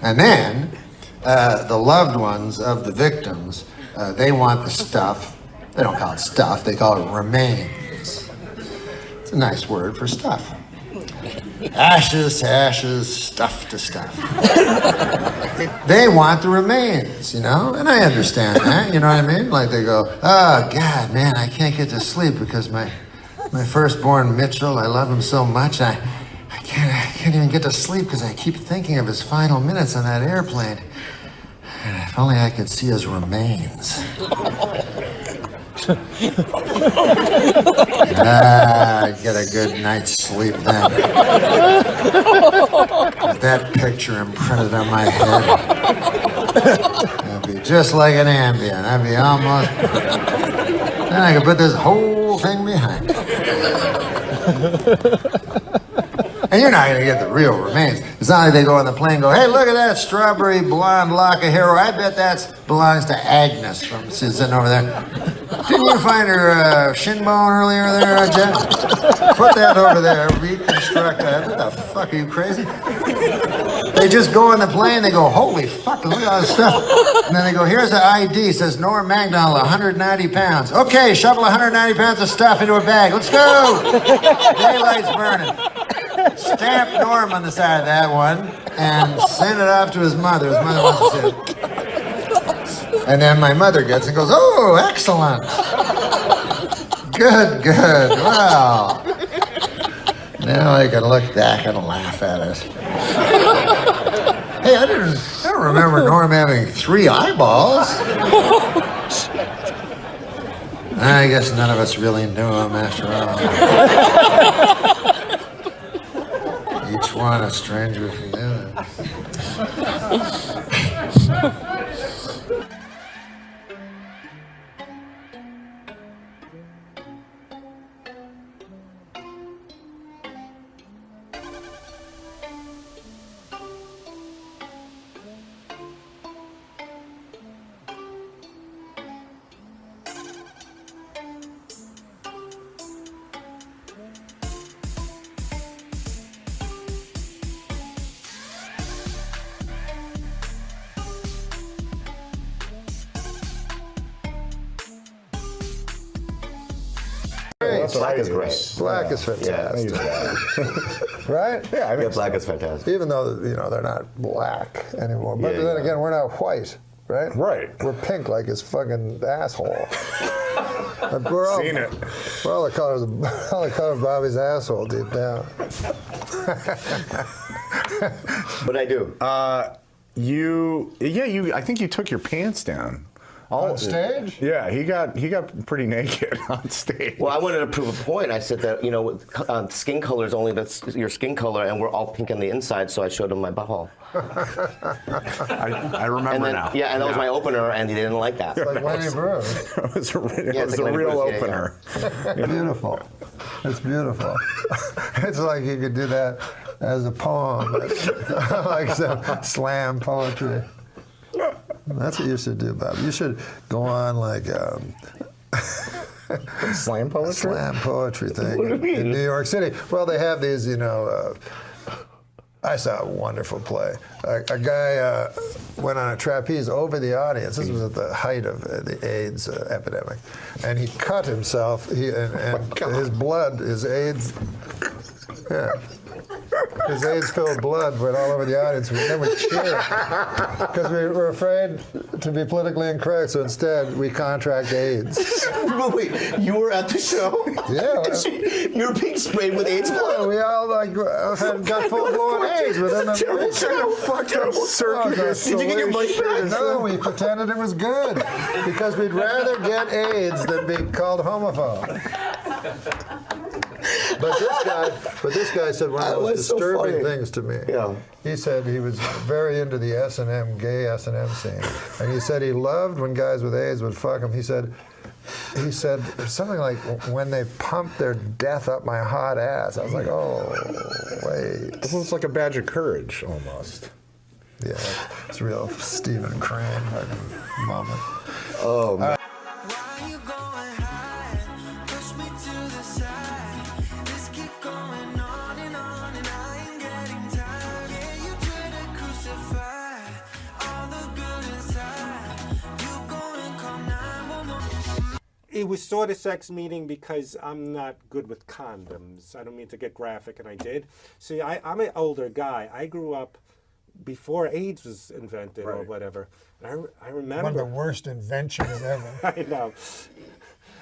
And then, the loved ones of the victims, they want the stuff. They don't call it stuff, they call it remains. It's a nice word for stuff. Ashes to ashes, stuff to stuff. They want the remains, you know? And I understand that, you know what I mean? Like they go, oh, God, man, I can't get to sleep because my firstborn Mitchell, I love him so much, I can't even get to sleep because I keep thinking of his final minutes on that airplane. If only I could see his remains. I'd get a good night's sleep then. With that picture imprinted on my head. It'd be just like an Ambien. I'd be almost... Then I could put this whole thing behind me. And you're not going to get the real remains. It's not like they go on the plane and go, hey, look at that strawberry blonde lock of hair. I bet that belongs to Agnes from she's sitting over there. Didn't you find her shin bone earlier there, Jeff? Put that over there. Reconstruct that. What the fuck, are you crazy? They just go on the plane, they go, holy fuck, look at all this stuff. And then they go, here's the ID, it says NORM MACDONALD, 190 pounds. Okay, shovel 190 pounds of stuff into a bag. Let's go! Daylight's burning. Stamp Norm on the side of that one and send it off to his mother. His mother wants to see it. And then my mother gets it and goes, oh, excellent. Good, good. Wow. Now I can look back and laugh at it. Hey, I don't remember Norm having 3 eyeballs. I guess none of us really knew him after all. Each one a stranger from the other. Black is great. Black is fantastic. Right? Yeah, I mean, black is fantastic. Even though, you know, they're not black anymore. But then again, we're not white, right? Right. We're pink like his fucking asshole. We're all, Seen it. We're all the colors of Bobby's asshole deep down. But I do. I think you took your pants down. On stage? Yeah, he got pretty naked on stage. Well, I wanted to prove a point. I said that, you know, skin color is only that's your skin color, and we're all pink on the inside, so I showed him my butthole. I remember now. Yeah, and that was my opener, and he didn't like that. It's like Lenny Bruce. It was a real opener. Beautiful. It's beautiful. It's like you could do that as a poem, like some slam poetry. That's what you should do, Bob. You should go on like slam poetry? Slam poetry thing in New York City. Well, they have these, you know. I saw a wonderful play. A guy went on a trapeze over the audience. This was at the height of the AIDS epidemic, and he cut himself. His blood, his AIDS. Yeah. His AIDS-filled blood went all over the audience. Then we cheered because we were afraid to be politically incorrect. So instead, we contract AIDS. But wait, you were at the show? Yeah. You were being sprayed with AIDS blood? Yeah, we all got full-blown AIDS within the terrible circuit. Did you get your money back? No, we pretended it was good because we'd rather get AIDS than be called homophobe. But this guy said one of the most disturbing things to me. Yeah. He said he was very into the S&M, gay S&M scene. And he said he loved when guys with AIDS would fuck him. He said something like, when they pumped their death up my hot ass. I was like, oh, wait. This looks like a badge of courage, almost. Yeah, it's real Stephen Crane fucking moment. Oh, man. It was sort of sex meeting because I'm not good with condoms. I don't mean to get graphic, and I did. See, I'm an older guy. I grew up before AIDS was invented or whatever. I remember. One of the worst inventions ever. I know.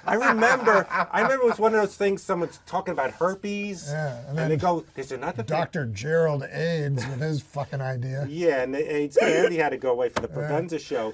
I remember it was one of those things, someone's talking about herpes, and they go, there's another thing. Dr. Gerald AIDS with his fucking idea. Yeah, and the AIDS candy had to go away for the Provenza show.